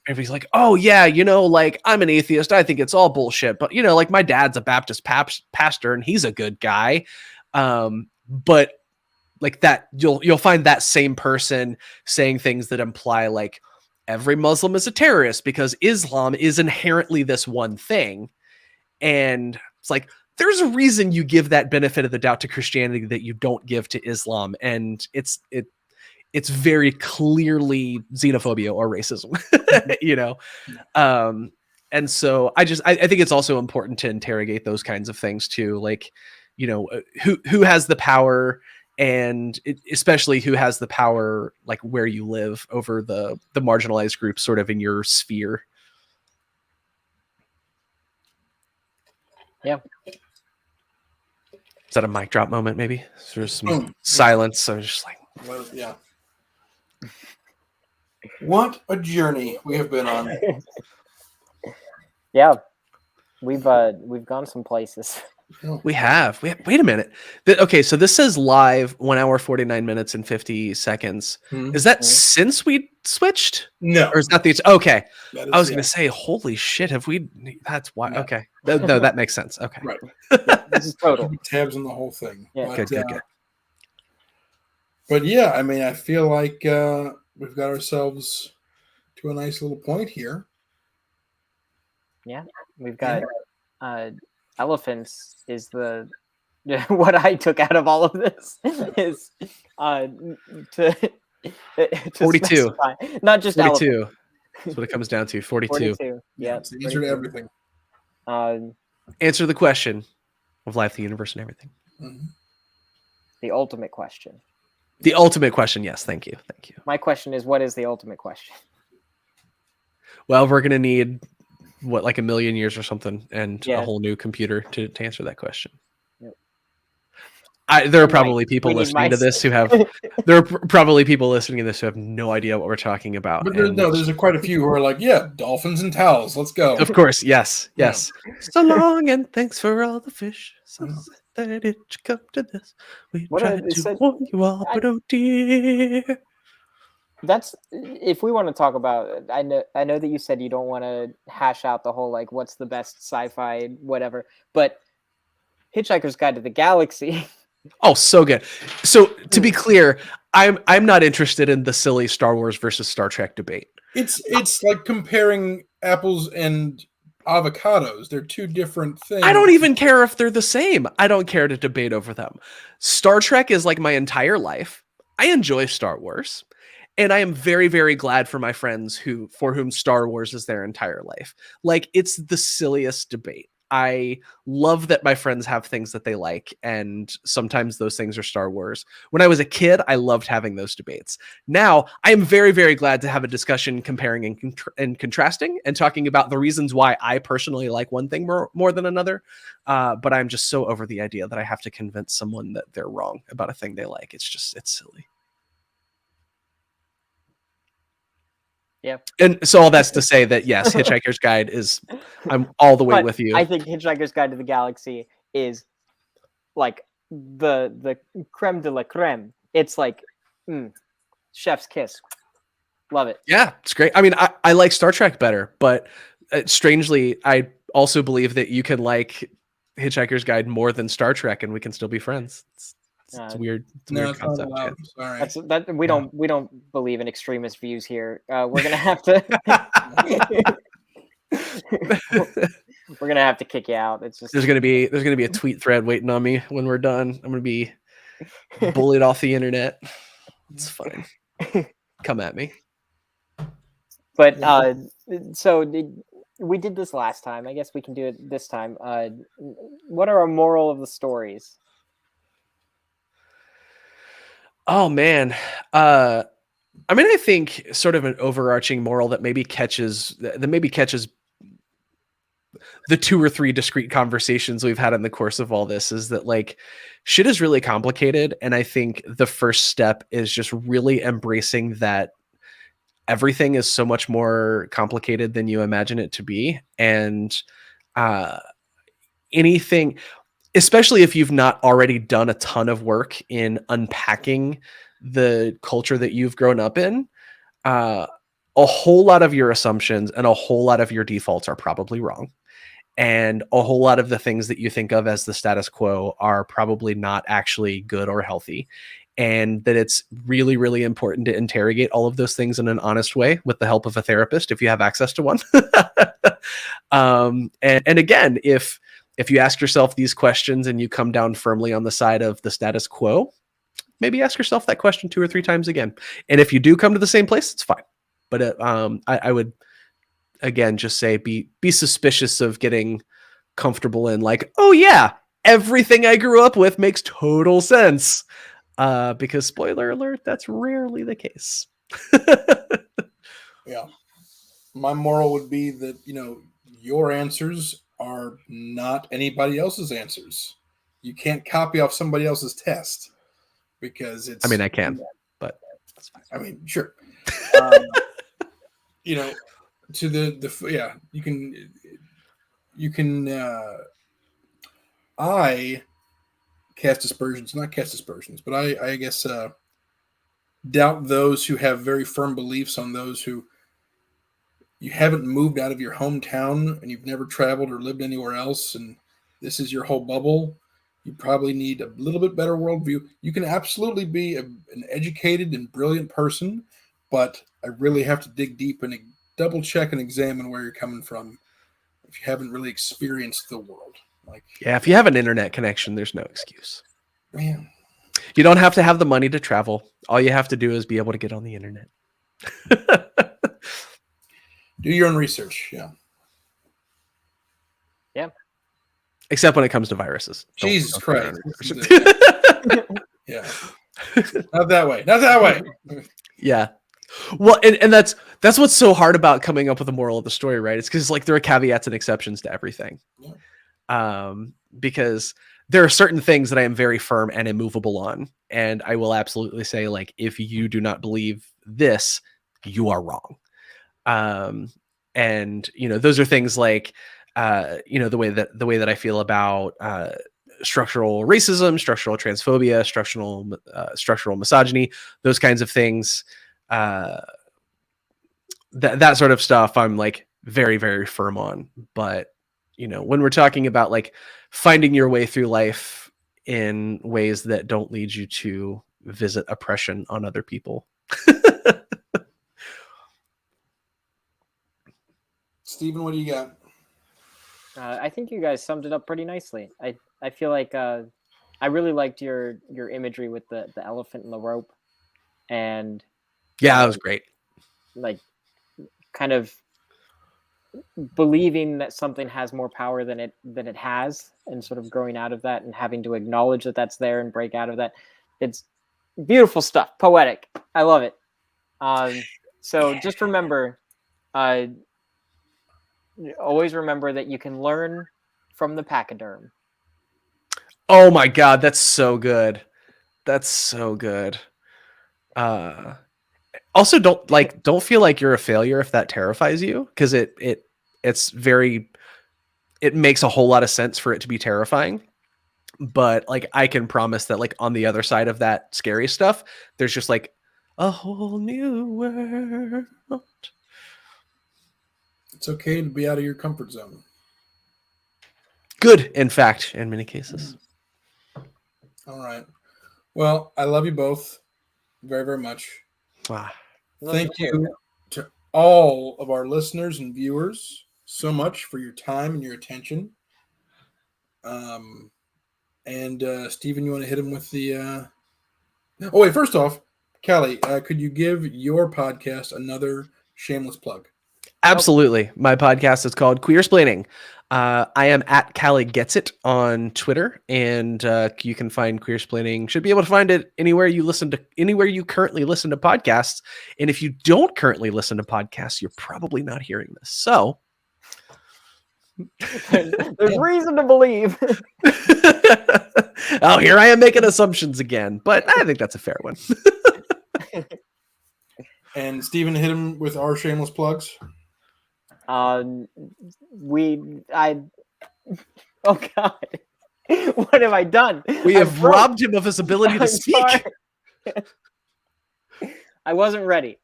[SPEAKER 2] everybody's like, oh yeah, like I'm an atheist, I think it's all bullshit, but like my dad's a Baptist pastor and he's a good guy. But like that, you'll find that same person saying things that imply like every Muslim is a terrorist because Islam is inherently this one thing. And it's like, there's a reason you give that benefit of the doubt to Christianity that you don't give to Islam. And it's it's very clearly xenophobia or racism, you know? And so I think it's also important to interrogate those kinds of things too. Like, you know, who has the power, and especially who has the power, like where you live, over the marginalized groups sort of in your sphere.
[SPEAKER 1] Yeah.
[SPEAKER 2] Is that a mic drop moment? Maybe there's some silence. So I was just like,
[SPEAKER 3] yeah. What a journey we have been on.
[SPEAKER 1] Yeah, we've gone some places.
[SPEAKER 2] We have. Wait a minute. Okay, so this says live 1 hour 49 minutes and 50 seconds. Is that since we switched?
[SPEAKER 3] No.
[SPEAKER 2] Or is that the okay?
[SPEAKER 3] That
[SPEAKER 2] I was going to say, holy shit, have we? That's why.
[SPEAKER 3] No.
[SPEAKER 2] Okay, no, that makes sense. Okay,
[SPEAKER 3] Right.
[SPEAKER 1] Yeah, this is total.
[SPEAKER 3] Tabs on the whole thing.
[SPEAKER 1] Yeah.
[SPEAKER 3] But,
[SPEAKER 2] good.
[SPEAKER 3] But yeah, I mean, I feel like we've got ourselves to a nice little point here.
[SPEAKER 1] Yeah, we've got elephants is the what I took out of all of this is to
[SPEAKER 2] 42.
[SPEAKER 1] specify, not just
[SPEAKER 2] 42.
[SPEAKER 1] elephants.
[SPEAKER 2] That's what it comes down to. 42.
[SPEAKER 1] Yeah,
[SPEAKER 3] It's the answer to everything.
[SPEAKER 2] Answer the question of life, the universe, and everything.
[SPEAKER 3] Mm-hmm.
[SPEAKER 1] The ultimate question.
[SPEAKER 2] The ultimate question. Yes. Thank you.
[SPEAKER 1] My question is, what is the ultimate question?
[SPEAKER 2] Well, we're going to need like 1 million years or something, and
[SPEAKER 1] Yeah.
[SPEAKER 2] a whole new computer to answer that question.
[SPEAKER 1] Yep.
[SPEAKER 2] There are probably people
[SPEAKER 1] We need
[SPEAKER 2] listening to
[SPEAKER 1] mice.
[SPEAKER 2] this who have. There are probably people listening to this who have no idea what we're talking about.
[SPEAKER 3] But there's quite a few who are like, yeah, dolphins and towels. Let's go.
[SPEAKER 2] Of course, yes. So long, and thanks for all the fish. So that it should come to this. We tried to warn you all, but oh dear.
[SPEAKER 1] That's if we want to talk about. I know that you said you don't want to hash out the whole like what's the best sci-fi whatever, but Hitchhiker's Guide to the Galaxy.
[SPEAKER 2] Oh, so good. So to be clear, I'm not interested in the silly Star Wars versus Star Trek debate.
[SPEAKER 3] It's like comparing apples and avocados. They're two different things.
[SPEAKER 2] I don't even care if they're the same. I don't care to debate over them. Star Trek is like my entire life. I enjoy Star Wars. And I am very, very glad for my friends for whom Star Wars is their entire life. Like, it's the silliest debate. I love that my friends have things that they like, and sometimes those things are Star Wars. When I was a kid, I loved having those debates. Now, I am very, very glad to have a discussion comparing and contrasting and talking about the reasons why I personally like one thing more than another. But I'm just so over the idea that I have to convince someone that they're wrong about a thing they like. It's silly.
[SPEAKER 1] Yeah.
[SPEAKER 2] And so all that's to say that, yes, Hitchhiker's Guide is, I'm all the way with you.
[SPEAKER 1] I think Hitchhiker's Guide to the Galaxy is like the creme de la creme. It's like chef's kiss. Love it.
[SPEAKER 2] Yeah, it's great. I mean, I like Star Trek better, but strangely, I also believe that you can like Hitchhiker's Guide more than Star Trek, and we can still be friends. It's weird. It's a weird concept.
[SPEAKER 3] Sorry.
[SPEAKER 1] We don't believe in extremist views here. We're gonna have to. We're gonna have to kick you out. It's just
[SPEAKER 2] there's gonna be a tweet thread waiting on me when we're done. I'm gonna be bullied off the internet. It's fine. Come at me.
[SPEAKER 1] But so we did this last time. I guess we can do it this time. What are our moral of the stories?
[SPEAKER 2] Oh man. I mean, I think sort of an overarching moral that maybe catches the 2 or 3 discrete conversations we've had in the course of all this is that like shit is really complicated. And I think the first step is just really embracing that everything is so much more complicated than you imagine it to be. And anything, especially if you've not already done a ton of work in unpacking the culture that you've grown up in, a whole lot of your assumptions and a whole lot of your defaults are probably wrong. And a whole lot of the things that you think of as the status quo are probably not actually good or healthy. And that it's really, really important to interrogate all of those things in an honest way with the help of a therapist if you have access to one. And again, if you ask yourself these questions and you come down firmly on the side of the status quo, maybe ask yourself that question 2 or 3 times again. And if you do come to the same place, it's fine. But I would again just say be suspicious of getting comfortable in like, oh yeah, everything I grew up with makes total sense. Because spoiler alert, that's rarely the case.
[SPEAKER 3] Yeah. My moral would be that, your answers are not anybody else's answers. You can't copy off somebody else's test because it's.
[SPEAKER 2] I mean, I can, but that's fine.
[SPEAKER 3] I mean, sure. To the you can. I cast aspersions, not cast aspersions, but I guess doubt those who have very firm beliefs on those who you haven't moved out of your hometown and you've never traveled or lived anywhere else, and this is your whole bubble. You probably need a little bit better worldview. You can absolutely be an educated and brilliant person, but I really have to dig deep and double check and examine where you're coming from if you haven't really experienced the world.
[SPEAKER 2] Yeah, if you have an internet connection, there's no excuse.
[SPEAKER 3] Man.
[SPEAKER 2] You don't have to have the money to travel. All you have to do is be able to get on the internet.
[SPEAKER 3] Do your own research, yeah.
[SPEAKER 1] Yeah.
[SPEAKER 2] Except when it comes to viruses.
[SPEAKER 3] Jesus Christ. Yeah. Not that way. Not that way.
[SPEAKER 2] Yeah. Well, and that's what's so hard about coming up with a moral of the story, right? It's because like there are caveats and exceptions to everything. Yeah. Because there are certain things that I am very firm and immovable on, and I will absolutely say, like, if you do not believe this, you are wrong. And those are things like the way that I feel about structural racism, structural transphobia, structural misogyny, those kinds of things. That sort of stuff I'm like very, very firm on. But when we're talking about like finding your way through life in ways that don't lead you to visit oppression on other people.
[SPEAKER 3] Steven, what do you got?
[SPEAKER 1] I think you guys summed it up pretty nicely. I feel like I really liked your imagery with the elephant and the rope, and
[SPEAKER 2] yeah, that was great.
[SPEAKER 1] Like, kind of believing that something has more power than it has, and sort of growing out of that and having to acknowledge that that's there and break out of that. It's beautiful stuff, poetic. I love it. So just remember, always remember that you can learn from the pachyderm.
[SPEAKER 2] Oh my God, that's so good. That's so good. Also, don't feel like you're a failure if that terrifies you, because it makes a whole lot of sense for it to be terrifying. But like, I can promise that like on the other side of that scary stuff, there's just like a whole new world.
[SPEAKER 3] It's okay to be out of your comfort zone.
[SPEAKER 2] Good, in fact, in many cases.
[SPEAKER 3] All right. Well, I love you both very, very much.
[SPEAKER 2] Wow.
[SPEAKER 3] Thank you to all of our listeners and viewers so much for your time and your attention. And Steven, you want to hit him with the... Oh, wait, first off, Callie, could you give your podcast another shameless plug?
[SPEAKER 2] Absolutely. My podcast is called Queersplaining. I am at Callie Gets It on Twitter, and you can find Queersplaining. Should be able to find it anywhere you currently listen to podcasts. And if you don't currently listen to podcasts, you're probably not hearing this. So
[SPEAKER 1] there's reason to believe.
[SPEAKER 2] Oh, here I am making assumptions again, but I think that's a fair one.
[SPEAKER 3] And Steven, hit him with our shameless plugs.
[SPEAKER 1] Oh God, what have I done?
[SPEAKER 2] We have robbed him of his ability to speak.
[SPEAKER 1] I wasn't ready.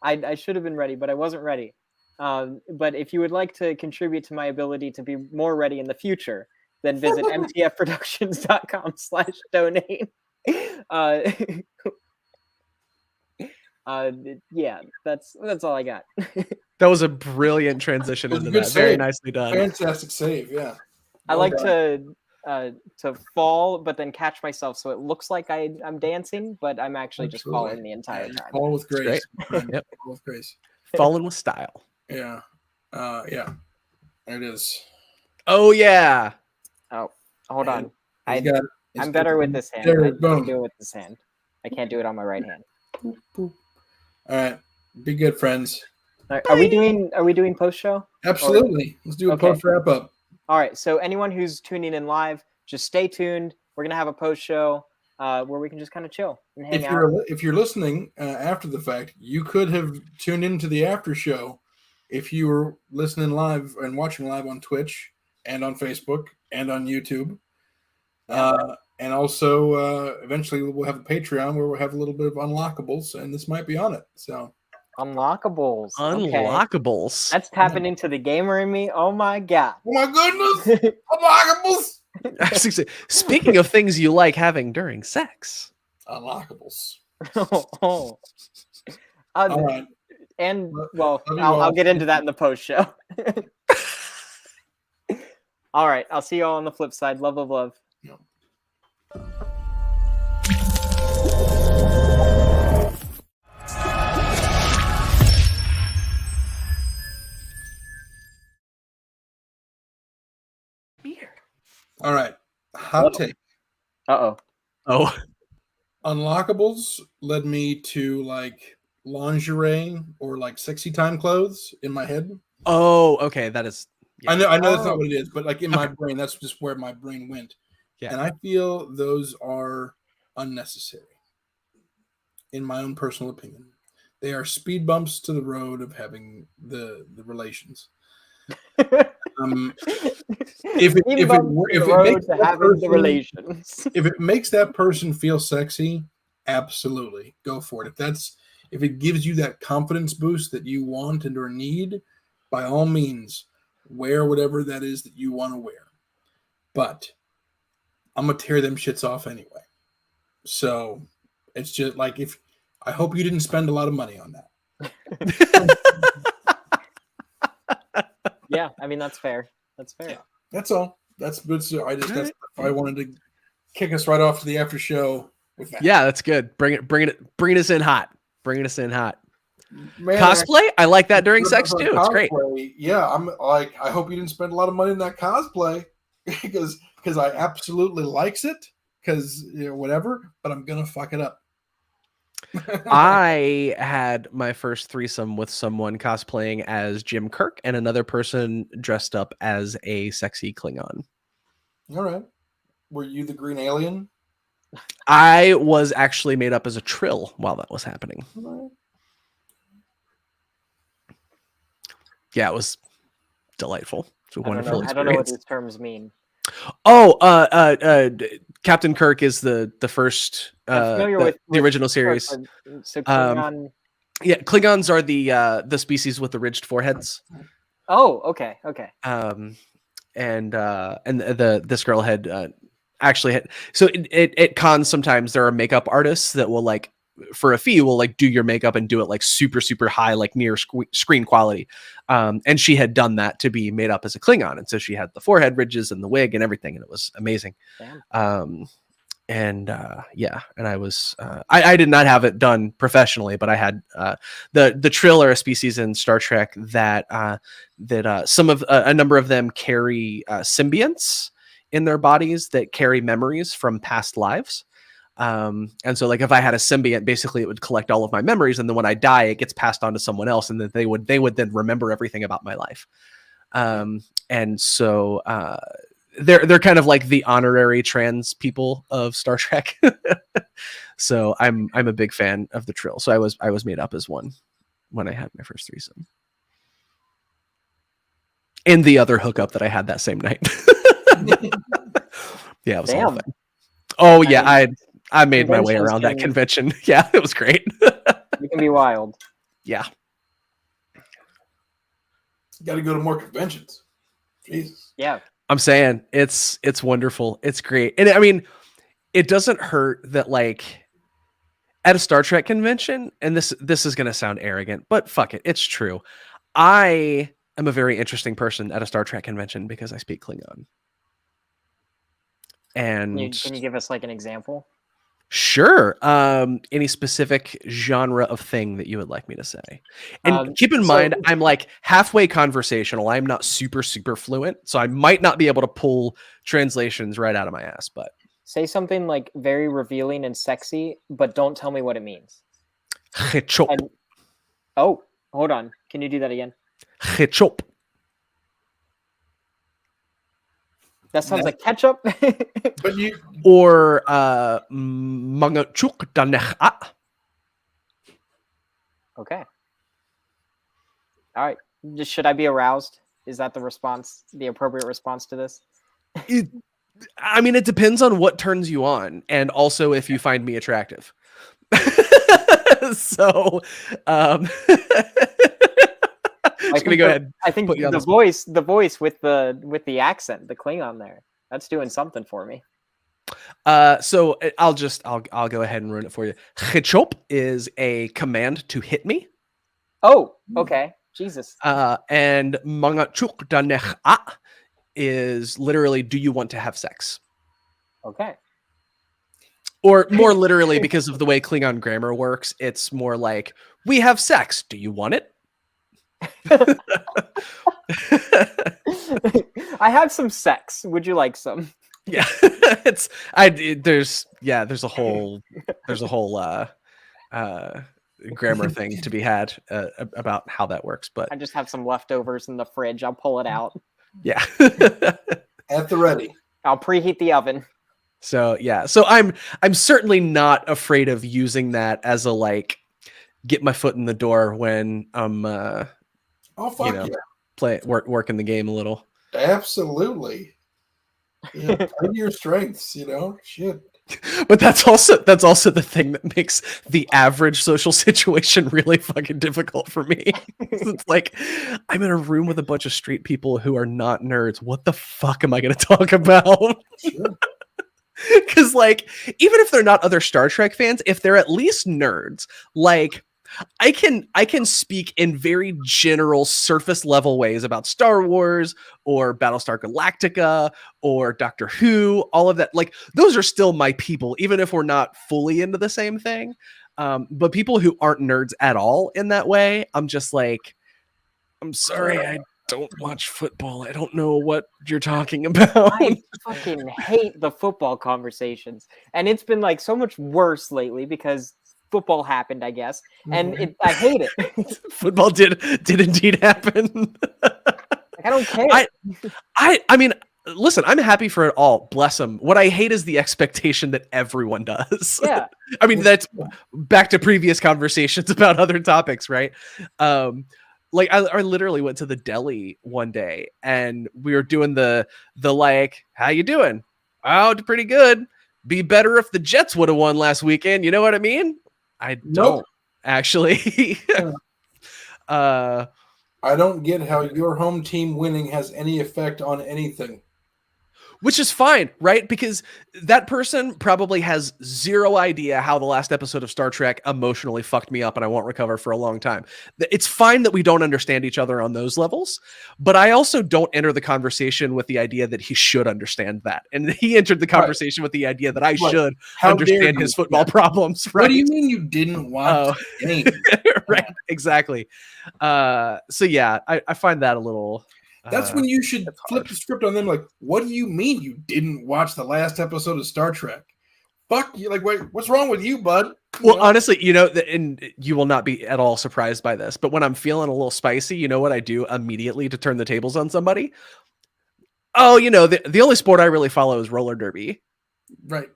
[SPEAKER 1] I should have been ready, but I wasn't ready. But if you would like to contribute to my ability to be more ready in the future, then visit mtfproductions.com/donate. Yeah, that's all I got.
[SPEAKER 2] That was a brilliant transition into that.
[SPEAKER 3] Save.
[SPEAKER 2] Very nicely done.
[SPEAKER 3] Fantastic save, yeah.
[SPEAKER 1] I like to to fall, but then catch myself, so it looks like I'm dancing, but I'm actually just falling the entire time.
[SPEAKER 3] Fall with grace.
[SPEAKER 2] Great. Yep.
[SPEAKER 3] Fall with grace.
[SPEAKER 2] Falling with style.
[SPEAKER 3] Yeah. Yeah. There it is.
[SPEAKER 2] Oh yeah.
[SPEAKER 1] Oh, hold on.
[SPEAKER 3] I'm
[SPEAKER 1] better with this hand. I can do it with this hand. I can't do it on my right hand.
[SPEAKER 3] Boop, boop. All right. Be good, friends.
[SPEAKER 1] Are we doing post show?
[SPEAKER 3] Absolutely. Let's do a post wrap up.
[SPEAKER 1] All right. So anyone who's tuning in live, just stay tuned. We're gonna have a post show where we can just kind of chill and hang out.
[SPEAKER 3] If you're listening after the fact, you could have tuned into the after show if you were listening live and watching live on Twitch and on Facebook and on YouTube. And also, eventually we'll have a Patreon where we'll have a little bit of unlockables, and this might be on it. So
[SPEAKER 1] unlockables.
[SPEAKER 2] Unlockables.
[SPEAKER 1] Okay. That's tapping into the gamer in me. Oh my god.
[SPEAKER 3] Oh my goodness. Unlockables.
[SPEAKER 2] Speaking of things you like having during sex.
[SPEAKER 3] Unlockables.
[SPEAKER 1] All
[SPEAKER 3] right.
[SPEAKER 1] And well, I'll get into that in the post show. All right. I'll see you all on the flip side. Love, love, love.
[SPEAKER 3] Yeah. All right. Hot take.
[SPEAKER 1] Oh.
[SPEAKER 3] Unlockables led me to like lingerie or like sexy time clothes in my head.
[SPEAKER 2] Oh, okay. That is.
[SPEAKER 3] Yeah. I know that's not what it is, but like in my brain, that's just where my brain went. Yeah. And I feel those are unnecessary. In my own personal opinion, they are speed bumps to the road of having the relations. If it makes that person feel sexy, absolutely go for it. If it gives you that confidence boost that you want and or need, by all means, wear whatever that is that you want to wear. But I'm gonna tear them shits off anyway. So it's just like I hope you didn't spend a lot of money on that.
[SPEAKER 1] Yeah, I mean that's fair. That's fair.
[SPEAKER 3] Yeah, that's all. That's good. So I wanted to kick us right off to the after show with that.
[SPEAKER 2] Yeah, that's good. Bring us in hot. Bringing us in hot. Man, cosplay? I like that during sex too. It's great.
[SPEAKER 3] Yeah, I'm like, I hope you didn't spend a lot of money on that cosplay because I absolutely likes it because whatever, but I'm gonna fuck it up.
[SPEAKER 2] I had my first threesome with someone cosplaying as Jim Kirk and another person dressed up as a sexy Klingon.
[SPEAKER 3] All right. Were you the green alien?
[SPEAKER 2] I was actually made up as a Trill while that was happening.
[SPEAKER 3] Right.
[SPEAKER 2] Yeah, it was delightful. It's a wonderful experience.
[SPEAKER 1] I don't know what these terms mean.
[SPEAKER 2] Oh, Captain Kirk is the first with the original series.
[SPEAKER 1] So Klingon...
[SPEAKER 2] yeah, Klingons are the species with the ridged foreheads.
[SPEAKER 1] Oh, okay.
[SPEAKER 2] And this girl had actually had, so at cons sometimes there are makeup artists that will like for a fee will like do your makeup and do it like super high, like near screen quality. And she had done that to be made up as a Klingon, and so she had the forehead ridges and the wig and everything, and it was amazing. And I was I did not have it done professionally, but I had the Trill are a species in Star Trek that some of a number of them carry symbionts in their bodies that carry memories from past lives. And so like if I had a symbiont, basically it would collect all of my memories, and then when I die it gets passed on to someone else, and then they would then remember everything about my life. And so they're kind of like the honorary trans people of Star Trek. So I'm a big fan of the Trill. So I was made up as one when I had my first threesome. And the other hookup that I had that same night. Yeah, it was all fun. Oh yeah, I made my way around that convention. Yeah, it was great.
[SPEAKER 1] It can be wild.
[SPEAKER 2] Yeah.
[SPEAKER 3] Got to go to more conventions. Jesus.
[SPEAKER 1] Yeah.
[SPEAKER 2] I'm saying it's wonderful. It's great. And I mean, it doesn't hurt that like at a Star Trek convention, and this is going to sound arrogant, but fuck it. It's true. I am a very interesting person at a Star Trek convention because I speak Klingon. And
[SPEAKER 1] Can you give us like an example?
[SPEAKER 2] sure. Any specific genre of thing that you would like me to say? And keep in mind, I'm like halfway conversational. I'm not super fluent, so I might not be able to pull translations right out of my ass. But
[SPEAKER 1] say something like very revealing and sexy, but don't tell me what it means.
[SPEAKER 2] Hitchhiker.
[SPEAKER 1] And, oh, hold on. Can you do that again?
[SPEAKER 2] Hitchhiker.
[SPEAKER 1] That sounds like ketchup.
[SPEAKER 3] But you
[SPEAKER 2] Or mangachuk danech.
[SPEAKER 1] Okay. All right. Should I be aroused? Is that the response, the appropriate response to this?
[SPEAKER 2] I mean, it depends on what turns you on, and also if you find me attractive. So, just gonna go ahead.
[SPEAKER 1] I think the voice with the accent, the Klingon there, that's doing something for me.
[SPEAKER 2] So I'll go ahead and ruin it for you. Hitchhop is a command to hit me.
[SPEAKER 1] Oh, okay. Jesus.
[SPEAKER 2] And mangachuk danech is literally, do you want to have sex?
[SPEAKER 1] Okay.
[SPEAKER 2] Or more literally, because of the way Klingon grammar works, it's more like, we have sex. Do you want it?
[SPEAKER 1] I have some sex. Would you like some?
[SPEAKER 2] Yeah, there's a whole grammar thing to be had about how that works. But
[SPEAKER 1] I just have some leftovers in the fridge. I'll pull it out.
[SPEAKER 2] Yeah.
[SPEAKER 3] At the ready.
[SPEAKER 1] I'll preheat the oven.
[SPEAKER 2] So yeah, so I'm certainly not afraid of using that as a like get my foot in the door when I'm working the game a little.
[SPEAKER 3] Absolutely. Yeah, play your strengths, shit.
[SPEAKER 2] But that's also the thing that makes the average social situation really fucking difficult for me. It's like I'm in a room with a bunch of straight people who are not nerds. What the fuck am I going to talk about?
[SPEAKER 3] Sure.
[SPEAKER 2] Because like even if they're not other Star Trek fans, if they're at least nerds, like I can speak in very general surface level ways about Star Wars or Battlestar Galactica or Doctor Who, all of that. Like those are still my people, even if we're not fully into the same thing. But people who aren't nerds at all in that way, I'm just like, I'm sorry, I don't watch football. I don't know what you're talking about.
[SPEAKER 1] I fucking hate the football conversations. And it's been like so much worse lately because football happened, I guess. And I hate it.
[SPEAKER 2] Football did indeed happen.
[SPEAKER 1] I don't care.
[SPEAKER 2] I mean, listen, I'm happy for it all. Bless them. What I hate is the expectation that everyone does.
[SPEAKER 1] Yeah.
[SPEAKER 2] I mean, that's back to previous conversations about other topics, right? Like I literally went to the deli one day and we were doing the like, how you doing? Oh, pretty good. Be better if the Jets would have won last weekend. You know what I mean? I don't actually.
[SPEAKER 3] I don't get how your home team winning has any effect on anything.
[SPEAKER 2] Which is fine, right? Because that person probably has zero idea how the last episode of Star Trek emotionally fucked me up and I won't recover for a long time. It's fine that we don't understand each other on those levels, but I also don't enter the conversation with the idea that he should understand that. And he entered the conversation with the idea that I should understand his football problems, right?
[SPEAKER 3] What do you mean you didn't watch the game?
[SPEAKER 2] Right, exactly. So yeah, I find that a little...
[SPEAKER 3] That's when you should flip the script on them. Like, what do you mean you didn't watch the last episode of Star Trek? Fuck you! Like, wait, what's wrong with you, bud?
[SPEAKER 2] Honestly, and you will not be at all surprised by this, but when I'm feeling a little spicy, you know what I do immediately to turn the tables on somebody? Oh, the only sport I really follow is roller derby,
[SPEAKER 3] right?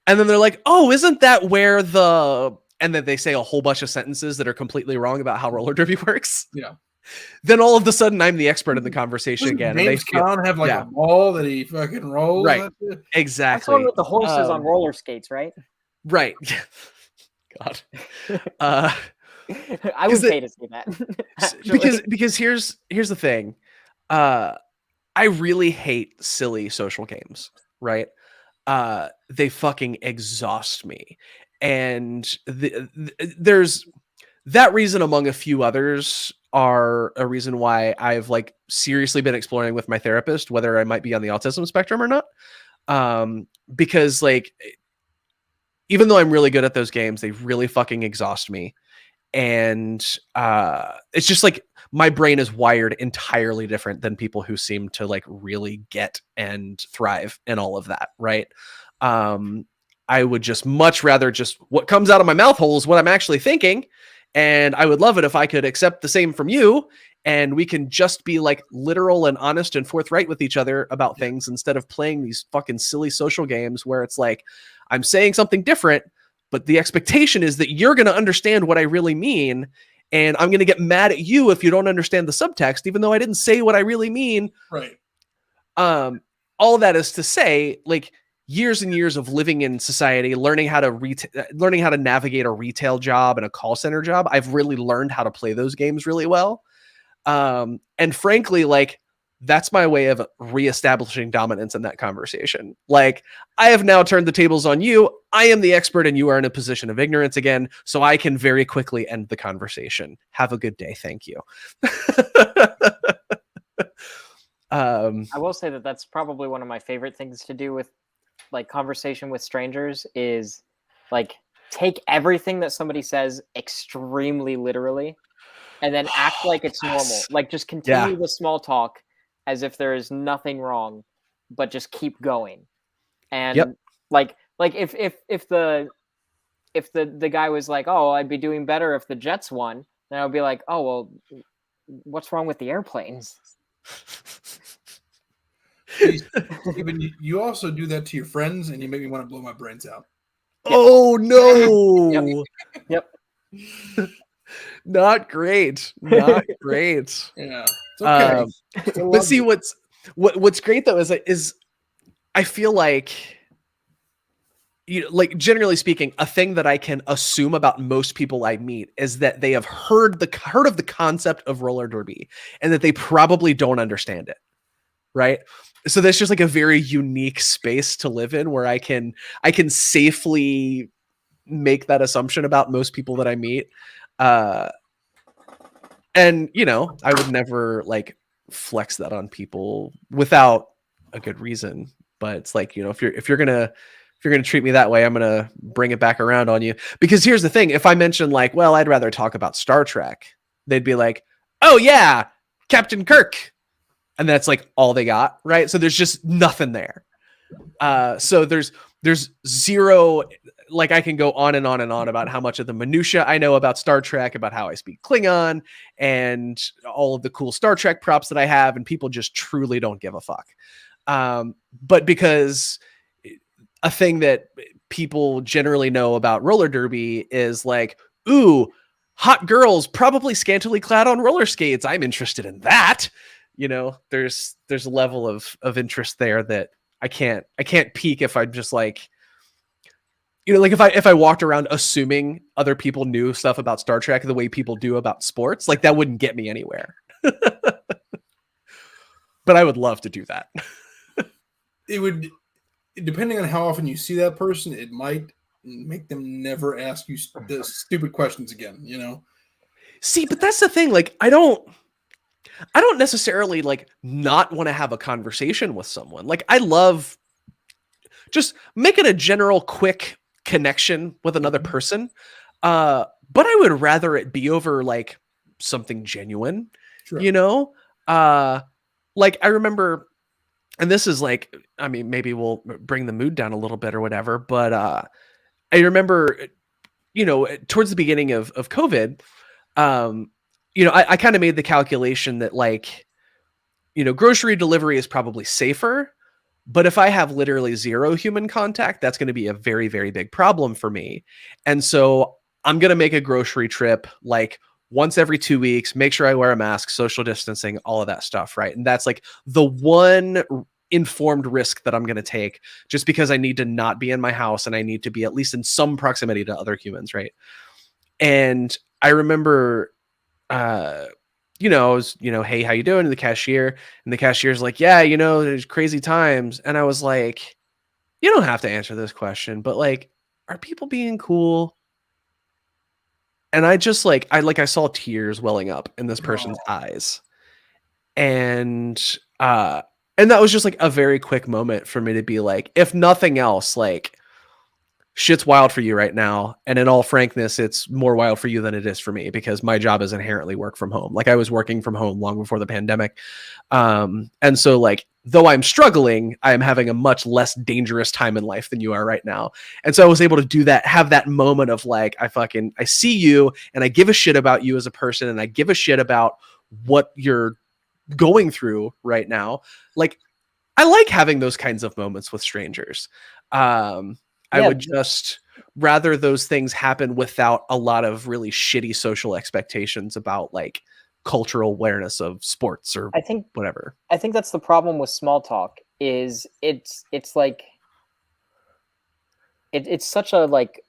[SPEAKER 2] And then they're like, "Oh, isn't that where the?" And then they say a whole bunch of sentences that are completely wrong about how roller derby works.
[SPEAKER 3] Yeah.
[SPEAKER 2] Then all of a sudden, I'm the expert in the conversation again.
[SPEAKER 3] James Caan have like a ball that he fucking rolls.
[SPEAKER 2] Right. Exactly.
[SPEAKER 1] That's one with the horses on roller skates, right?
[SPEAKER 2] Right. God.
[SPEAKER 1] I would pay to see that.
[SPEAKER 2] because here's the thing. I really hate silly social games, right? They fucking exhaust me. And there's that reason among a few others are a reason why I've like seriously been exploring with my therapist whether I might be on the autism spectrum or not. Because like, even though I'm really good at those games, they really fucking exhaust me. And it's just like my brain is wired entirely different than people who seem to like really get and thrive in all of that, right? I would just much rather just what comes out of my mouth hole is what I'm actually thinking, and I would love it if I could accept the same from you, and we can just be like literal and honest and forthright with each other about things instead of playing these fucking silly social games where it's like I'm saying something different, but the expectation is that you're going to understand what I really mean. And I'm going to get mad at you if you don't understand the subtext, even though I didn't say what I really mean.
[SPEAKER 3] Right.
[SPEAKER 2] All that is to say, like, years and years of living in society, learning how to navigate a retail job and a call center job, I've really learned how to play those games really well. And frankly, like, that's my way of reestablishing dominance in that conversation. Like, I have now turned the tables on you. I am the expert and you are in a position of ignorance again. So I can very quickly end the conversation. Have a good day. Thank you.
[SPEAKER 1] I will say that that's probably one of my favorite things to do with like conversation with strangers is like take everything that somebody says extremely literally and then act like it's normal. Like just continue the small talk as if there is nothing wrong, but just keep going. And like if the guy was like, "Oh, I'd be doing better if the Jets won," then I would be like, "Oh, well, what's wrong with the airplanes?"
[SPEAKER 3] Steven, you also do that to your friends, and you make me want to blow my brains out.
[SPEAKER 2] Oh no!
[SPEAKER 1] Yep.
[SPEAKER 2] Not great. Not great.
[SPEAKER 3] Yeah, it's okay.
[SPEAKER 2] But see, what's great though is I feel like, you know, like generally speaking, a thing that I can assume about most people I meet is that they have heard of the concept of roller derby and that they probably don't understand it. Right. So that's just like a very unique space to live in where I can safely make that assumption about most people that I meet. And you know, I would never like flex that on people without a good reason. But it's like, you know, if you're gonna treat me that way, I'm gonna bring it back around on you. Because here's the thing: if I mention like, well, I'd rather talk about Star Trek, they'd be like, oh yeah, Captain Kirk. And that's like all they got, right? So there's just nothing there. So there's zero, like I can go on and on and on about how much of the minutia I know about Star Trek, about how I speak Klingon, and all of the cool Star Trek props that I have, and people just truly don't give a fuck. But because a thing that people generally know about roller derby is like, ooh, hot girls probably scantily clad on roller skates. I'm interested in that. You know, there's a level of interest there that I can't peak if I'm just like, you know, like if I walked around assuming other people knew stuff about Star Trek the way people do about sports, like that wouldn't get me anywhere. But I would love to do that.
[SPEAKER 3] It would, depending on how often you see that person, it might make them never ask you the stupid questions again, you know?
[SPEAKER 2] See, but that's the thing. Like, I don't necessarily like not want to have a conversation with someone. Like, I love just making a general quick connection with another person. But I would rather it be over like something genuine, you know? Like I remember, and this is like, I mean, maybe we'll bring the mood down a little bit or whatever, but I remember, you know, towards the beginning of COVID, you know, I kind of made the calculation that like, you know, grocery delivery is probably safer, but if I have literally zero human contact, that's going to be a very, very big problem for me. And so I'm going to make a grocery trip like once every 2 weeks, make sure I wear a mask, social distancing, all of that stuff. Right. And that's like the one informed risk that I'm going to take just because I need to not be in my house and I need to be at least in some proximity to other humans. Right. And I remember, you know, I was, you know, hey, how you doing? To the cashier, and the cashier's like, yeah, you know, there's crazy times. And I was like, you don't have to answer this question, but like, are people being cool? And I just like, I saw tears welling up in this person's eyes. And And that was just like a very quick moment for me to be like, if nothing else, like shit's wild for you right now. And in all frankness, it's more wild for you than it is for me because my job is inherently work from home. Like I was working from home long before the pandemic. And so like, though I'm struggling, I'm having a much less dangerous time in life than you are right now. And so I was able to do that, have that moment of like, I see you and I give a shit about you as a person and I give a shit about what you're going through right now. Like, I like having those kinds of moments with strangers. I would just rather those things happen without a lot of really shitty social expectations about like cultural awareness of sports or whatever.
[SPEAKER 1] I think that's the problem with small talk is it's like it's such a like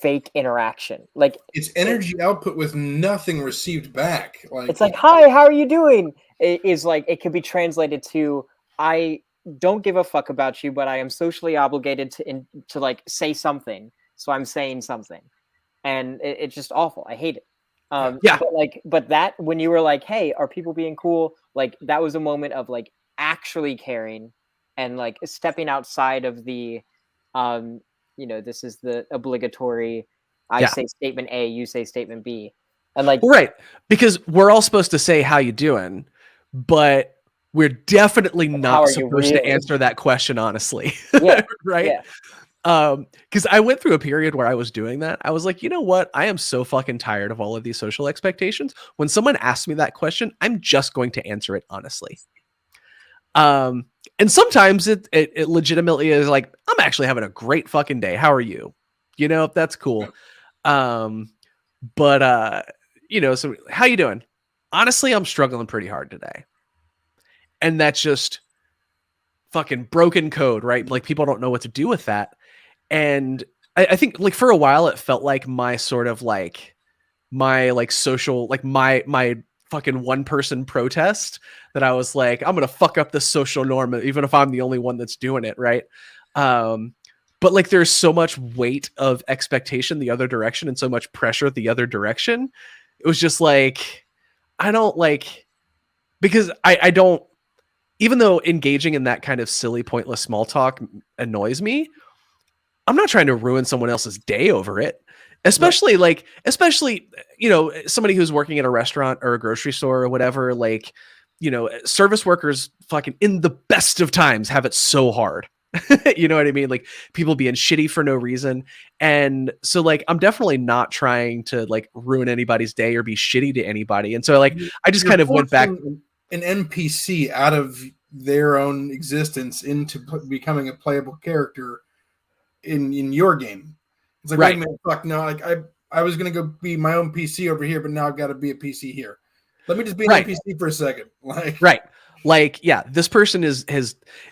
[SPEAKER 1] fake interaction. Like
[SPEAKER 3] it's energy output with nothing received back. Like
[SPEAKER 1] it's like, hi, how are you doing? It is like it could be translated to I don't give a fuck about you, but I am socially obligated to like say something. So I'm saying something. And it's just awful. I hate it. But that when you were like, hey, are people being cool? Like that was a moment of like actually caring and like stepping outside of the this is the obligatory I say statement A, you say statement B. And like
[SPEAKER 2] right. Because we're all supposed to say how you doing, but we're definitely not supposed to answer that question honestly.
[SPEAKER 1] Yeah.
[SPEAKER 2] Right.
[SPEAKER 1] Yeah.
[SPEAKER 2] Because I went through a period where I was doing that. I was like, you know what? I am so fucking tired of all of these social expectations. When someone asks me that question, I'm just going to answer it honestly. And sometimes it legitimately is like, I'm actually having a great fucking day. How are you? You know, that's cool. So how you doing? Honestly, I'm struggling pretty hard today. And that's just fucking broken code, right? Like people don't know what to do with that. And I think like for a while it felt like my sort of like my like social, like my fucking one person protest that I was like, I'm going to fuck up the social norm, even if I'm the only one that's doing it. Right. But like there's so much weight of expectation the other direction and so much pressure the other direction. It was just like, I don't like, because I don't, even though engaging in that kind of silly, pointless small talk annoys me, I'm not trying to ruin someone else's day over it. Especially, somebody who's working at a restaurant or a grocery store or whatever, like, service workers fucking in the best of times have it so hard. You know what I mean? Like people being shitty for no reason. And so like, I'm definitely not trying to like ruin anybody's day or be shitty to anybody. And so like, I just kind of went back.
[SPEAKER 3] An NPC out of their own existence into becoming a playable character in your game. It's like, right. Wait a minute, fuck no, like I was gonna go be my own PC over here, but now I've got to be a PC here. Let me just be an NPC for a second. Like
[SPEAKER 2] right. Like, yeah, this person has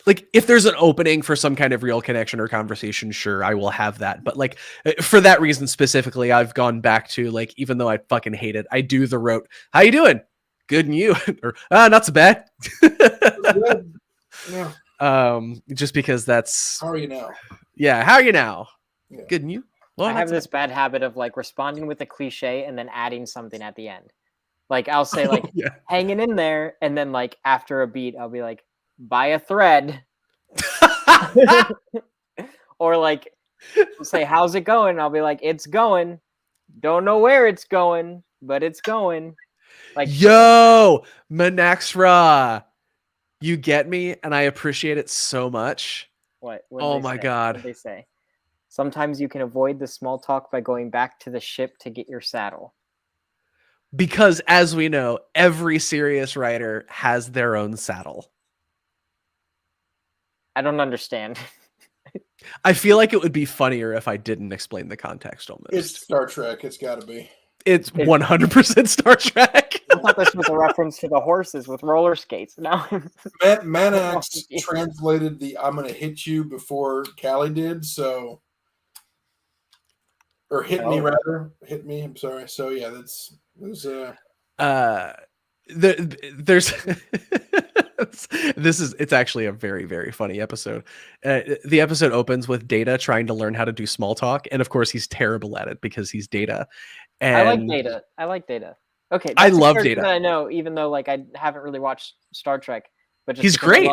[SPEAKER 2] like, if there's an opening for some kind of real connection or conversation, sure, I will have that. But like, for that reason specifically, I've gone back to like, even though I fucking hate it, I do the rote, how you doing? Good, and you? Or not so bad.
[SPEAKER 3] Yeah.
[SPEAKER 2] Just because that's
[SPEAKER 3] how are you now?
[SPEAKER 2] Yeah, how are you now?
[SPEAKER 3] Yeah.
[SPEAKER 2] Good, and you? Well,
[SPEAKER 1] I have this bad habit of like responding with a cliche and then adding something at the end. Like I'll say like hanging in there, and then like after a beat, I'll be like, buy a thread. Or like say, how's it going? I'll be like, it's going. Don't know where it's going, but it's going. Like,
[SPEAKER 2] yo, Manaxra, you get me, and I appreciate it so much.
[SPEAKER 1] What?
[SPEAKER 2] Oh my god!
[SPEAKER 1] What did they say? Sometimes you can avoid the small talk by going back to the ship to get your saddle.
[SPEAKER 2] Because, as we know, every serious writer has their own saddle.
[SPEAKER 1] I don't understand.
[SPEAKER 2] I feel like it would be funnier if I didn't explain the context almost.
[SPEAKER 3] It's Star Trek. It's got to be.
[SPEAKER 2] It's 100% Star Trek.
[SPEAKER 1] I thought this was a reference to the horses with roller skates. No.
[SPEAKER 3] Manax translated the "I'm going to hit you" before Callie did, so... Or hit me, rather. Hit me, I'm sorry. So, yeah, there's
[SPEAKER 2] it's actually a very, very funny episode. The episode opens with Data trying to learn how to do small talk, and of course he's terrible at it because he's Data. And
[SPEAKER 1] I like Data. Okay,
[SPEAKER 2] I love Data.
[SPEAKER 1] That I know, even though like I haven't really watched Star Trek. but just
[SPEAKER 2] He's
[SPEAKER 1] because
[SPEAKER 2] great.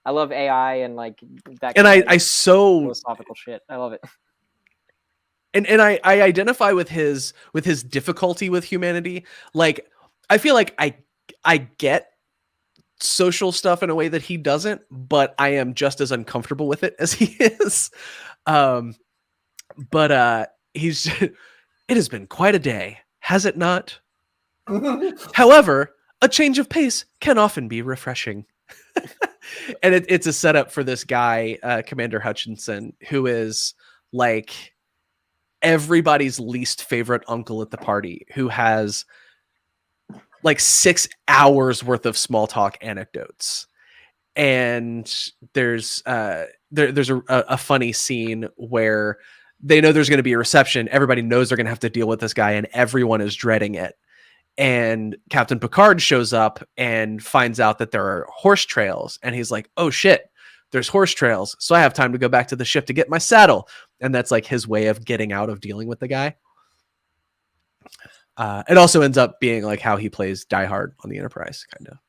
[SPEAKER 1] I love AI and like that.
[SPEAKER 2] And
[SPEAKER 1] kind of
[SPEAKER 2] I so
[SPEAKER 1] philosophical shit. I love it.
[SPEAKER 2] and I identify with his difficulty with humanity. Like I feel like I get social stuff in a way that he doesn't, but I am just as uncomfortable with it as he is. But he's it has been quite a day, has it not? However, a change of pace can often be refreshing. And it's a setup for this guy, Commander Hutchinson, who is like everybody's least favorite uncle at the party, who has like 6 hours worth of small talk anecdotes. And there's a funny scene where they know there's going to be a reception. Everybody knows they're going to have to deal with this guy, and everyone is dreading it. And Captain Picard shows up and finds out that there are horse trails. And he's like, oh shit, there's horse trails. So I have time to go back to the ship to get my saddle. And that's like his way of getting out of dealing with the guy. It also ends up being like how he plays Die Hard on the Enterprise, kind of.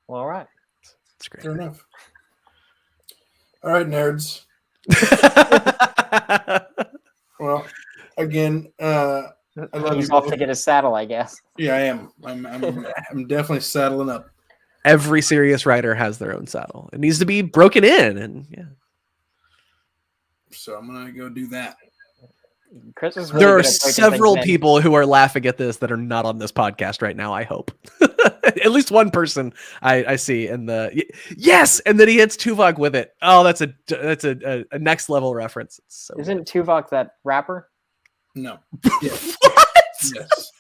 [SPEAKER 1] Well, all right.
[SPEAKER 2] It's great.
[SPEAKER 3] Fair enough. All right, nerds. Well, again, I love
[SPEAKER 1] He's
[SPEAKER 3] you
[SPEAKER 1] off
[SPEAKER 3] both.
[SPEAKER 1] to get his saddle, I guess.
[SPEAKER 3] Yeah, I am. I'm definitely saddling up.
[SPEAKER 2] Every serious writer has their own saddle. It needs to be broken in, and yeah.
[SPEAKER 3] So I'm gonna go do that.
[SPEAKER 1] Chris is really
[SPEAKER 2] There are
[SPEAKER 1] good at breaking
[SPEAKER 2] several
[SPEAKER 1] things in.
[SPEAKER 2] people who are laughing at this that are not on this podcast right now, I hope. At least one person I see in the yes, and then he hits Tuvok with it. Oh, that's a next level reference. It's so
[SPEAKER 1] Isn't Tuvok that rapper?
[SPEAKER 3] No. Yes.
[SPEAKER 2] What?
[SPEAKER 3] Yes.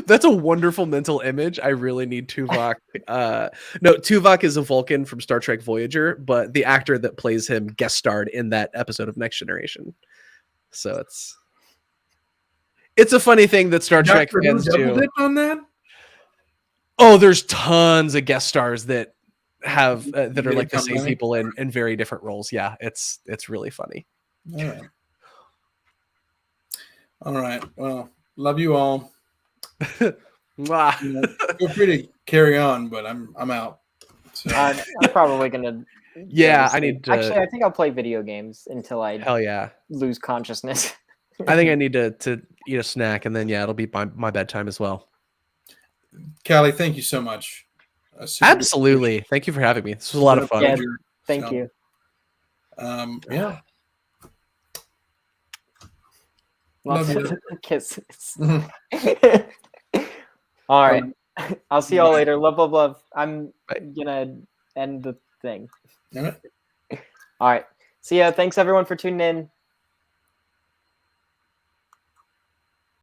[SPEAKER 2] That's a wonderful mental image. I really need Tuvok. No, Tuvok is a Vulcan from Star Trek Voyager, but the actor that plays him guest starred in that episode of Next Generation. So it's a funny thing that Star Trek
[SPEAKER 3] Dr. Who
[SPEAKER 2] fans do.
[SPEAKER 3] double-dipped on that?
[SPEAKER 2] Oh, there's tons of guest stars that have that are like the same
[SPEAKER 3] Company?
[SPEAKER 2] people in very different roles. Yeah, it's really funny.
[SPEAKER 3] All right. All right. Well, love you all.
[SPEAKER 2] Mwah.
[SPEAKER 3] You know, feel free to carry on, but I'm out. So,
[SPEAKER 1] I'm probably gonna.
[SPEAKER 2] Yeah,
[SPEAKER 1] go to
[SPEAKER 2] I
[SPEAKER 1] sleep.
[SPEAKER 2] need to.
[SPEAKER 1] Actually, I think I'll play video games until I
[SPEAKER 2] Hell yeah.
[SPEAKER 1] lose consciousness.
[SPEAKER 2] I think I need to eat a snack, and then yeah, it'll be my bedtime as well.
[SPEAKER 3] Callie, thank you so much.
[SPEAKER 2] Absolutely. Thank you for having me. This was a lot of fun.
[SPEAKER 1] Yeah. Thank you.
[SPEAKER 3] Yeah.
[SPEAKER 1] Lots
[SPEAKER 3] Love
[SPEAKER 1] of kisses. All right. I'll see y'all later. Love, love, love. I'm gonna end the thing.
[SPEAKER 3] All right.
[SPEAKER 1] All right. See ya. Thanks everyone for tuning in.